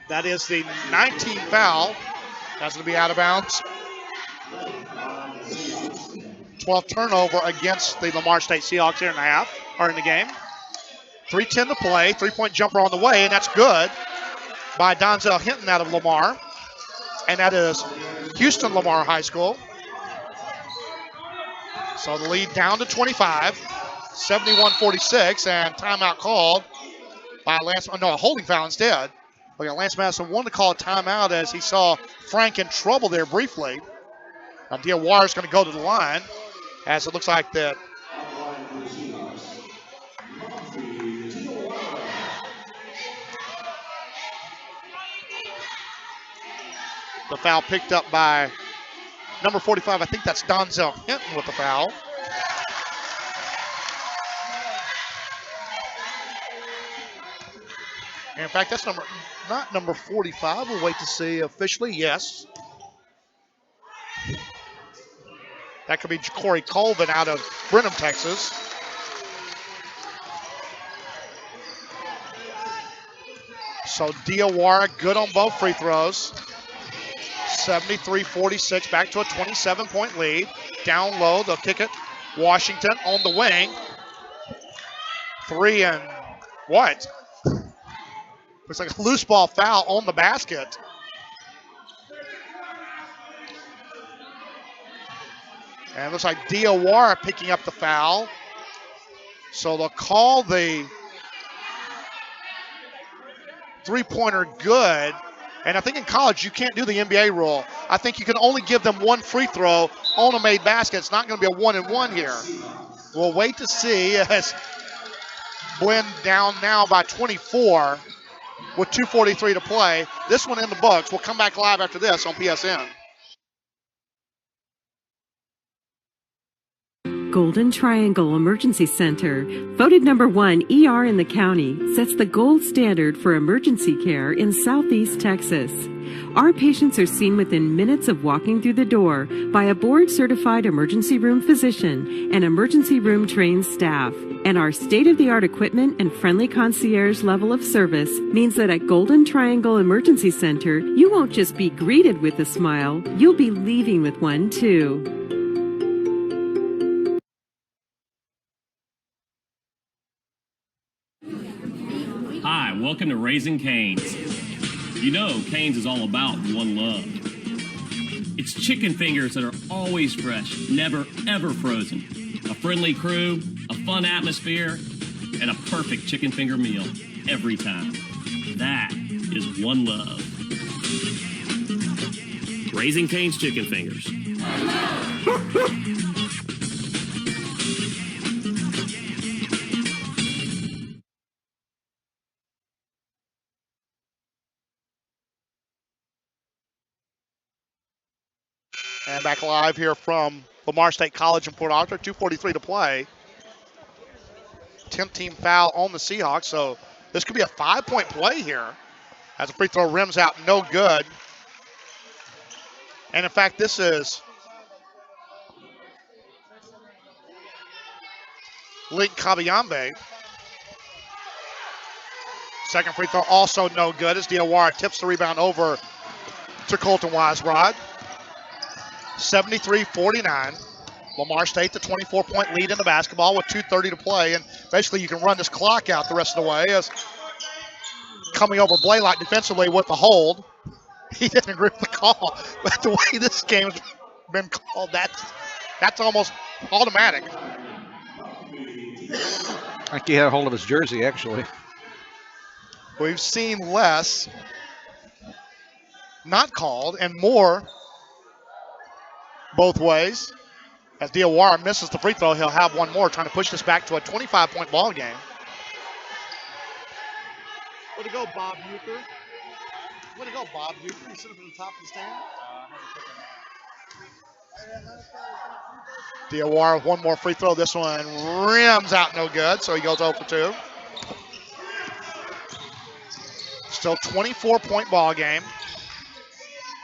That is the 19th foul. That's going to be out of bounds. 12th turnover against the Lamar State Seahawks here in the half, or in the game. 3:10 to play, 3-point jumper on the way, and that's good by Donzel Hinton out of Lamar. And that is Houston Lamar High School. So the lead down to 25, 71-46, and timeout called by Lance, no, a holding foul instead. We got Lance Madison wanted to call a timeout as he saw Frank in trouble there briefly. Now Diawara's going to go to the line as it looks like that. The foul picked up by number 45. I think that's Donzel Hinton with the foul. And in fact, that's not number 45. We'll wait to see officially. Yes. That could be Corey Colvin out of Brenham, Texas. So Diawara good on both free throws. 73-46, back to a 27-point lead. Down low, they'll kick it. Washington on the wing. 3 and what? Looks like a loose ball foul on the basket. And it looks like Diawara picking up the foul. So they'll call the three-pointer good. And I think in college you can't do the NBA rule. I think you can only give them one free throw on a made basket. It's not going to be a 1-and-1 here. We'll wait to see as Blinn down now by 24 with 2:43 to play. This one in the books. We'll come back live after this on PSN. Golden Triangle Emergency Center, voted #1 ER in the county, sets the gold standard for emergency care in Southeast Texas. Our patients are seen within minutes of walking through the door by a board-certified emergency room physician and emergency room trained staff. And our state-of-the-art equipment and friendly concierge level of service means that at Golden Triangle Emergency Center, you won't just be greeted with a smile, you'll be leaving with one too. Hi, welcome to Raising Cane's. You know Cane's is all about one love. It's chicken fingers that are always fresh, never ever frozen. A friendly crew, a fun atmosphere, and a perfect chicken finger meal every time. That is one love. Raising Cane's Chicken Fingers. And back live here from Lamar State College in Port Arthur. 2:43 to play. 10th team foul on the Seahawks, so this could be a 5-point play here as a free throw rims out, no good. And in fact, this is Link Kabayambe. Second free throw also no good as Diawara tips the rebound over to Colton Weisbrod. 73-49. Lamar State, the 24-point lead in the basketball with 2:30 to play. And basically you can run this clock out the rest of the way as coming over Blaylock defensively with the hold. He didn't agree with the call. But the way this game's been called, that's almost automatic. I think he had a hold of his jersey, actually. We've seen less not called and more both ways. As Diawara misses the free throw, he'll have one more, trying to push this back to a 25-point ball game. Way to go, Bob Euchre. Way to go, Bob Euchre. You sit up at the top of the stand. Diawara with one more free throw. This one rims out no good, so he goes 0 for 2. Still 24-point ball game.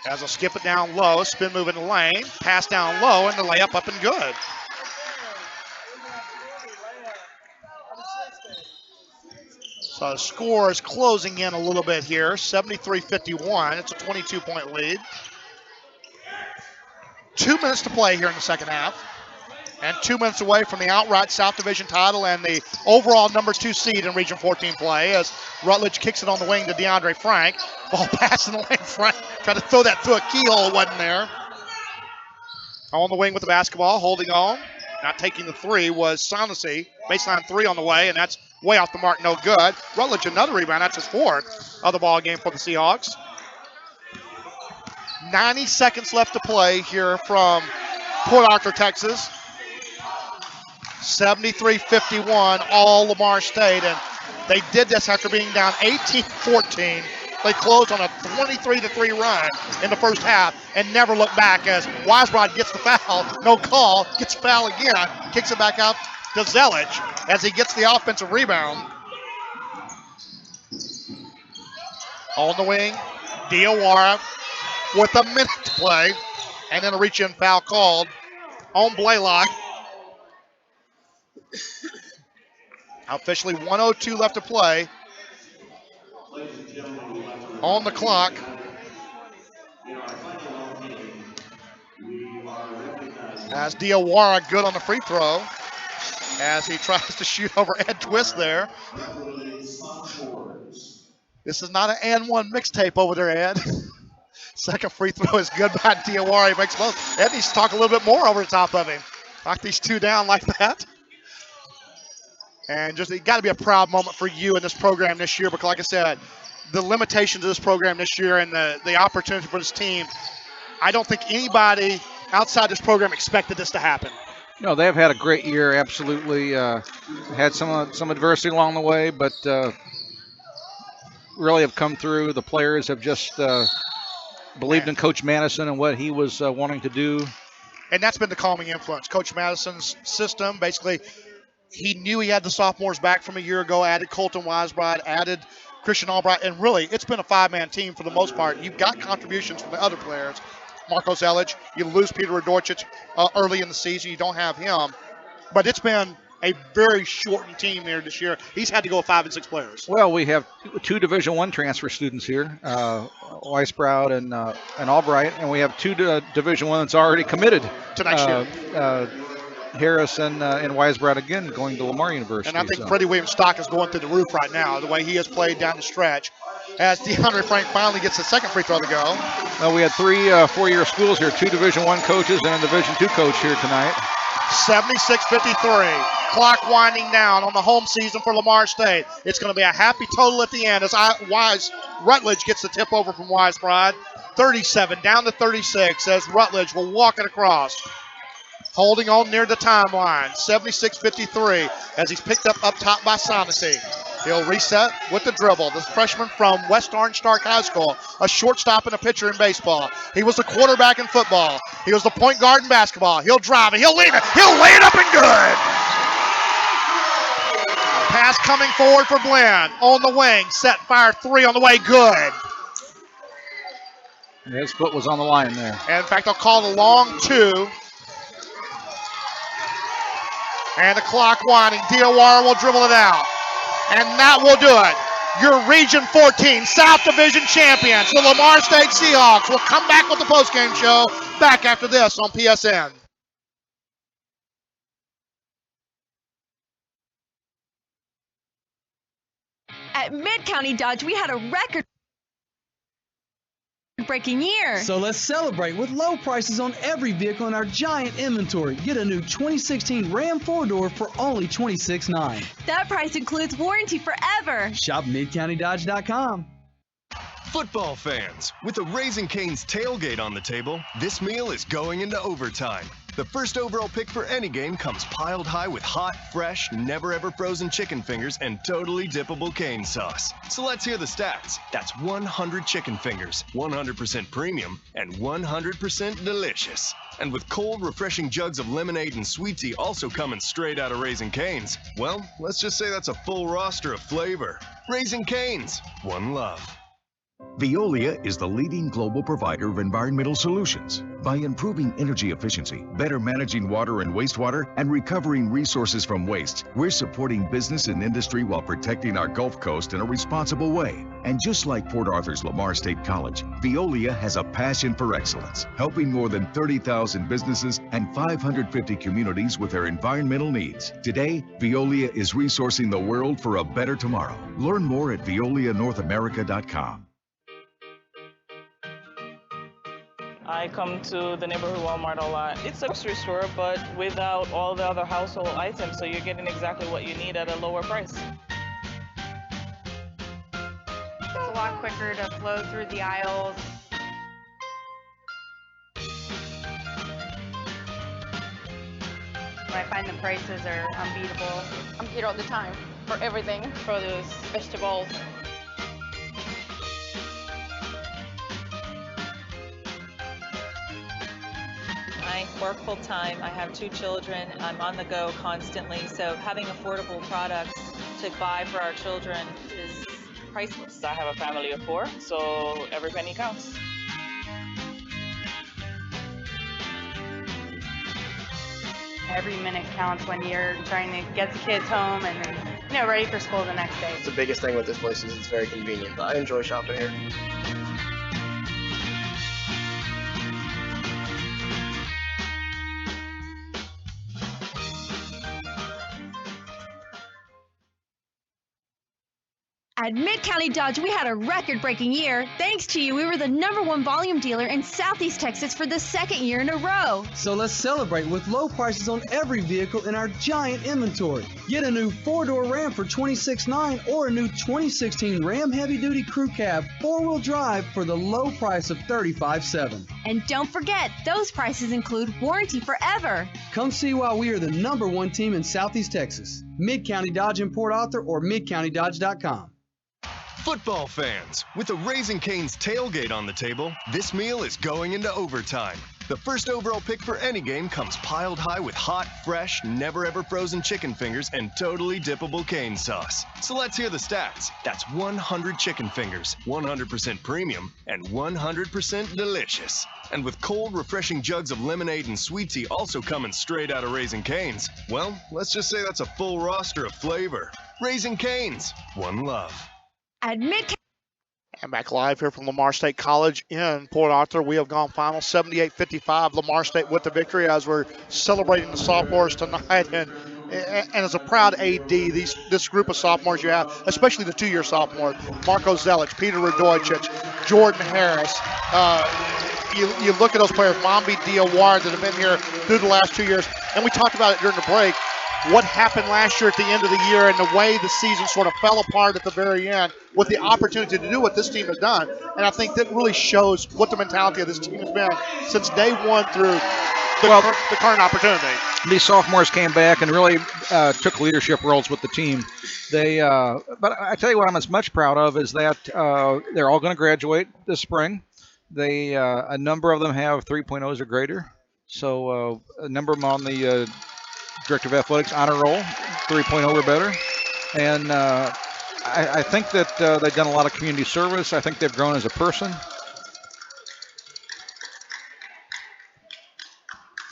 As he'll skip it down low, spin move in the lane, pass down low, and the layup up and good. So the score is closing in a little bit here, 73-51. It's a 22-point lead. 2 minutes to play here in the second half. And 2 minutes away from the outright South Division title and the overall number 2 seed in Region 14 play as Rutledge kicks it on the wing to DeAndre Frank. Ball passing the lane. Frank tried to throw that through a keyhole. It wasn't there. On the wing with the basketball, holding on. Not taking the three was Shaughnessy. Baseline 3 on the way, and that's way off the mark, no good. Rutledge, another rebound. That's his 4th of the ball game for the Seahawks. 90 seconds left to play here from Port Arthur, Texas. 73-51, all Lamar State, and they did this after being down 18-14. They closed on a 23-3 run in the first half and never looked back as Weisbrod gets the foul, no call, gets foul again, kicks it back out to Zelich as he gets the offensive rebound. On the wing, Diawara with a minute to play, and then a reach-in foul called on Blaylock. Officially 1:02 left to play on the clock. As Diawara good on the free throw as he tries to shoot over Ed Twist there. This is not an and one mixtape over there, Ed. Second free throw is good by Diawara. He makes both. Ed needs to talk a little bit more over the top of him. Knock these two down like that. And just, it got to be a proud moment for you in this program this year because, like I said, the limitations of this program this year and the opportunity for this team, I don't think anybody outside this program expected this to happen. No, they've had a great year, absolutely. Had some adversity along the way, but really have come through. The players have just believed in Coach Madison and what he was wanting to do. And that's been the calming influence. Coach Madison's system, basically, he knew he had the sophomores back from a year ago, added Colton Weisbrod, added Christian Albright, and really, it's been a 5-man team for the most part. You've got contributions from the other players. Marco Zelich, you lose Peter Radorcic early in the season. You don't have him. But it's been a very shortened team here this year. He's had to go with 5 and 6 players. Well, we have 2 Division I transfer students here, Weisbrod and Albright, and we have 2 Division I that's already committed to next year. Harris and Weisbrod again going to Lamar University. And I think Freddie Williams' stock is going through the roof right now, the way he has played down the stretch. As DeAndre Frank finally gets the second free throw to go. We had 3 four-year schools here, 2 Division I coaches and a Division II coach here tonight. 76-53. Clock winding down on the home season for Lamar State. It's going to be a happy total at the end as Rutledge gets the tip over from Weisbrod. 37 down to 36 as Rutledge will walk it across. Holding on near the timeline, 76-53 as he's picked up top by Shaughnessy. He'll reset with the dribble. This freshman from West Orange Stark High School, a shortstop and a pitcher in baseball. He was the quarterback in football. He was the point guard in basketball. He'll drive it. He'll leave it. He'll lay it up and good. Pass coming forward for Blinn. On the wing, set, fire 3 on the way, good. His foot was on the line there. And in fact, they'll call the long 2. And the clock winding. Diawara will dribble it out. And that will do it. Your Region 14 South Division champions, the Lamar State Seahawks, will come back with the postgame show back after this on PSN. At Mid-County Dodge, we had a record record-breaking year. So let's celebrate with low prices on every vehicle in our giant inventory. Get a new 2016 Ram 4-door for only $26,900. That price includes warranty forever. Shop MidCountyDodge.com. Football fans, with a Raising Cane's tailgate on the table, this meal is going into overtime. The first overall pick for any game comes piled high with hot, fresh, never-ever frozen chicken fingers and totally dippable cane sauce. So let's hear the stats. That's 100 chicken fingers, 100% premium, and 100% delicious. And with cold, refreshing jugs of lemonade and sweet tea also coming straight out of Raising Cane's, well, let's just say that's a full roster of flavor. Raising Cane's, one love. Veolia is the leading global provider of environmental solutions. By improving energy efficiency, better managing water and wastewater, and recovering resources from waste, we're supporting business and industry while protecting our Gulf Coast in a responsible way. And just like Port Arthur's Lamar State College, Veolia has a passion for excellence, helping more than 30,000 businesses and 550 communities with their environmental needs. Today, Veolia is resourcing the world for a better tomorrow. Learn more at veolianorthamerica.com. I come to the neighborhood Walmart a lot. It's a grocery store, but without all the other household items, so you're getting exactly what you need at a lower price. It's a lot quicker to flow through the aisles. I find the prices are unbeatable. I'm here all the time for everything, produce, vegetables. I work full time. I have 2 children. I'm on the go constantly. So having affordable products to buy for our children is priceless. I have a family of 4, so every penny counts. Every minute counts when you're trying to get the kids home and then, ready for school the next day. The biggest thing with this place is it's very convenient. I enjoy shopping here. At Mid-County Dodge, we had a record-breaking year. Thanks to you, we were the #1 volume dealer in Southeast Texas for the 2nd year in a row. So let's celebrate with low prices on every vehicle in our giant inventory. Get a new 4-door Ram for $26,900 or a new 2016 Ram Heavy Duty Crew Cab 4-wheel drive for the low price of $35,700. And don't forget, those prices include warranty forever. Come see why we are the #1 team in Southeast Texas. Mid-County Dodge in Port Arthur or MidCountyDodge.com. Football fans, with a Raising Cane's tailgate on the table, this meal is going into overtime. The first overall pick for any game comes piled high with hot, fresh, never-ever frozen chicken fingers and totally dippable cane sauce. So let's hear the stats. That's 100 chicken fingers, 100% premium, and 100% delicious. And with cold, refreshing jugs of lemonade and sweet tea also coming straight out of Raising Cane's, well, let's just say that's a full roster of flavor. Raising Cane's, one love. At And back live here from Lamar State College in Port Arthur. We have gone final 78-55. Lamar State with the victory as we're celebrating the sophomores tonight. And as a proud AD, this group of sophomores you have, especially the 2-year sophomores, Marco Zelich, Peter Radojcic, Jordan Harris. You look at those players, Mambi Diawara, that have been here through the last 2 years. And we talked about it during the break. What happened last year at the end of the year and the way the season sort of fell apart at the very end with the opportunity to do what this team has done. And I think that really shows what the mentality of this team has been since day one through the current opportunity. These sophomores came back and really took leadership roles with the team. But I tell you what I'm as much proud of is that they're all going to graduate this spring. A number of them have 3.0s or greater. So a number of them on the Director of Athletics honor roll, 3.0 or better. And I think that they've done a lot of community service. I think they've grown as a person.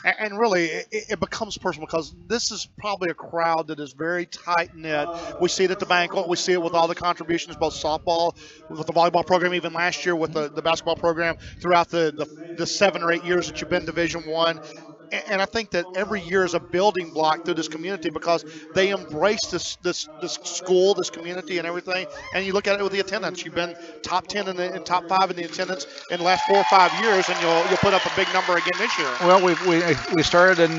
And really, it becomes personal because this is probably a crowd that is very tight-knit. We see it at the banquet. We see it with all the contributions, both softball, with the volleyball program, even last year with the basketball program, throughout the 7 or 8 years that you've been Division I. And I think that every year is a building block through this community because they embrace this school, this community, and everything. And you look at it with the attendance. You've been top 10 and top 5 in the attendance in the last 4 or 5 years, and you'll put up a big number again this year. Well, we started in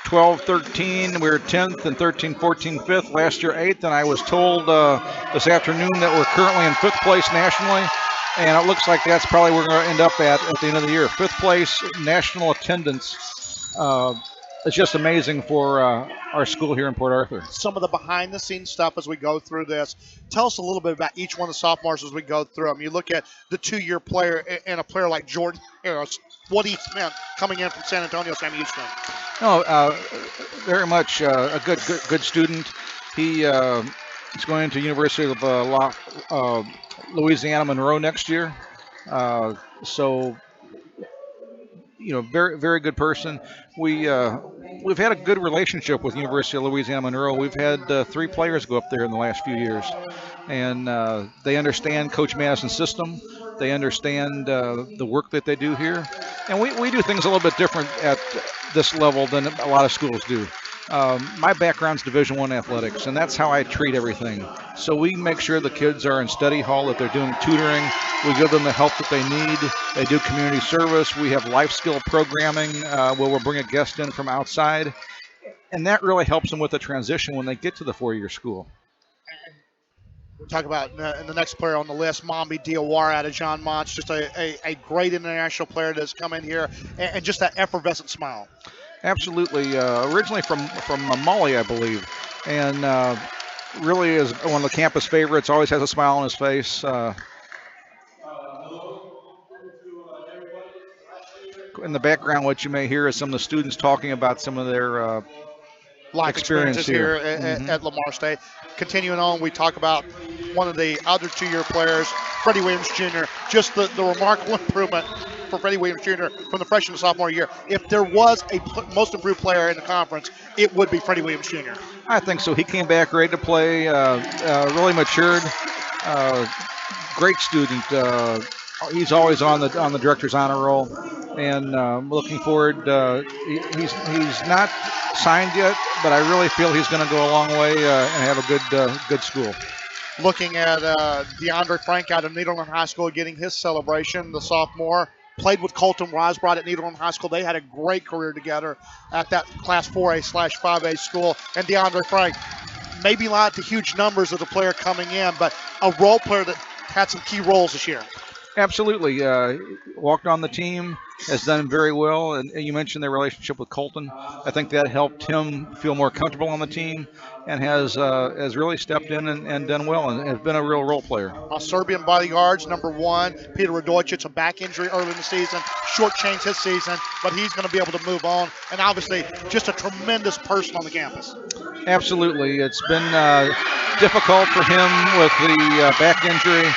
12, 13. We were 10th, and 13, 14, 5th. Last year 8th, and I was told this afternoon that we're currently in 5th place nationally. And it looks like that's probably where we're going to end up at the end of the year. 5th place national attendance. It's just amazing for our school here in Port Arthur. Some of the behind-the-scenes stuff as we go through this. Tell us a little bit about each one of the sophomores as we go through them. You look at the 2-year player and a player like Jordan Harris, what he's meant coming in from San Antonio, Sam Houston. No, very much a good student. He is going to University of Louisiana Monroe next year. So, very, very good person. We've had a good relationship with University of Louisiana Monroe. We've had 3 players go up there in the last few years, and they understand Coach Madison's system. They understand the work that they do here, and we do things a little bit different at this level than a lot of schools do. My background's Division I athletics, and that's how I treat everything. So we make sure the kids are in study hall, that they're doing tutoring. We give them the help that they need. They do community service. We have life skill programming where we'll bring a guest in from outside. And that really helps them with the transition when they get to the 4-year school. We'll talk about the next player on the list, Mambi Diawara out of John Mott's, just a great international player that's come in here, and just that effervescent smile. Absolutely. Originally from Mali, I believe, and really is one of the campus favorites. Always has a smile on his face. In the background, what you may hear is some of the students talking about some of their life experiences here at Lamar State. Continuing on, we talk about one of the other 2-year players, Freddie Williams Jr., just the remarkable improvement for Freddie Williams Jr. from the freshman to sophomore year. If there was a most improved player in the conference, it would be Freddie Williams Jr. I think so. He came back ready to play, really matured, great student. He's always on the director's honor roll, and looking forward. He's not signed yet, but I really feel he's going to go a long way and have a good school. Looking at DeAndre Frank out of Needleland High School getting his celebration, the sophomore. Played with Colton Rosbrod at Needleland High School. They had a great career together at that Class 4A/5A school. And DeAndre Frank, maybe not the huge numbers of the player coming in, but a role player that had some key roles this year. Absolutely. Walked on the team, has done very well. And you mentioned their relationship with Colton. I think that helped him feel more comfortable on the team, and has really stepped in and done well, and has been a real role player. Serbian bodyguards, number 1, Peter Radojic, it's a back injury early in the season, shortchanged his season, but he's going to be able to move on, and obviously just a tremendous person on the campus. Absolutely. It's been difficult for him with the back injury.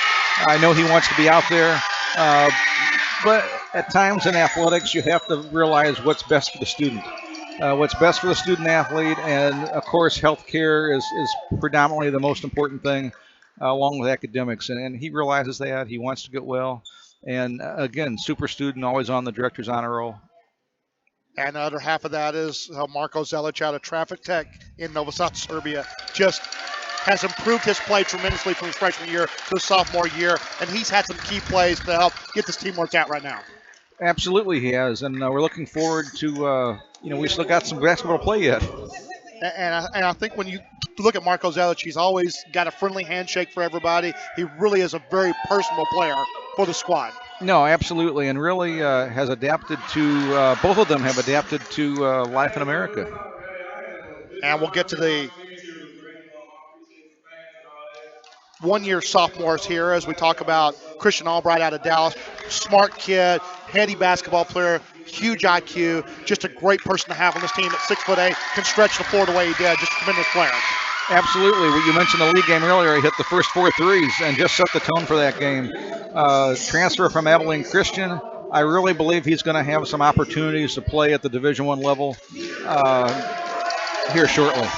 I know he wants to be out there, but at times in athletics, you have to realize what's best for the student. What's best for the student athlete, and of course healthcare is predominantly the most important thing, along with academics, and he realizes that. He wants to get well, and again, super student, always on the director's honor roll. And the other half of that is Marko Zelic out of Traffic Tech in Novi Sad, Serbia, just has improved his play tremendously from his freshman year to his sophomore year, and he's had some key plays to help get this team worked out right now. Absolutely he has, and we're looking forward to, we still got some basketball to play yet. And I think when you look at Marko Zelic, he's always got a friendly handshake for everybody. He really is a very personal player for the squad. No, absolutely, and really has adapted to, both of them have adapted to life in America. And we'll get to the 1-year sophomores here as we talk about Christian Albright out of Dallas. Smart kid, handy basketball player, huge IQ, just a great person to have on this team at 6'8", can stretch the floor the way he did, just a tremendous player. Absolutely. You mentioned the league game earlier. He hit the first 4 threes and just set the tone for that game. Transfer from Abilene Christian. I really believe he's going to have some opportunities to play at the Division I level here shortly.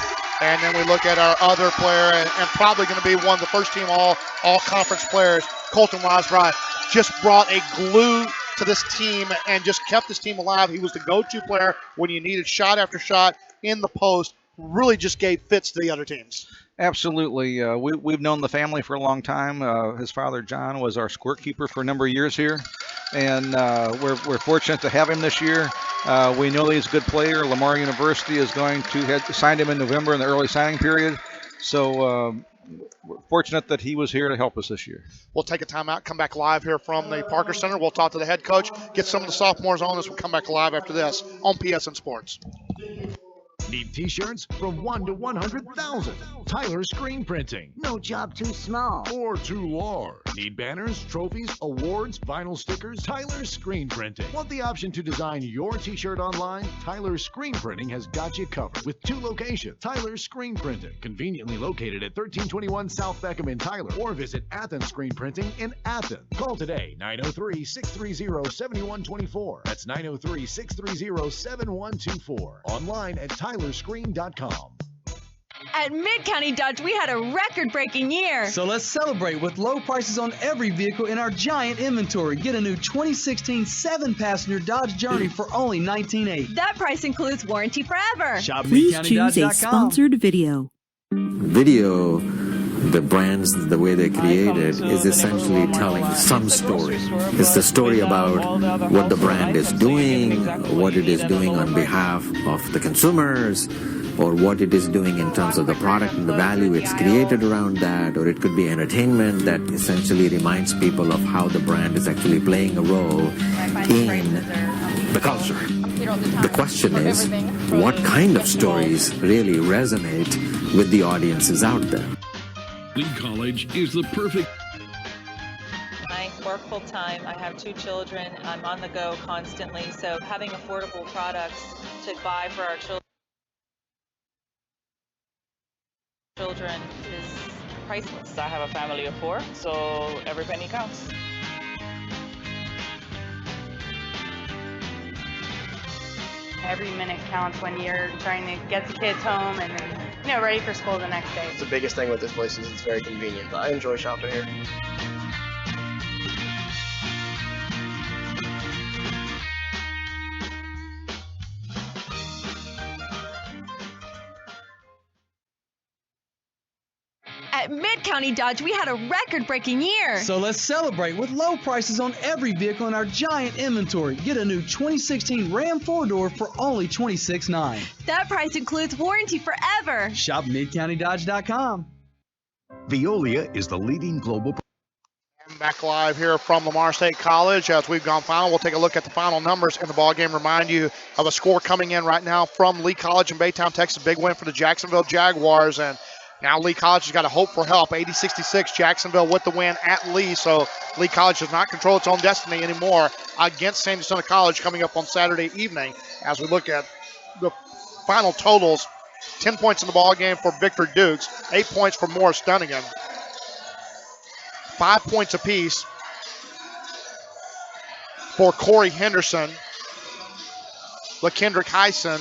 And then we look at our other player, and probably going to be one of the first team all-conference players, Colton Rosbrod, just brought a glue to this team and just kept this team alive. He was the go-to player when you needed shot after shot in the post. Really just gave fits to the other teams. Absolutely. We've known the family for a long time. His father, John, was our squirt keeper for a number of years here. And we're fortunate to have him this year. We know that he's a good player. Lamar University is going to have signed him in November in the early signing period. So we're fortunate that he was here to help us this year. We'll take a timeout, come back live here from the Parker Center. We'll talk to the head coach, get some of the sophomores on us. We'll come back live after this on PSN Sports. Need t-shirts from 1 to 100,000. Tyler Screen Printing. No job too small or too large. Need banners, trophies, awards, vinyl stickers? Tyler Screen Printing. Want the option to design your t-shirt online? Tyler Screen Printing has got you covered with 2 locations. Tyler Screen Printing, conveniently located at 1321 South Beckham in Tyler, or visit Athens Screen Printing in Athens. Call today, 903-630-7124. That's 903-630-7124. Online at tylerscreen.com. At Mid-County Dodge, we had a record-breaking year. So let's celebrate with low prices on every vehicle in our giant inventory. Get a new 2016 7-passenger Dodge Journey for only $19,800. That price includes warranty forever. Shop Please choose a sponsored video. Video, the brands, the way they're created, is essentially telling some story. It's the story about what the brand is doing, what it is doing on behalf of the consumers, or what it is doing in terms of the product and the value it's created around that, or it could be entertainment that essentially reminds people of how the brand is actually playing a role in the culture. The question is, what kind of stories really resonate with the audiences out there? Blinn College is the perfect. I work full time. I have 2 children. I'm on the go constantly. So having affordable products to buy for our children is priceless. I have a family of 4, so every penny counts. Every minute counts when you're trying to get the kids home and then, ready for school the next day. The biggest thing with this place is it's very convenient. I enjoy shopping here. At Mid-County Dodge, we had a record-breaking year. So let's celebrate with low prices on every vehicle in our giant inventory. Get a new 2016 Ram 4-door for only $26,900. That price includes warranty forever. Shop MidCountyDodge.com. Veolia is the leading global. And back live here from Lamar State College. As we've gone final, we'll take a look at the final numbers in the ballgame. Remind you of a score coming in right now from Lee College in Baytown, Texas. Big win for the Jacksonville Jaguars. And now Lee College has got to hope for help. 80-66, Jacksonville with the win at Lee. So Lee College does not control its own destiny anymore against San Jacinto College coming up on Saturday evening. As we look at the final totals, 10 points in the ballgame for Victor Dukes, 8 points for Morris Dunnigan, 5 points apiece for Corey Henderson, LaKendrick Hyson,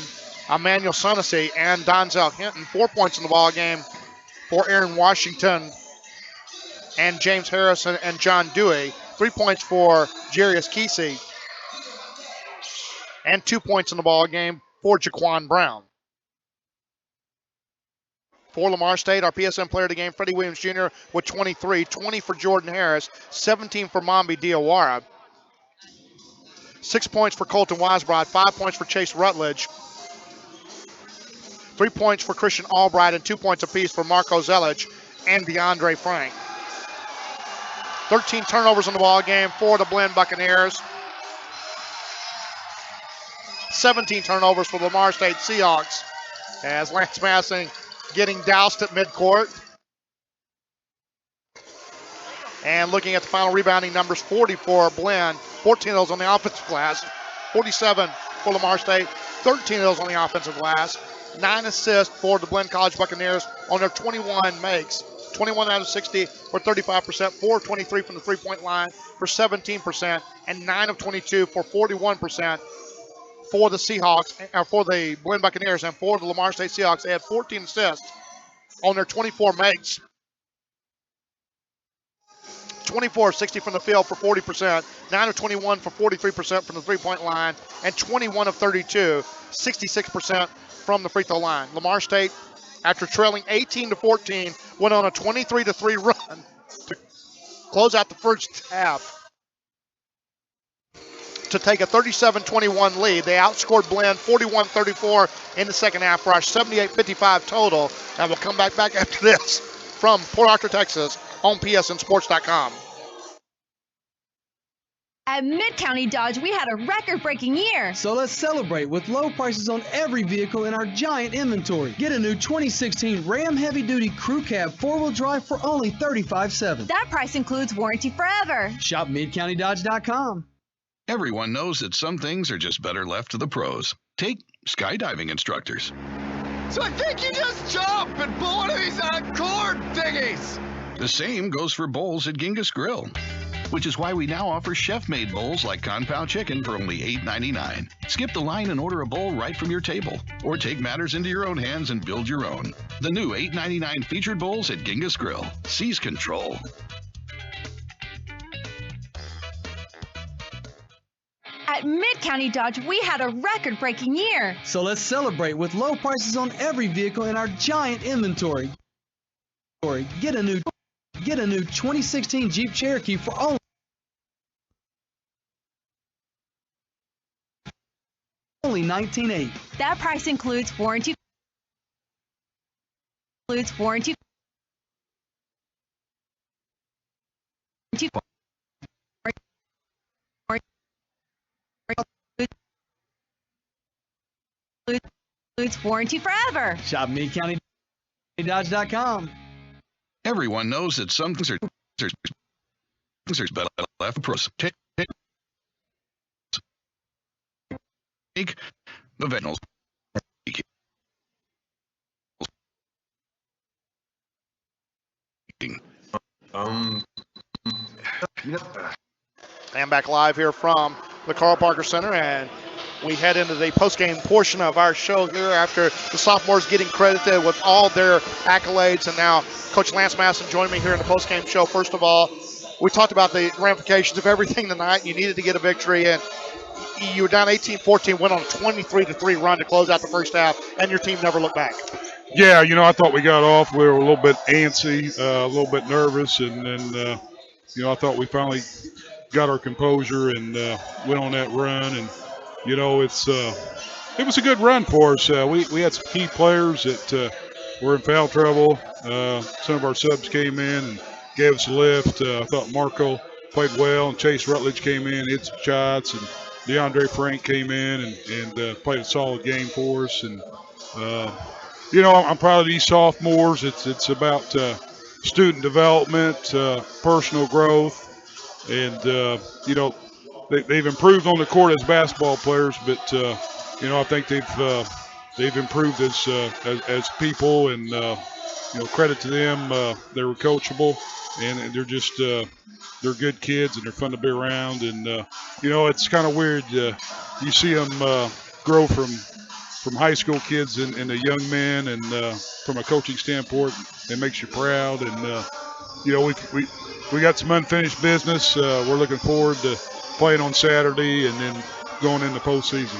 Emmanuel Sunnessy, and Donzel Hinton. 4 points in the ballgame for Aaron Washington and James Harrison and John Dewey. 3 points for Jarius Kesey. And 2 points in the ballgame for Jaquan Brown. For Lamar State, our PSN player of the game, Freddie Williams Jr. with 23, 20 for Jordan Harris, 17 for Mambi Diawara. 6 points for Colton Weisbrod, 5 points for Chase Rutledge, 3 points for Christian Albright, and 2 points apiece for Marco Zelich and DeAndre Frank. 13 turnovers in the ball game for the Blinn Buccaneers. 17 turnovers for the Lamar State Seahawks as Lance Massing getting doused at midcourt. And looking at the final rebounding numbers, 40 for Blinn, 14 of those on the offensive glass, 47 for Lamar State, 13 of those on the offensive glass, 9 assists for the Blinn College Buccaneers on their 21 makes. 21 out of 60 for 35%, 4 of 23 from the three-point line for 17%, and 9 of 22 for 41% for the Seahawks, for the Blinn Buccaneers, and for the Lamar State Seahawks. They had 14 assists on their 24 makes. 24 of 60 from the field for 40%, 9 of 21 for 43% from the three-point line, and 21 of 32, 66% from the free throw line. Lamar State, after trailing 18-14, went on a 23-3 run to close out the first half to take a 37-21 lead. They outscored Blinn 41-34 in the second half for our 78-55 total. And we'll come back after this from Port Arthur, Texas on PSNSports.com. At Mid-County Dodge, we had a record-breaking year. So let's celebrate with low prices on every vehicle in our giant inventory. Get a new 2016 Ram Heavy Duty Crew Cab 4-wheel drive for only $35,700. That price includes warranty forever. Shop MidCountyDodge.com. Everyone knows that some things are just better left to the pros. Take skydiving instructors. So I think you just jump and pull one of these cord thingies. The same goes for bowls at Genghis Grill, which is why we now offer chef-made bowls like Conpow Chicken for only $8.99. Skip the line and order a bowl right from your table, or take matters into your own hands and build your own. The new $8.99 featured bowls at Genghis Grill. Seize control. At Mid-County Dodge, we had a record-breaking year. So let's celebrate with low prices on every vehicle in our giant inventory. Get a new 2016 Jeep Cherokee for only $19,800. That price includes warranty. Includes warranty forever. Shop MidCountyDodge.com. Everyone knows that some things are better left for pros. Take the Venals. And back live here from the Carl Parker Center, and we head into the post-game portion of our show here after the sophomores getting credited with all their accolades. And now Coach Lance Masson joined me here in the post-game show. First of all, we talked about the ramifications of everything tonight. You needed to get a victory, and you were down 18-14, went on a 23-3 run to close out the first half, and your team never looked back. Yeah, I thought we got off. We were a little bit antsy, a little bit nervous, and then, I thought we finally got our composure and went on that run. And, it was a good run for us. We had some key players that were in foul trouble. Some of our subs came in and gave us a lift. I thought Marco played well, and Chase Rutledge came in, hit some shots, and DeAndre Frank came in and played a solid game for us. And, I'm proud of these sophomores. It's about student development, personal growth, and, they've improved on the court as basketball players, but, I think they've improved as people, and, credit to them. They were coachable, and they're just they're good kids, and they're fun to be around. And, it's kind of weird. You see them grow from high school kids into young men, and from a coaching standpoint, it makes you proud. And, we got some unfinished business. We're looking forward to playing on Saturday and then going into postseason.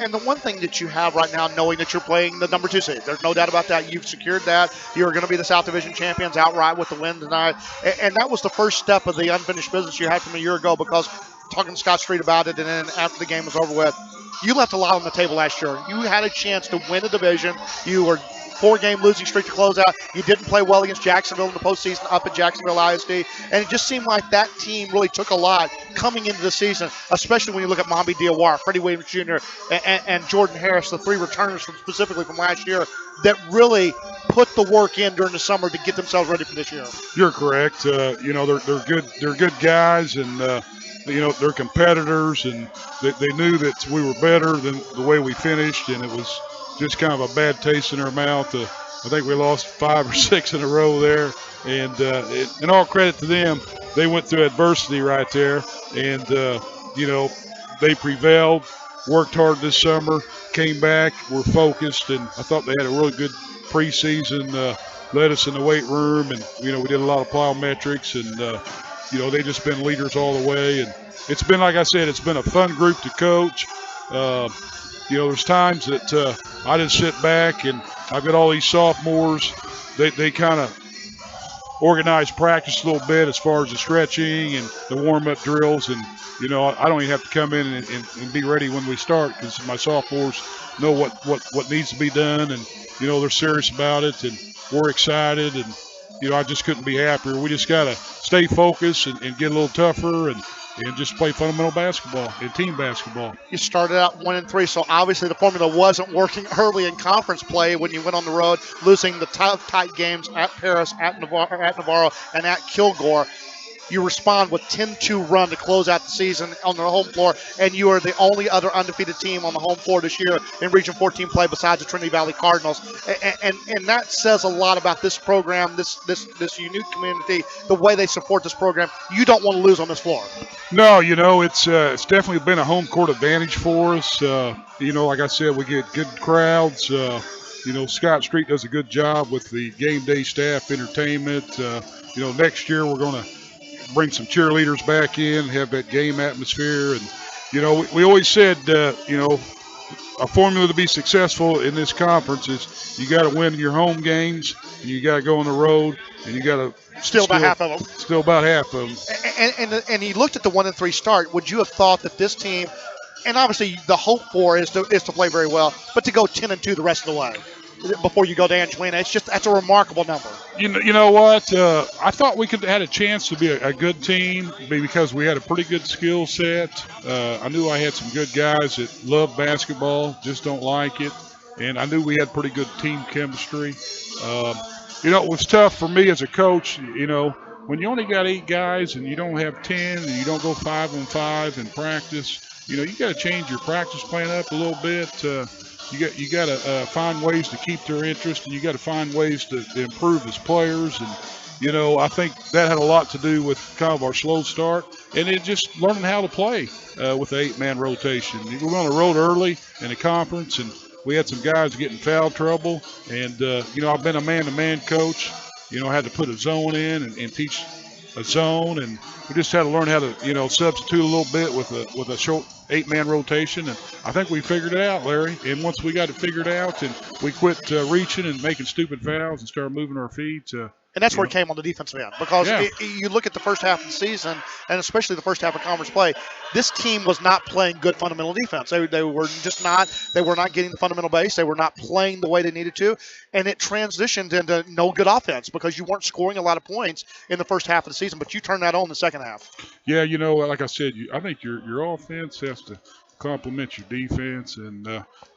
And the one thing that you have right now, knowing that you're playing the number 2 seed, there's no doubt about that. You've secured that. You're going to be the South Division champions outright with the win tonight. And that was the first step of the unfinished business you had from a year ago, because talking to Scott Street about it, and then after the game was over with, you left a lot on the table last year. You had a chance to win a division. You were 4-game losing streak to close out. You didn't play well against Jacksonville in the postseason up at Jacksonville ISD. And it just seemed like that team really took a lot coming into the season, especially when you look at Mambi Diawara, Freddie Williams Jr., and Jordan Harris, the 3 returners specifically from last year, that really put the work in during the summer to get themselves ready for this year. You're correct. They're good. They're good guys, and they're competitors, and they knew that we were better than the way we finished, and it was just kind of a bad taste in their mouth. I think we lost 5 or 6 in a row there, and in all credit to them, they went through adversity right there, and they prevailed, worked hard this summer, came back, were focused, and I thought they had a really good preseason. Led us in the weight room, and we did a lot of plyometrics, and they just been leaders all the way. And it's been, like I said, it's been a fun group to coach. There's times that I just sit back and I've got all these sophomores. They kind of organize practice a little bit as far as the stretching and the warm-up drills. And, I don't even have to come in and be ready when we start because my sophomores know what needs to be done. And, they're serious about it and we're excited. And, I just couldn't be happier. We just got to stay focused and get a little tougher and just play fundamental basketball and team basketball. You started out 1-3, so obviously the formula wasn't working early in conference play when you went on the road, losing the tight games at Paris, at Navarro, and at Kilgore. You respond with 10-2 run to close out the season on the home floor, and you are the only other undefeated team on the home floor this year in Region 14 play besides the Trinity Valley Cardinals. And that says a lot about this program, this unique community, the way they support this program. You don't want to lose on this floor. No, it's definitely been a home court advantage for us. Like I said, we get good crowds. Scott Street does a good job with the game day staff entertainment. Next year we're going to bring some cheerleaders back in, have that game atmosphere. And, we always said, a formula to be successful in this conference is you got to win your home games, and you got to go on the road, and you got to Still about half of them. Still about half of them. And he looked at the 1-3 start. Would you have thought that this team, and obviously the hope for is to play very well, but to go 10-2 the rest of the way before you go to Angelina, that's a remarkable number. You know what? I thought we could have had a chance to be a good team because we had a pretty good skill set. I knew I had some good guys that love basketball, just don't like it. And I knew we had pretty good team chemistry. It was tough for me as a coach, when you only got 8 guys and you don't have 10 and you don't go 5-on-5 in practice, you got to change your practice plan up a little bit. You got to find ways to keep their interest, and you got to find ways to improve as players. And I think that had a lot to do with kind of our slow start, and it just learning how to play with the 8-man rotation. We were on the road early in the conference, and we had some guys getting foul trouble. And I've been a man-to-man coach. I had to put a zone in and teach a zone, and we just had to learn how to substitute a little bit with a short 8-man rotation, and I think we figured it out, Larry. And once we got it figured out and we quit reaching and making stupid fouls and started moving our feet. And that's where it came on the defensive end because you look at the first half of the season, and especially the first half of conference play, this team was not playing good fundamental defense. They were just not. They were not getting the fundamental base. They were not playing the way they needed to, and it transitioned into no good offense because you weren't scoring a lot of points in the first half of the season. But you turned that on in the second half. Yeah, like I said, I think your offense has to complement your defense, and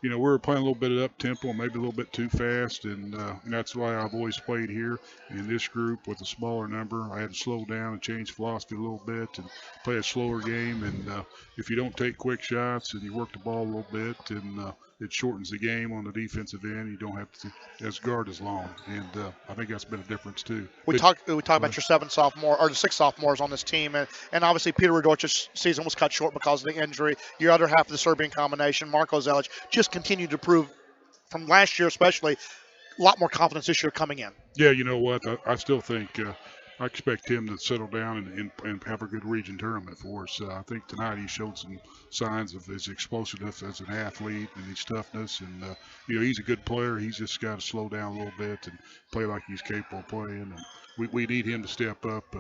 we were playing a little bit of up tempo, maybe a little bit too fast, and that's why I've always played here in this group with a smaller number. I had to slow down and change philosophy a little bit and play a slower game. And if you don't take quick shots and you work the ball a little bit, and it shortens the game on the defensive end. You don't have to guard as long, and I think that's been a difference too. We talk about your 7 sophomore or the 6 sophomores on this team, and obviously Peter Radojic's season was cut short because of the injury. Your other half of the Serbian combination, Marko Zelic, just continued to prove from last year, especially, a lot more confidence this year coming in. Yeah, you know what? I still think. I expect him to settle down and have a good region tournament for us. I think tonight he showed some signs of his explosiveness as an athlete and his toughness. And, he's a good player. He's just got to slow down a little bit and play like he's capable of playing. And we need him to step up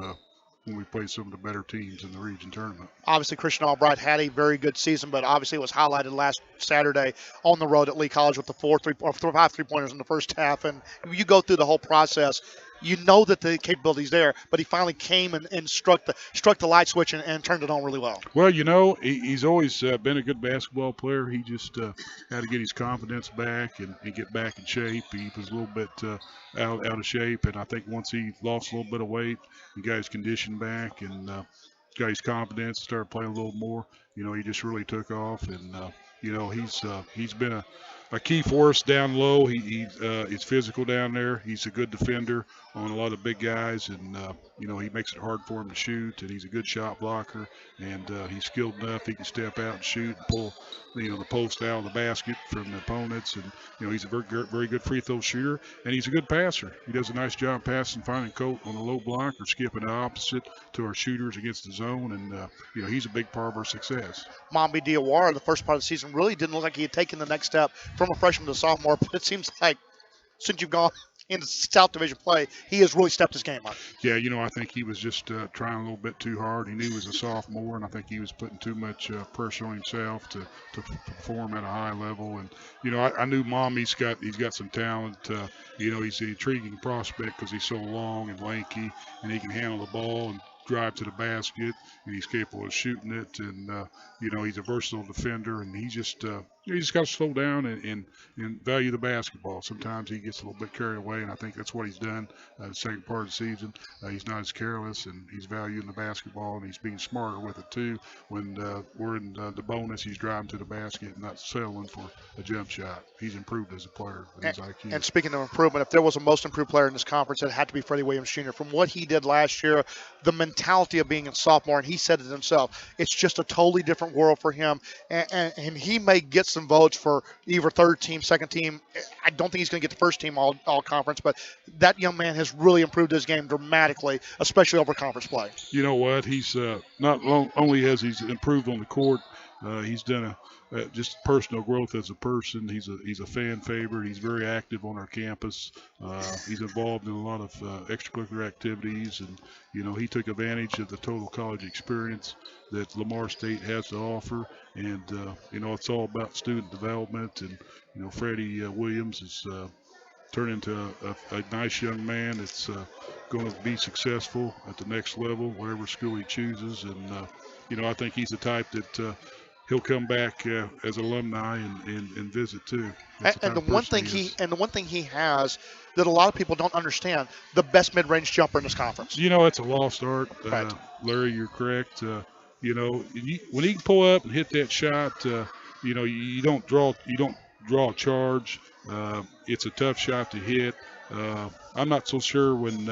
when we play some of the better teams in the region tournament. Obviously, Christian Albright had a very good season, but obviously it was highlighted last Saturday on the road at Lee College with the 5 3-pointers in the first half. And you go through the whole process. You know that the capability's there, but he finally came and struck the light switch and turned it on really well. Well, he's always been a good basketball player. He just had to get his confidence back and get back in shape. He was a little bit out of shape, and I think once he lost a little bit of weight, he got his condition back and got his confidence, started playing a little more. he just really took off, and he's been a key for us down low. He's physical down there. He's a good defender on a lot of big guys, and he makes it hard for him to shoot. And he's a good shot blocker, and he's skilled enough. He can step out and shoot and pull, the post out of the basket from the opponents. And he's a very good free throw shooter, and he's a good passer. He does a nice job passing, finding Colt on the low block or skipping the opposite to our shooters against the zone. And he's a big part of our success. Mambi Diawara, the first part of the season, really didn't look like he had taken the next step from a freshman to sophomore, but it seems like since you've gone into South Division play, he has really stepped his game up. Yeah, I think he was just trying a little bit too hard. He knew he was a sophomore, and I think he was putting too much pressure on himself to perform at a high level. And I knew he's got some talent. He's an intriguing prospect because he's so long and lanky, and he can handle the ball and drive to the basket, and he's capable of shooting it. And he's a versatile defender, and he just got to slow down and value the basketball. Sometimes he gets a little bit carried away, and I think that's what he's done the second part of the season. He's not as careless, and he's valuing the basketball, and he's being smarter with it too. When we're in the bonus, he's driving to the basket and not settling for a jump shot. He's improved as a player with his IQ. And speaking of improvement, if there was a most improved player in this conference, it had to be Freddie Williams Jr. From what he did last year, the mentality of being a sophomore, and he said it himself, it's just a totally different world for him. And he may get some votes for either third team, second team. I don't think he's going to get the first team all conference, but that young man has really improved his game dramatically, especially over conference play. You know what? He's not only has he's improved on the court, he's done just personal growth as a person. He's a fan favorite. He's very active on our campus. He's involved in a lot of extracurricular activities, and he took advantage of the total college experience that Lamar State has to offer. And it's all about student development. And Freddie Williams has turned into a nice young man that's going to be successful at the next level, whatever school he chooses. And I think he's the type that he'll come back as an alumni and visit too. And the one thing he has that a lot of people don't understand, the best mid-range jumper in this conference. It's a lost art. Right. Larry, you're correct. When he can pull up and hit that shot, you don't draw a charge. It's a tough shot to hit. I'm not so sure when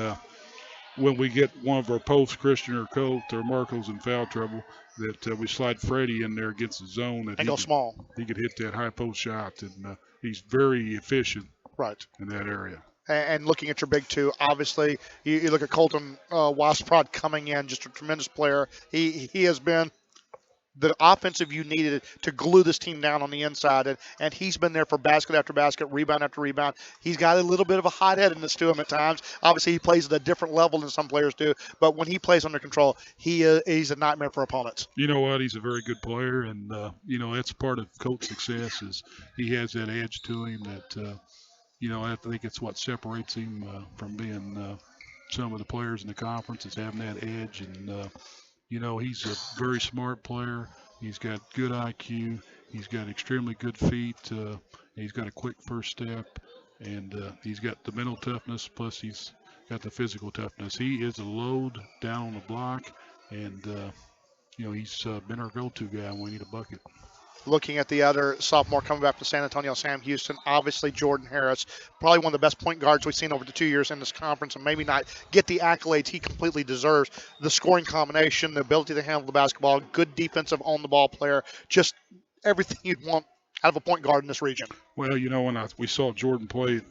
we get one of our posts, Christian or Colt or Marcos, in foul trouble, that we slide Freddie in there against the zone. That and go small. He could hit that high post shot, and he's very efficient in that area. And looking at your big two, obviously, you look at Colton Wasprod coming in, just a tremendous player. He has been the offensive you needed to glue this team down on the inside, and he's been there for basket after basket, rebound after rebound. He's got a little bit of a hot-headedness to him at times. Obviously, he plays at a different level than some players do, but when he plays under control, he's a nightmare for opponents. You know what? He's a very good player, and that's part of Colt's success is he has that edge to him that I think it's what separates him from being some of the players in the conference is having that edge. And he's a very smart player. He's got good IQ. He's got extremely good feet. He's got a quick first step, and he's got the mental toughness. Plus, he's got the physical toughness. He is a load down on the block, and he's been our go-to guy when we need a bucket. Looking at the other sophomore coming back to San Antonio, Sam Houston, obviously Jordan Harris, probably one of the best point guards we've seen over the 2 years in this conference, and maybe not get the accolades he completely deserves. The scoring combination, the ability to handle the basketball, good defensive on-the-ball player, just everything you'd want out of a point guard in this region. Well, when we saw Jordan play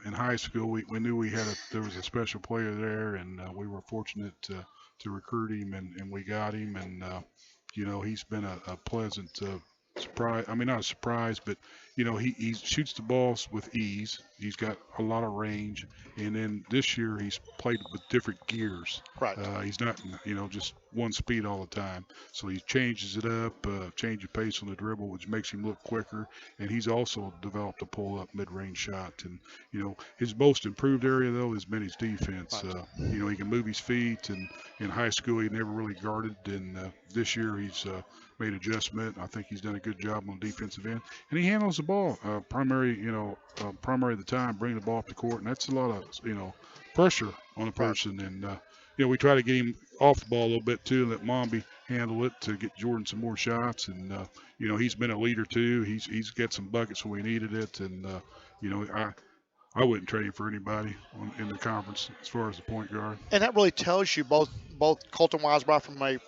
in high school, we knew there was a special player there, and we were fortunate to recruit him, and we got him, and he's been a pleasant surprise. I mean, not a surprise, but he shoots the balls with ease. He's got a lot of range, and then this year he's played with different gears. Right. He's not just one speed all the time. So he changes it up, change of pace on the dribble, which makes him look quicker. And he's also developed a pull-up mid-range shot. And his most improved area though has been his defense. Right. He can move his feet, and in high school he never really guarded. And this year he's made adjustment. I think he's done a good job on the defensive end, and he handles the ball primary of the time, bringing the ball up the court, and that's a lot of pressure on a person. And we try to get him off the ball a little bit too, and let Mambi handle it to get Jordan some more shots. And, he's been a leader too. He's got some buckets when we needed it. And, I wouldn't trade him for anybody in the conference as far as the point guard. And that really tells you both Colton Weisbrot from a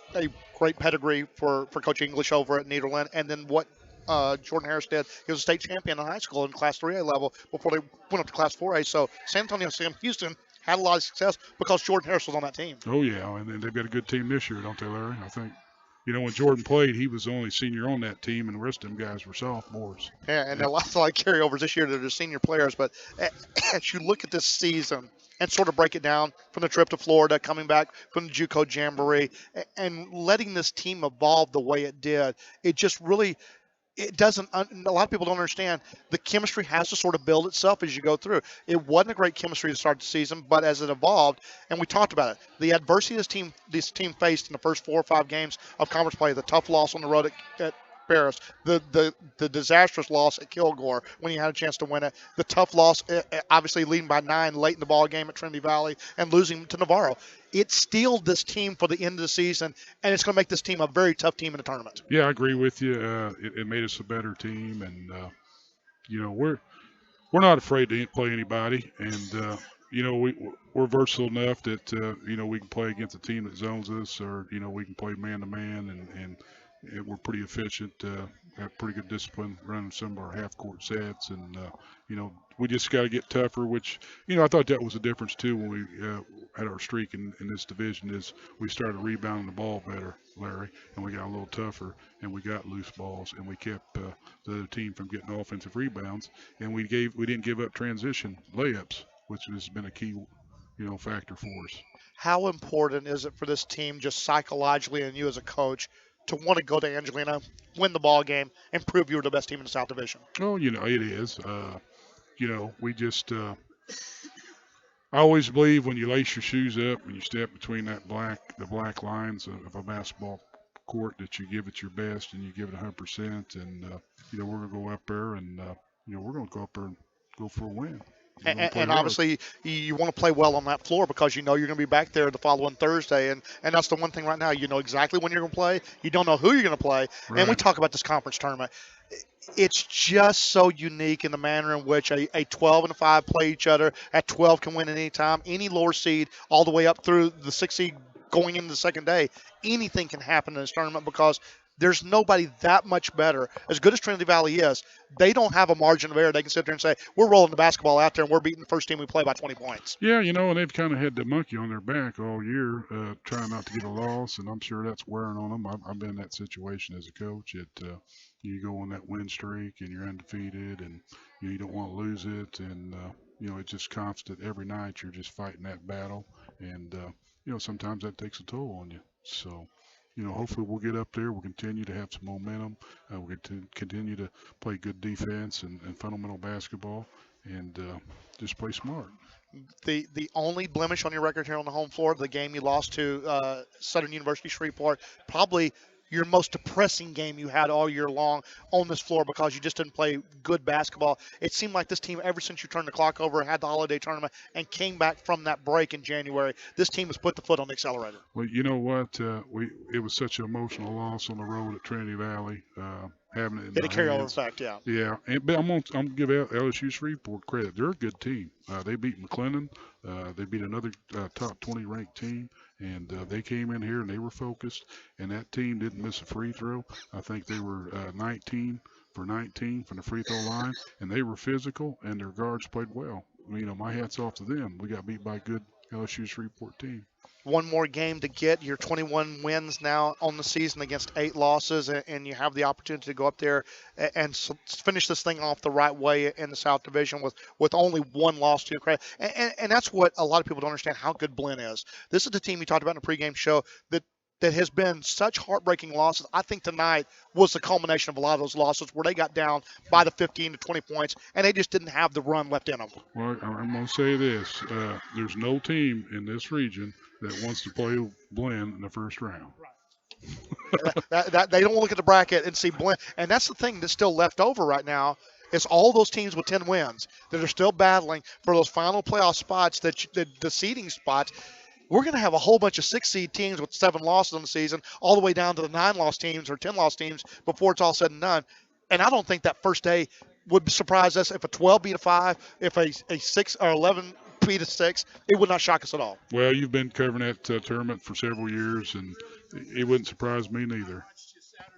great pedigree for Coach English over at Nederland, and then what Jordan Harris did. He was a state champion in high school in Class 3A level before they went up to Class 4A. So San Antonio Sam Houston had a lot of success because Jordan Harris was on that team. Oh, yeah, and they've got a good team this year, don't they, Larry? I think. When Jordan played, he was the only senior on that team, and the rest of them guys were sophomores. Yeah, and a lot of carryovers this year that are senior players. But as you look at this season and sort of break it down from the trip to Florida, coming back from the JUCO Jamboree, and letting this team evolve the way it did, it just really – it doesn't – a lot of people don't understand the chemistry has to sort of build itself as you go through. It wasn't a great chemistry to start the season, but as it evolved, and we talked about it, the adversity this team faced in the first 4 or 5 games of conference play, the tough loss on the road at Paris, the disastrous loss at Kilgore when you had a chance to win it, the tough loss, obviously leading by 9 late in the ball game at Trinity Valley and losing to Navarro. It steeled this team for the end of the season, and it's going to make this team a very tough team in the tournament. Yeah, I agree with you. It made us a better team, and we're not afraid to play anybody, and we're versatile enough that we can play against a team that zones us, or we can play man to man, and we're pretty efficient. Have pretty good discipline running some of our half-court sets, and we just got to get tougher. Which I thought that was the difference too when we had our streak in this division is we started rebounding the ball better, Larry, and we got a little tougher, and we got loose balls, and we kept the other team from getting offensive rebounds, and we didn't give up transition layups, which has been a key factor for us. How important is it for this team just psychologically and you as a coach to want to go to Angelina, win the ball game, and prove you were the best team in the South Division? Oh, it is. We just I always believe when you lace your shoes up and you step between the black lines of a basketball court that you give it your best and you give it 100%. And we're going to go up there and we're going to go up there and go for a win. And obviously, you want to play well on that floor because you're going to be back there the following Thursday. And that's the one thing right now. You know exactly when you're going to play. You don't know who you're going to play. Right. And we talk about this conference tournament. It's just so unique in the manner in which a 12 and a 5 play each other. At 12 can win at any time. Any lower seed all the way up through the 6 seed going into the second day. Anything can happen in this tournament because there's nobody that much better. As good as Trinity Valley is, they don't have a margin of error. They can sit there and say, we're rolling the basketball out there and we're beating the first team we play by 20 points. Yeah, and they've kind of had the monkey on their back all year, trying not to get a loss, and I'm sure that's wearing on them. I've been in that situation as a coach. You go on that win streak and you're undefeated, and you don't want to lose it, and it's just constant. Every night you're just fighting that battle, and sometimes that takes a toll on you. So hopefully we'll get up there. We'll continue to have some momentum. We'll continue to play good defense and fundamental basketball, and just play smart. The only blemish on your record here on the home floor, the game you lost to Southern University Shreveport, probably your most depressing game you had all year long on this floor because you just didn't play good basketball. It seemed like this team, ever since you turned the clock over, had the holiday tournament, and came back from that break in January, this team has put the foot on the accelerator. Well, you know what? It was such an emotional loss on the road at Trinity Valley. Having it in the carryover effect, yeah. Yeah, but I'm gonna give LSU Shreveport credit. They're a good team. They beat McLennan. They beat another top 20 ranked team, and they came in here and they were focused. And that team didn't miss a free throw. I think they were 19 for 19 from the free throw line, and they were physical, and their guards played well. My hat's off to them. We got beat by a good LSU Shreveport team. One more game to get your 21 wins now on the season against 8 losses, and you have the opportunity to go up there and finish this thing off the right way in the South Division with only 1 loss to your credit. And that's what a lot of people don't understand, how good Blinn is. This is the team you talked about in the pregame show that has been such heartbreaking losses. I think tonight was the culmination of a lot of those losses where they got down by the 15 to 20 points, and they just didn't have the run left in them. Well, I'm going to say this. There's no team in this region that wants to play Blinn in the first round. that they don't look at the bracket and see Blinn. And that's the thing that's still left over right now is all those teams with 10 wins that are still battling for those final playoff spots, the seeding spots. we're going to have a whole bunch of 6-seed teams with 7 losses on the season, all the way down to the 9-loss teams or 10-loss teams before it's all said and done. And I don't think that first day would surprise us if a 12 beat a 5, if a 6 or 11 beat a 6. It would not shock us at all. Well, you've been covering that tournament for several years, and it wouldn't surprise me neither.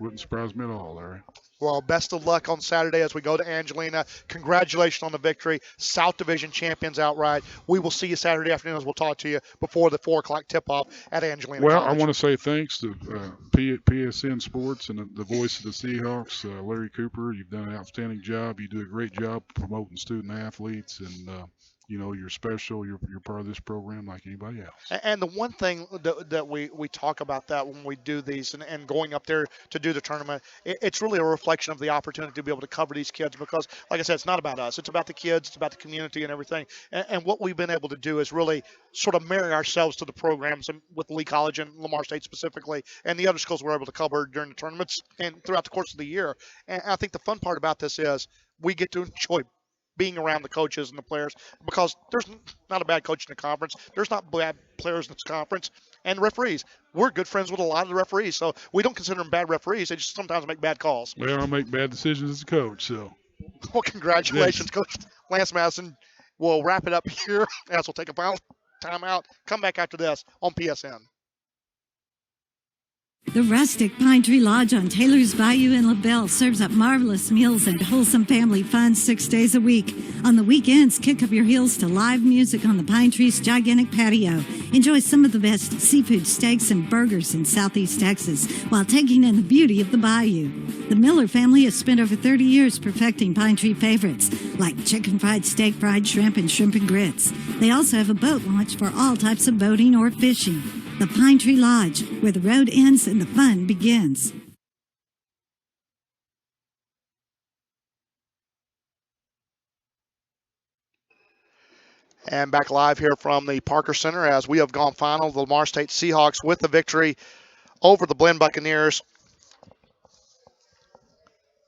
Wouldn't surprise me at all, Larry. Well, best of luck on Saturday as we go to Angelina. Congratulations on the victory. South Division champions outright. We will see you Saturday afternoon as we'll talk to you before the 4 o'clock tip-off at Angelina Well, College. I want to say thanks to PSN Sports and the voice of the Seahawks, Larry Cooper. You've done an outstanding job. You do a great job promoting student athletes, and you're special. You're part of this program like anybody else. And the one thing that we talk about that when we do these and going up there to do the tournament, it's really a reflection of the opportunity to be able to cover these kids because, like I said, it's not about us. It's about the kids. It's about the community and everything. And what we've been able to do is really sort of marry ourselves to the programs with Lee College and Lamar State specifically and the other schools we're able to cover during the tournaments and throughout the course of the year. And I think the fun part about this is we get to enjoy being around the coaches and the players because there's not a bad coach in the conference. There's not bad players in this conference. And referees, we're good friends with a lot of the referees, so we don't consider them bad referees. They just sometimes make bad calls. Well, I make bad decisions as a coach, so. Well, congratulations, Coach Lance Madison. We'll wrap it up here as we'll take a final timeout. Come back after this on PSN. The rustic Pine Tree Lodge on Taylor's Bayou in LaBelle serves up marvelous meals and wholesome family fun 6 days a week. On the weekends, kick up your heels to live music on the Pine Tree's gigantic patio. Enjoy some of the best seafood steaks and burgers in Southeast Texas while taking in the beauty of the bayou. The Miller family has spent over 30 years perfecting Pine Tree favorites like chicken fried steak, fried shrimp, and shrimp and grits. They also have a boat launch for all types of boating or fishing. The Pine Tree Lodge, where the road ends and the fun begins. And back live here from the Parker Center as we have gone final. The Lamar State Seahawks with the victory over the Blinn Buccaneers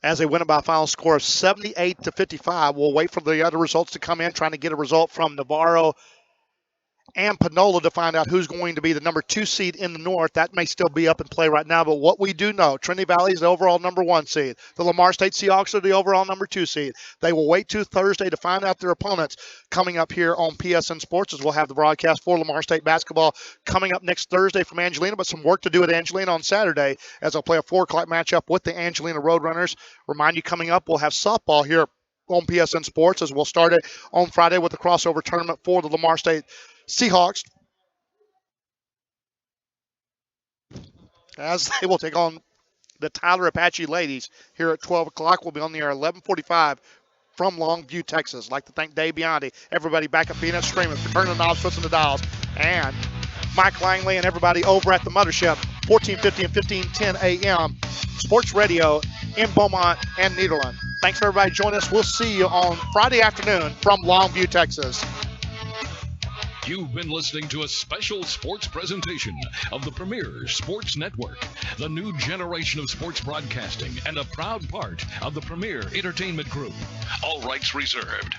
as they win it by a final score of 78-55. We'll wait for the other results to come in, trying to get a result from Navarro and Panola to find out who's going to be the number 2 seed in the North. That may still be up in play right now, but what we do know, Trinity Valley is the overall number 1 seed. The Lamar State Seahawks are the overall number 2 seed. They will wait till Thursday to find out their opponents. Coming up here on PSN Sports as we'll have the broadcast for Lamar State basketball coming up next Thursday from Angelina, but some work to do at Angelina on Saturday as they'll play a 4 o'clock matchup with the Angelina Roadrunners. Remind you, coming up, we'll have softball here on PSN Sports as we'll start it on Friday with the crossover tournament for the Lamar State Seahawks as they will take on the Tyler Apache ladies here at 12 o'clock. We'll be on the air 11:45 from Longview, Texas. I'd like to thank Dave Biondi, everybody back at Peanut Streaming for turning the knobs, twisting the dials, and Mike Langley and everybody over at the Mothership, 1450 and 1510 a.m. Sports Radio in Beaumont and Nederland. Thanks for everybody joining us. We'll see you on Friday afternoon from Longview, Texas. You've been listening to a special sports presentation of the Premier Sports Network, the new generation of sports broadcasting and a proud part of the Premier Entertainment Group. All rights reserved.